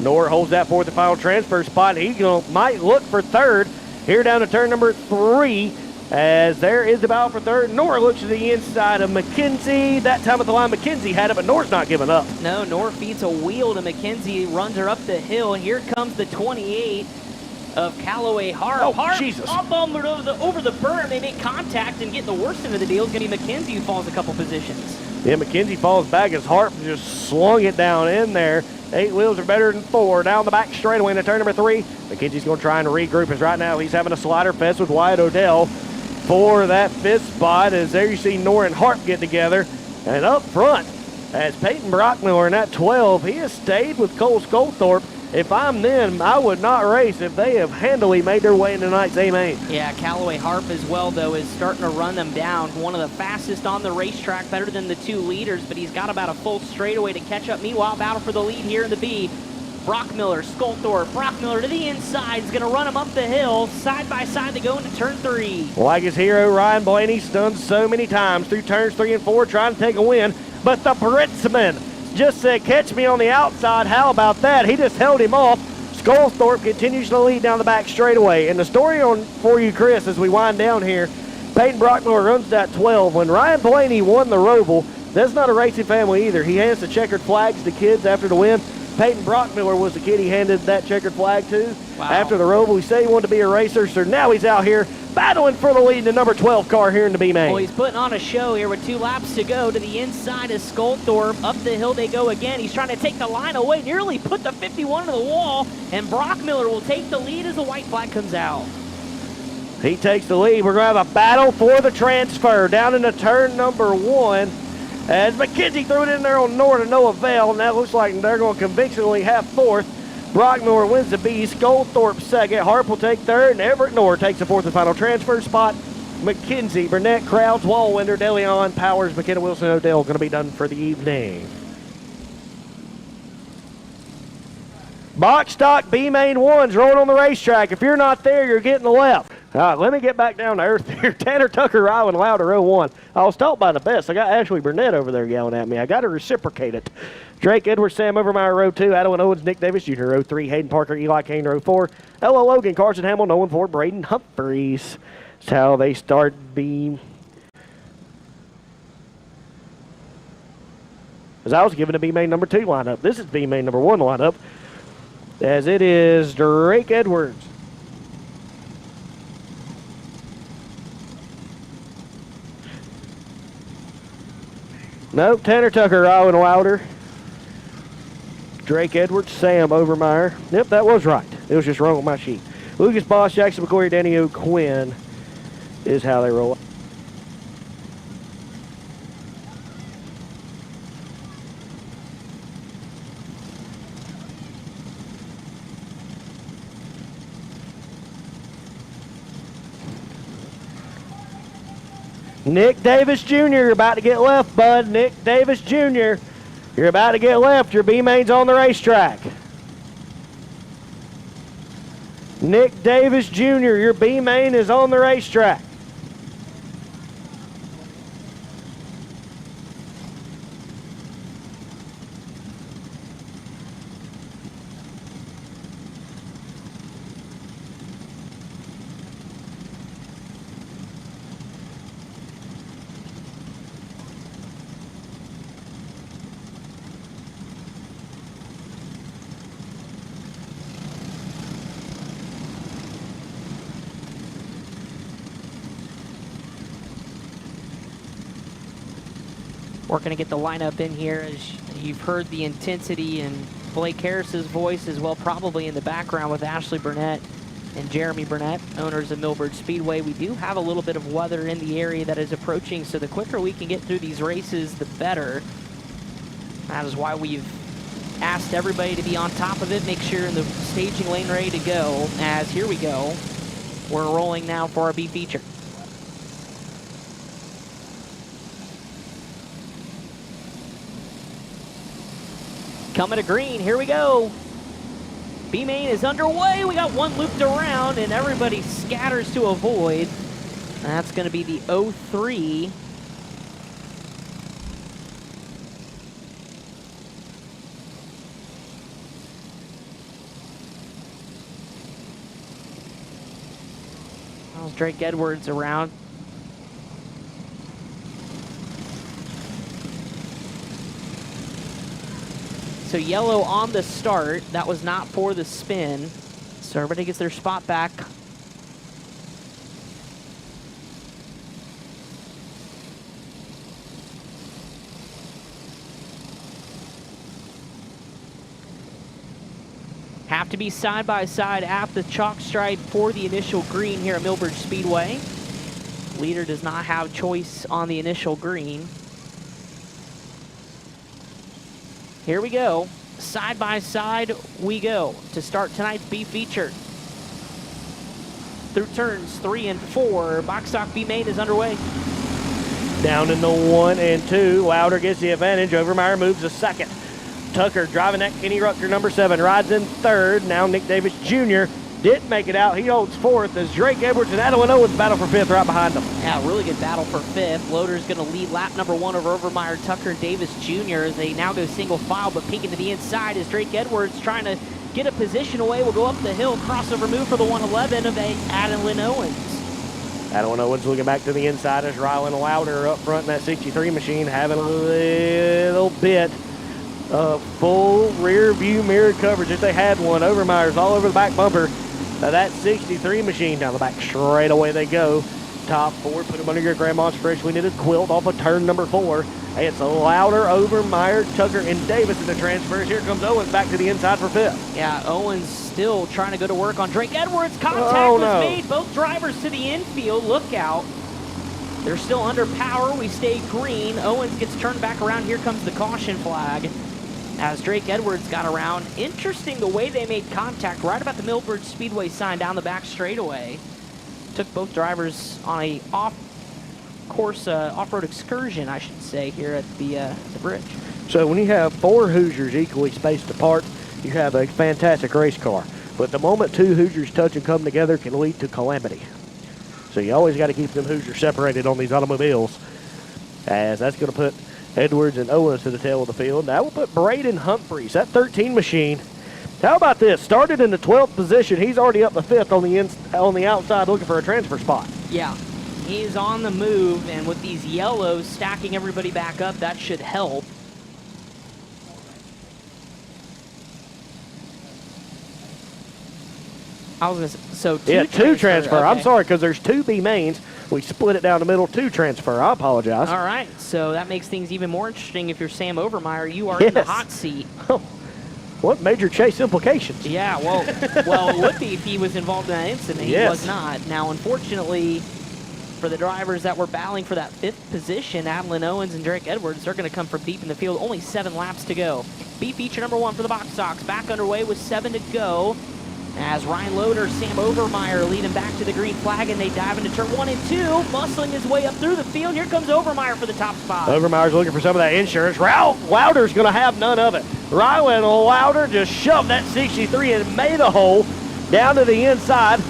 Speaker 2: Knorr holds that fourth and final transfer spot. He might look for third here down to turn number 3 as there is the battle for third. Knorr looks to the inside of McKenzie. That time at the line, McKenzie had it, but Knorr's not giving up.
Speaker 1: No, Knorr feeds a wheel to McKenzie, runs her up the hill. Here comes the 28 of Callaway Harp.
Speaker 2: Oh,
Speaker 1: Harp
Speaker 2: Jesus.
Speaker 1: up over the berm. They make contact and get the worst end of the deal. It's going to be McKenzie who falls a couple positions.
Speaker 2: Yeah, McKenzie falls back as Harp just slung it down in there. 8 wheels are better than 4. Down the back straightaway into turn number 3. McKenzie's going to try and regroup as right now he's having a slider fest with Wyatt Odell for that 5th spot. As there you see Knorr and Harp get together. And up front, as Peyton Brockmiller in that 12, he has stayed with Cole Sculthorpe. If I'm them, I would not race if they have handily made their way into tonight's A-main.
Speaker 1: Yeah, Callaway Harp as well, though, is starting to run them down. One of the fastest on the racetrack, better than the 2 leaders, but he's got about a full straightaway to catch up. Meanwhile, battle for the lead here in the B. Brockmiller, Sculthorpe, Brockmiller to the inside. Is going to run him up the hill. Side by side, they go into turn 3.
Speaker 2: Like his hero, Ryan Blaney's done so many times through turns 3 and 4 trying to take a win. But the Britsman just said, catch me on the outside. How about that? He just held him off. Sculthorpe continues to lead down the back straightaway. And the story for you, Chris, as we wind down here, Peyton Brockmiller runs that 12. When Ryan Blaney won the Roval, that's not a racing family either. He hands the checkered flags to kids after the win. Peyton Brockmiller was the kid he handed that checkered flag to.
Speaker 1: Wow.
Speaker 2: After the Roval. He said he wanted to be a racer, so now he's out here battling for the lead in the number 12 car here in the B-main.
Speaker 1: Well, he's putting on a show here with 2 laps to go. To the inside is Sculthorpe. Up the hill they go again. He's trying to take the line away. Nearly put the 51 to the wall. And Brockmiller will take the lead as the white flag comes out.
Speaker 2: He takes the lead. We're going to have a battle for the transfer down into turn number 1. As McKenzie threw it in there on Knorr to no avail. And that looks like they're going to convincingly have 4th. Brockmiller wins the B, Sculthorpe 2nd, Harp will take 3rd, and Everett Knorr takes the 4th and final transfer spot. McKenzie, Burnett, Crowds, Wallwinder, DeLeon, Powers, McKenna, Wilson, Odell going to be done for the evening. Box stock B-main 1's rolling on the racetrack. If you're not there, you're getting the left. Let me get back down to earth here. Tanner Tucker, Rylan Louder, 01. I was taught by the best. I got Ashley Burnett over there yelling at me. I got to reciprocate it. Drake Edwards, Sam Overmeyer, 02. Adwin Owens, Nick Davis Jr., 03. Hayden Parker, Eli Kane, 04. Ella Logan, Carson Hamill, 04. Braden Humphreys. That's how they start B. As I was given a B-main number 2 lineup. This is B-main number 1 lineup. As it is Drake Edwards. Nope, Tanner Tucker, Rylan Wilder. Drake Edwards, Sam Overmeyer. Yep, that was right. It was just wrong on my sheet. Lucas Boss, Jackson McCoy, Danny O'Quinn is how they roll. Nick Davis Jr., you're about to get left, bud. Nick Davis Jr., you're about to get left. Your B-main's on the racetrack. Nick Davis Jr., your B-main is on the racetrack.
Speaker 1: Working to get the lineup in here. As you've heard the intensity in Blake Harris's voice as well, probably in the background with Ashley Burnett and Jeremy Burnett, owners of Millbridge Speedway. We do have a little bit of weather in the area that is approaching, so the quicker we can get through these races, the better. That is why we've asked everybody to be on top of it, make sure in the staging lane ready to go, as here we go. We're rolling now for our B feature. Coming to green, here we go. B main is underway. We got one looped around and everybody scatters to avoid. That's going to be the 03. That was Drake Edwards around. So yellow on the start. That was not for the spin. So everybody gets their spot back. Have to be side by side at the chalk stripe for the initial green here at Millbridge Speedway. Leader does not have choice on the initial green. Here we go. Side by side we go to start tonight's B feature. Through turns 3 and 4, box stock B main is underway.
Speaker 2: Down in the 1 and 2, Lauder gets the advantage. Overmeyer moves to second. Tucker driving that Kenny Rucker number 7, rides in third. Now Nick Davis Jr. didn't make it out. He holds fourth as Drake Edwards and Adeline Owens battle for fifth right behind them.
Speaker 1: Yeah, really good battle for fifth. Loader's going to lead lap number 1 over Overmeyer, Tucker, and Davis Jr. as they now go single file, but peeking to the inside is Drake Edwards trying to get a position away. We'll go up the hill, crossover move for the 111 of Adeline Owens.
Speaker 2: Adeline Owens looking back to the inside as Rylan Lauder up front in that 63 machine having a little bit of full rear view mirror coverage if they had one. Overmeyer's all over the back bumper of that 63 machine. Down the back straight away they go. Top 4, put them under your grandma's freshly knitted quilt off of turn number 4. It's Lauder, Overmeyer, Tucker, and Davis in the transfers. Here comes Owens back to the inside for fifth.
Speaker 1: Yeah, Owens still trying to go to work on Drake Edwards. Contact was made. Both drivers to the infield. Look out. They're still under power. We stay green. Owens gets turned back around. Here comes the caution flag as Drake Edwards got around. Interesting the way they made contact right about the Millbridge Speedway sign down the back straightaway. Took both drivers on a off-road excursion, I should say, here at the bridge.
Speaker 2: So when you have 4 Hoosiers equally spaced apart, you have a fantastic race car. But the moment 2 Hoosiers touch and come together can lead to calamity. So you always got to keep them Hoosiers separated on these automobiles, as that's going to put Edwards and Owens to the tail of the field. That will put Braden Humphreys, that 13 machine. How about this? Started in the 12th position. He's already up the 5th on the outside looking for a transfer spot.
Speaker 1: Yeah, he's on the move, and with these yellows stacking everybody back up, that should help. I was gonna say, so two
Speaker 2: transfer.
Speaker 1: Okay.
Speaker 2: I'm sorry, because there's 2 B mains. We split it down the middle, 2 transfer. I apologize.
Speaker 1: All right, so that makes things even more interesting. If you're Sam Overmeyer, you are in the hot seat.
Speaker 2: What major chase implications?
Speaker 1: Yeah, well, it would be if he was involved in that incident. He was not. Now, unfortunately, for the drivers that were battling for that 5th position, Adeline Owens and Drake Edwards, they're going to come from deep in the field. Only 7 laps to go. B feature number 1 for the box stocks. Back underway with 7 to go. As Ryan Loader, Sam Overmeyer lead him back to the green flag, and they dive into turn 1 and 2, muscling his way up through the field. Here comes Overmeyer for the top spot.
Speaker 2: Overmeyer's looking for some of that insurance. Lauder's going to have none of it. Rylan Lauder just shoved that 63 and made a hole down to the inside.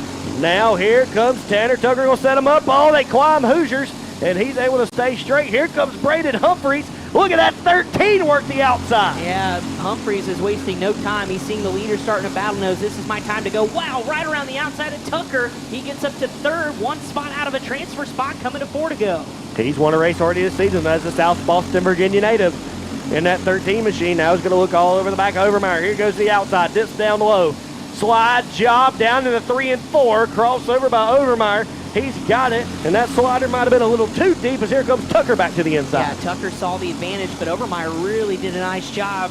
Speaker 2: Now here comes Tanner Tucker, going to set him up. Oh, they climb Hoosiers, and he's able to stay straight. Here comes Braden Humphreys. Look at that 13 work the outside.
Speaker 1: Yeah, Humphreys is wasting no time. He's seeing the leader starting to battle nose. This is my time to go. Wow, right around the outside of Tucker. He gets up to 3rd, 1 spot out of a transfer spot, coming to 4 to go.
Speaker 2: He's won a race already this season as a South Boston, Virginia native. In that 13 machine, now he's going to look all over the back of Overmeyer. Here goes the outside, dips down low. Slide job down to the 3 and 4, crossover by Overmeyer. He's got it, and that slider might have been a little too deep as here comes Tucker back to the inside.
Speaker 1: Yeah, Tucker saw the advantage, but Overmeyer really did a nice job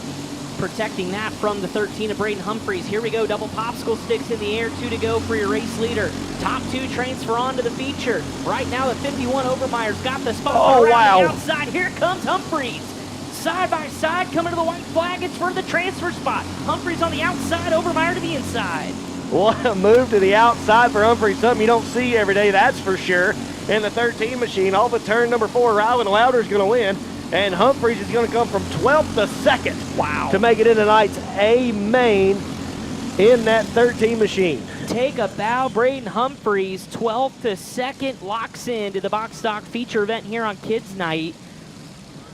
Speaker 1: protecting that from the 13 of Braden Humphreys. Here we go, double popsicle sticks in the air, 2 to go for your race leader. Top 2 transfer on to the feature. Right now the 51 Overmeyer's got the spot around the outside. Here comes Humphreys. Side by side, coming to the white flag. It's for the transfer spot. Humphreys on the outside, Overmeyer to the inside.
Speaker 2: What a move to the outside for Humphreys, something you don't see every day, that's for sure. In the 13 machine, all but turn number 4, Rylan Louder's going to win. And Humphreys is going to come from 12th to 2nd.
Speaker 1: Wow.
Speaker 2: To make it in tonight's A main in that 13 machine.
Speaker 1: Take a bow. Braden Humphreys, 12th to 2nd, locks into the box stock feature event here on Kids Night.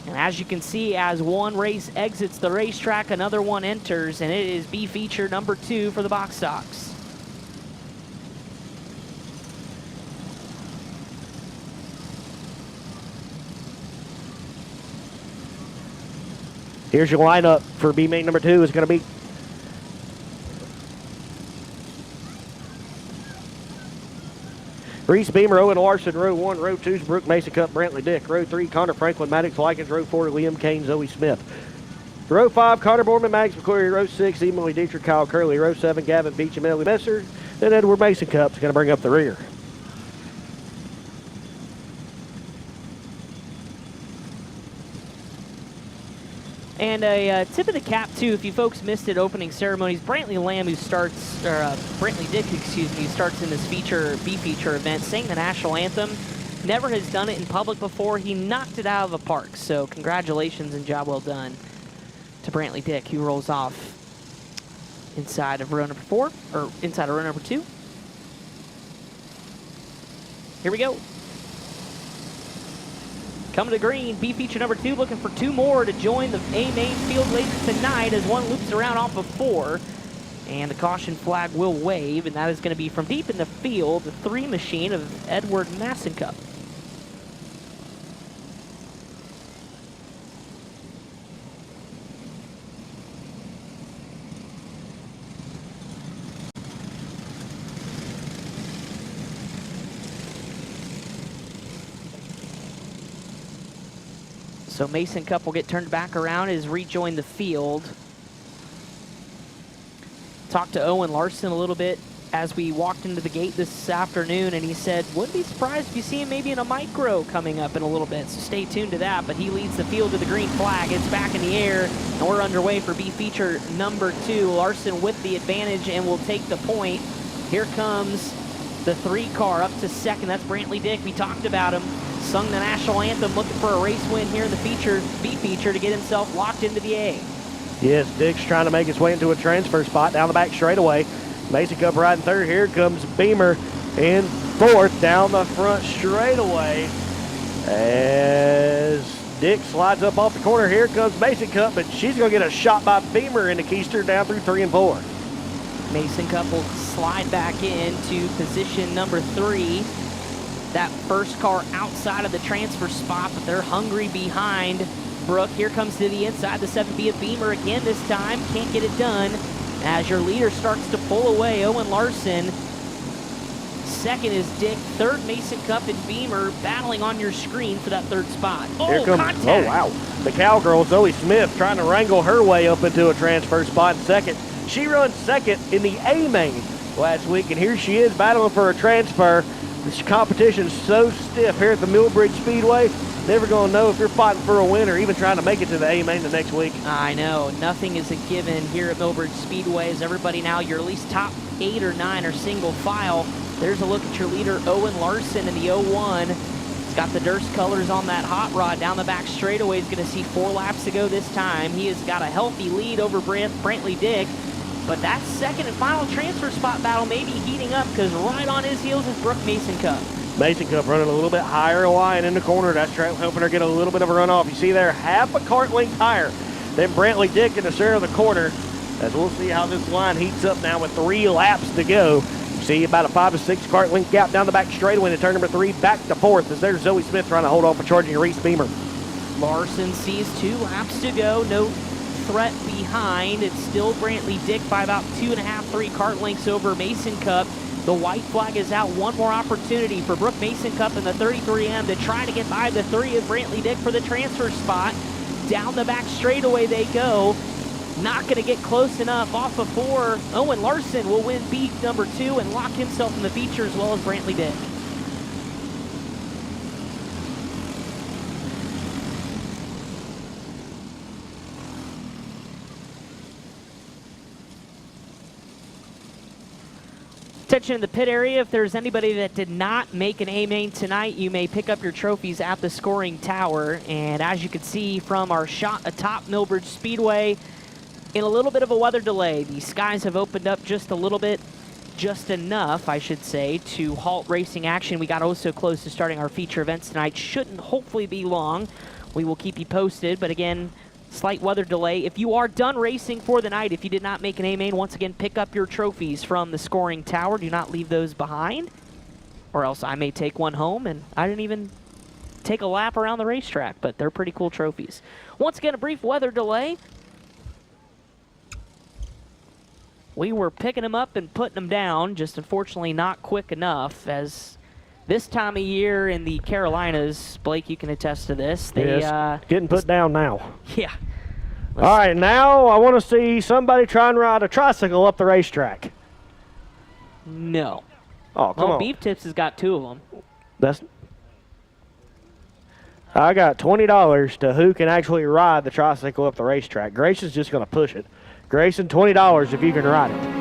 Speaker 1: And as you can see, as one race exits the racetrack, another one enters, and it is B feature number 2 for the box stocks.
Speaker 2: Here's your lineup for B main number 2 is going to be Reese Beamer, Owen Larson, row 1, row 2's Brooke Mason Cup, Brantley Dick, row 3, Connor Franklin, Maddox Likens, row 4, Liam Kane, Zoe Smith. Row 5, Connor Borman, Max McQuarrie, row 6, Emily Dietrich, Kyle Curley, row 7, Gavin Beach and Melly Messer, then Edward Mason Cup's going to bring up the rear.
Speaker 1: And a tip of the cap, too, if you folks missed it, opening ceremonies, Brantley Lamb, who starts, or Brantley Dick, excuse me, who starts in this feature, B feature event, sang the national anthem. Never has done it in public before. He knocked it out of the park. So congratulations and job well done to Brantley Dick, who rolls off inside of row number 4, or inside of row number 2. Here we go. Coming to green, B feature number 2, looking for 2 more to join the A main field later tonight as one loops around off of 4. And the caution flag will wave, and that is going to be from deep in the field, the 3 machine of Edward Massencup. So Mason Cup will get turned back around as rejoin the field. Talked to Owen Larson a little bit as we walked into the gate this afternoon, and he said, wouldn't be surprised if you see him maybe in a micro coming up in a little bit, so stay tuned to that. But he leads the field to the green flag. It's back in the air, and we're underway for B feature number 2. Larson with the advantage and will take the point. Here comes the 3 car up to 2nd. That's Brantley Dick. We talked about him. Sung the national anthem, looking for a race win here in the feature, B feature, to get himself locked into the A.
Speaker 2: Yes, Dick's trying to make his way into a transfer spot down the back straightaway. Mason Cup riding 3rd. Here comes Beamer in 4th down the front straightaway. As Dick slides up off the corner, here comes Mason Cup, but she's going to get a shot by Beamer into Keister down through 3 and 4.
Speaker 1: Mason Cup will slide back into position number 3. That first car outside of the transfer spot, but they're hungry behind Brooke. Here comes to the inside, the 7B of Beamer again this time. Can't get it done as your leader starts to pull away. Owen Larson. 2nd is Dick. 3rd, Mason Cup and Beamer battling on your screen for that 3rd spot.
Speaker 2: Here comes,
Speaker 1: contact.
Speaker 2: Oh, wow. The cowgirl, Zoe Smith, trying to wrangle her way up into a transfer spot in 2nd. She runs 2nd in the A main last week, and here she is battling for a transfer. This competition is so stiff here at the Millbridge Speedway. Never going to know if you're fighting for a win or even trying to make it to the A main the next week.
Speaker 1: I know. Nothing is a given here at Millbridge Speedway. As everybody now, your at least top 8 or 9 are single file. There's a look at your leader, Owen Larson, in the 01. He's got the Durst colors on that hot rod down the back straightaway. He's going to see 4 laps to go this time. He has got a healthy lead over Brantley Dick. But that 2nd and final transfer spot battle may be heating up, because right on his heels is Brooke Mason Cup.
Speaker 2: Mason Cup running a little bit higher line in the corner. That's helping her get a little bit of a runoff. You see there, half a cart length higher than Brantley Dick in the center of the corner. As we'll see how this line heats up now with 3 laps to go. You see about a 5 to 6 cart length gap down the back straightaway to turn number 3 back to 4th, as there's Zoe Smith trying to hold off a charging Reese Beamer.
Speaker 1: Larson sees 2 laps to go. No threat behind. It's still Brantley Dick by about 2.5, 3 cart lengths over Mason Cup. The white flag is out. One more opportunity for Brooke Mason Cup in the 33M to try to get by the 3 of Brantley Dick for the transfer spot. Down the back straightaway they go. Not going to get close enough. Off of 4, Owen Larson will win beat number 2 and lock himself in the feature as well as Brantley did. Attention in the pit area, if there's anybody that did not make an A main tonight, you may pick up your trophies at the scoring tower. And as you can see from our shot atop Millbridge Speedway, in a little bit of a weather delay, the skies have opened up just a little bit, just enough, I should say, to halt racing action. We got oh so close to starting our feature events tonight. Shouldn't hopefully be long. We will keep you posted, but again, slight weather delay. If you are done racing for the night, if you did not make an A main, once again, pick up your trophies from the scoring tower. Do not leave those behind, or else I may take one home, and I didn't even take a lap around the racetrack, but they're pretty cool trophies. Once again, a brief weather delay. We were picking them up and putting them down, just unfortunately not quick enough, as this time of year in the Carolinas, Blake, you can attest to this. They
Speaker 2: getting put down now.
Speaker 1: Yeah.
Speaker 2: All right, now I want to see somebody try and ride a tricycle up the racetrack.
Speaker 1: No.
Speaker 2: Oh, come on.
Speaker 1: Beef Tips has got 2 of them.
Speaker 2: I got $20 to who can actually ride the tricycle up the racetrack. Grayson's just going to push it. Grayson, $20 if you can ride it.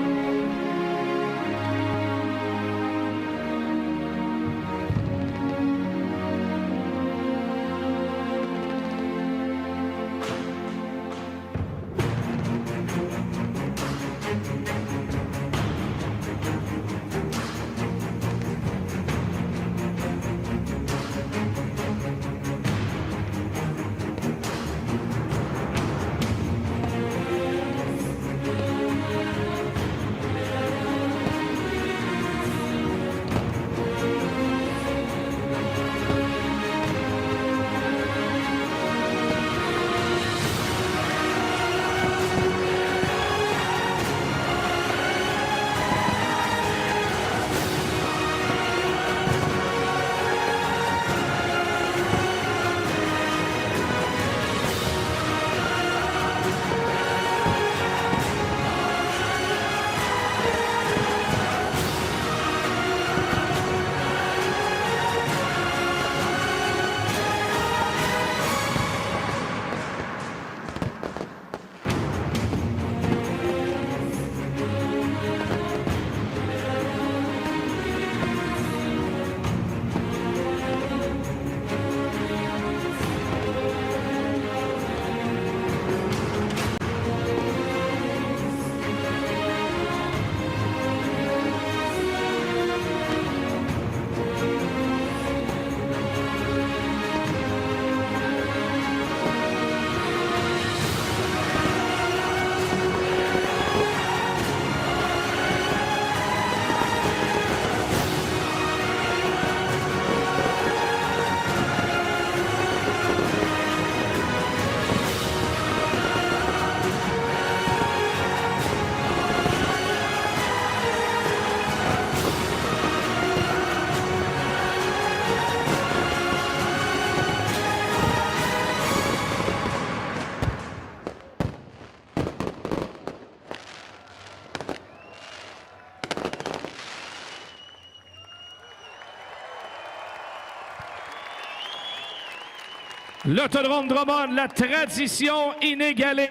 Speaker 16: L'autodrome Drummond, la tradition inégalée.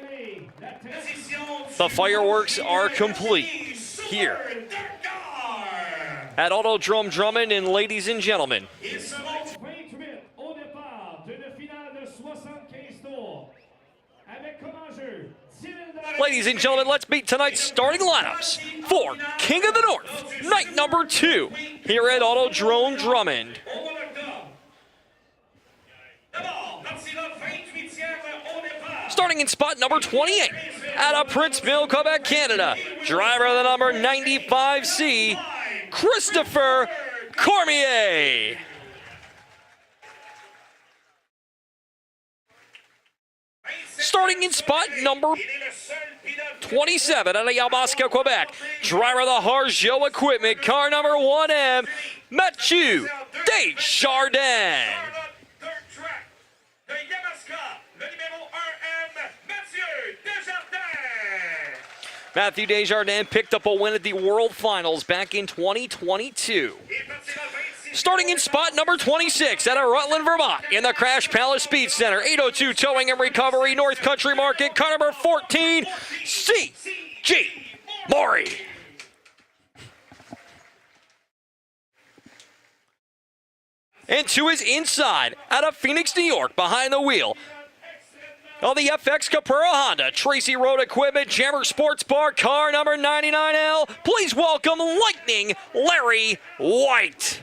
Speaker 17: The fireworks are complete here at Autodrome Drummond, and ladies and gentlemen, let's meet tonight's starting lineups for King of the North, night number 2 here at Autodrome Drummond. Starting in spot number 28, out of Prince Mill, Quebec, Canada, driver of the number 95C, Christopher Cormier. Starting in spot number 27, out of Yamaska, Quebec, driver of the Harjo Equipment, car number 1M, Mathieu Desjardins. Matthew Desjardins picked up a win at the World Finals back in 2022. Starting in spot number 26 out of Rutland, Vermont, in the Crash Palace Speed Center, 802 Towing and Recovery, North Country Market, car number 14, C.G. Maury. And to his inside, out of Phoenix, New York, behind the wheel of the FX Capura Honda, Tracy Road Equipment, Jammer Sports Bar, car number 99L. Please welcome Lightning Larry White.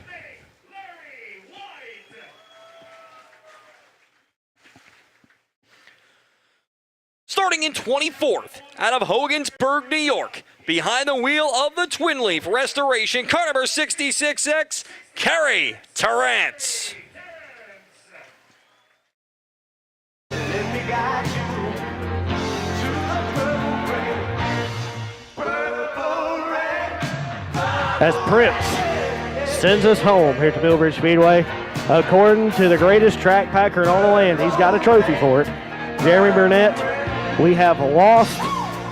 Speaker 17: Starting in 24th, out of Hogansburg, New York, behind the wheel of the Twin Leaf Restoration, car number 66X, Kerry Terrence.
Speaker 2: As Prince sends us home here to Millbridge Speedway, according to the greatest track packer in all the land, he's got a trophy for it. Jeremy Burnett, we have lost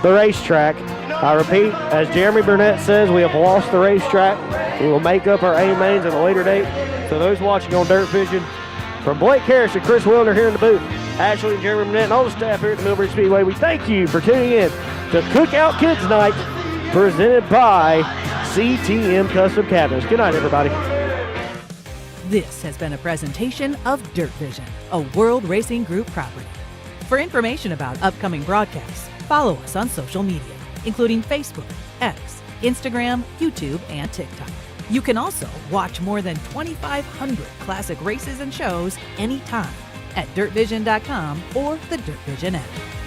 Speaker 2: the racetrack. I repeat, as Jeremy Burnett says, we have lost the racetrack. We will make up our A mains at a later date. So those watching on Dirtvision, from Blake Harris and Chris Wilner here in the booth, Ashley and Jeremy Burnett and all the staff here at the Millbridge Speedway, we thank you for tuning in to Cookout Kids Night, presented by CTM Custom Cabinets. Good night, everybody.
Speaker 18: This has been a presentation of Dirtvision, a World Racing Group property. For information about upcoming broadcasts, follow us on social media, including Facebook, X, Instagram, YouTube, and TikTok. You can also watch more than 2,500 classic races and shows anytime at dirtvision.com or the Dirtvision app.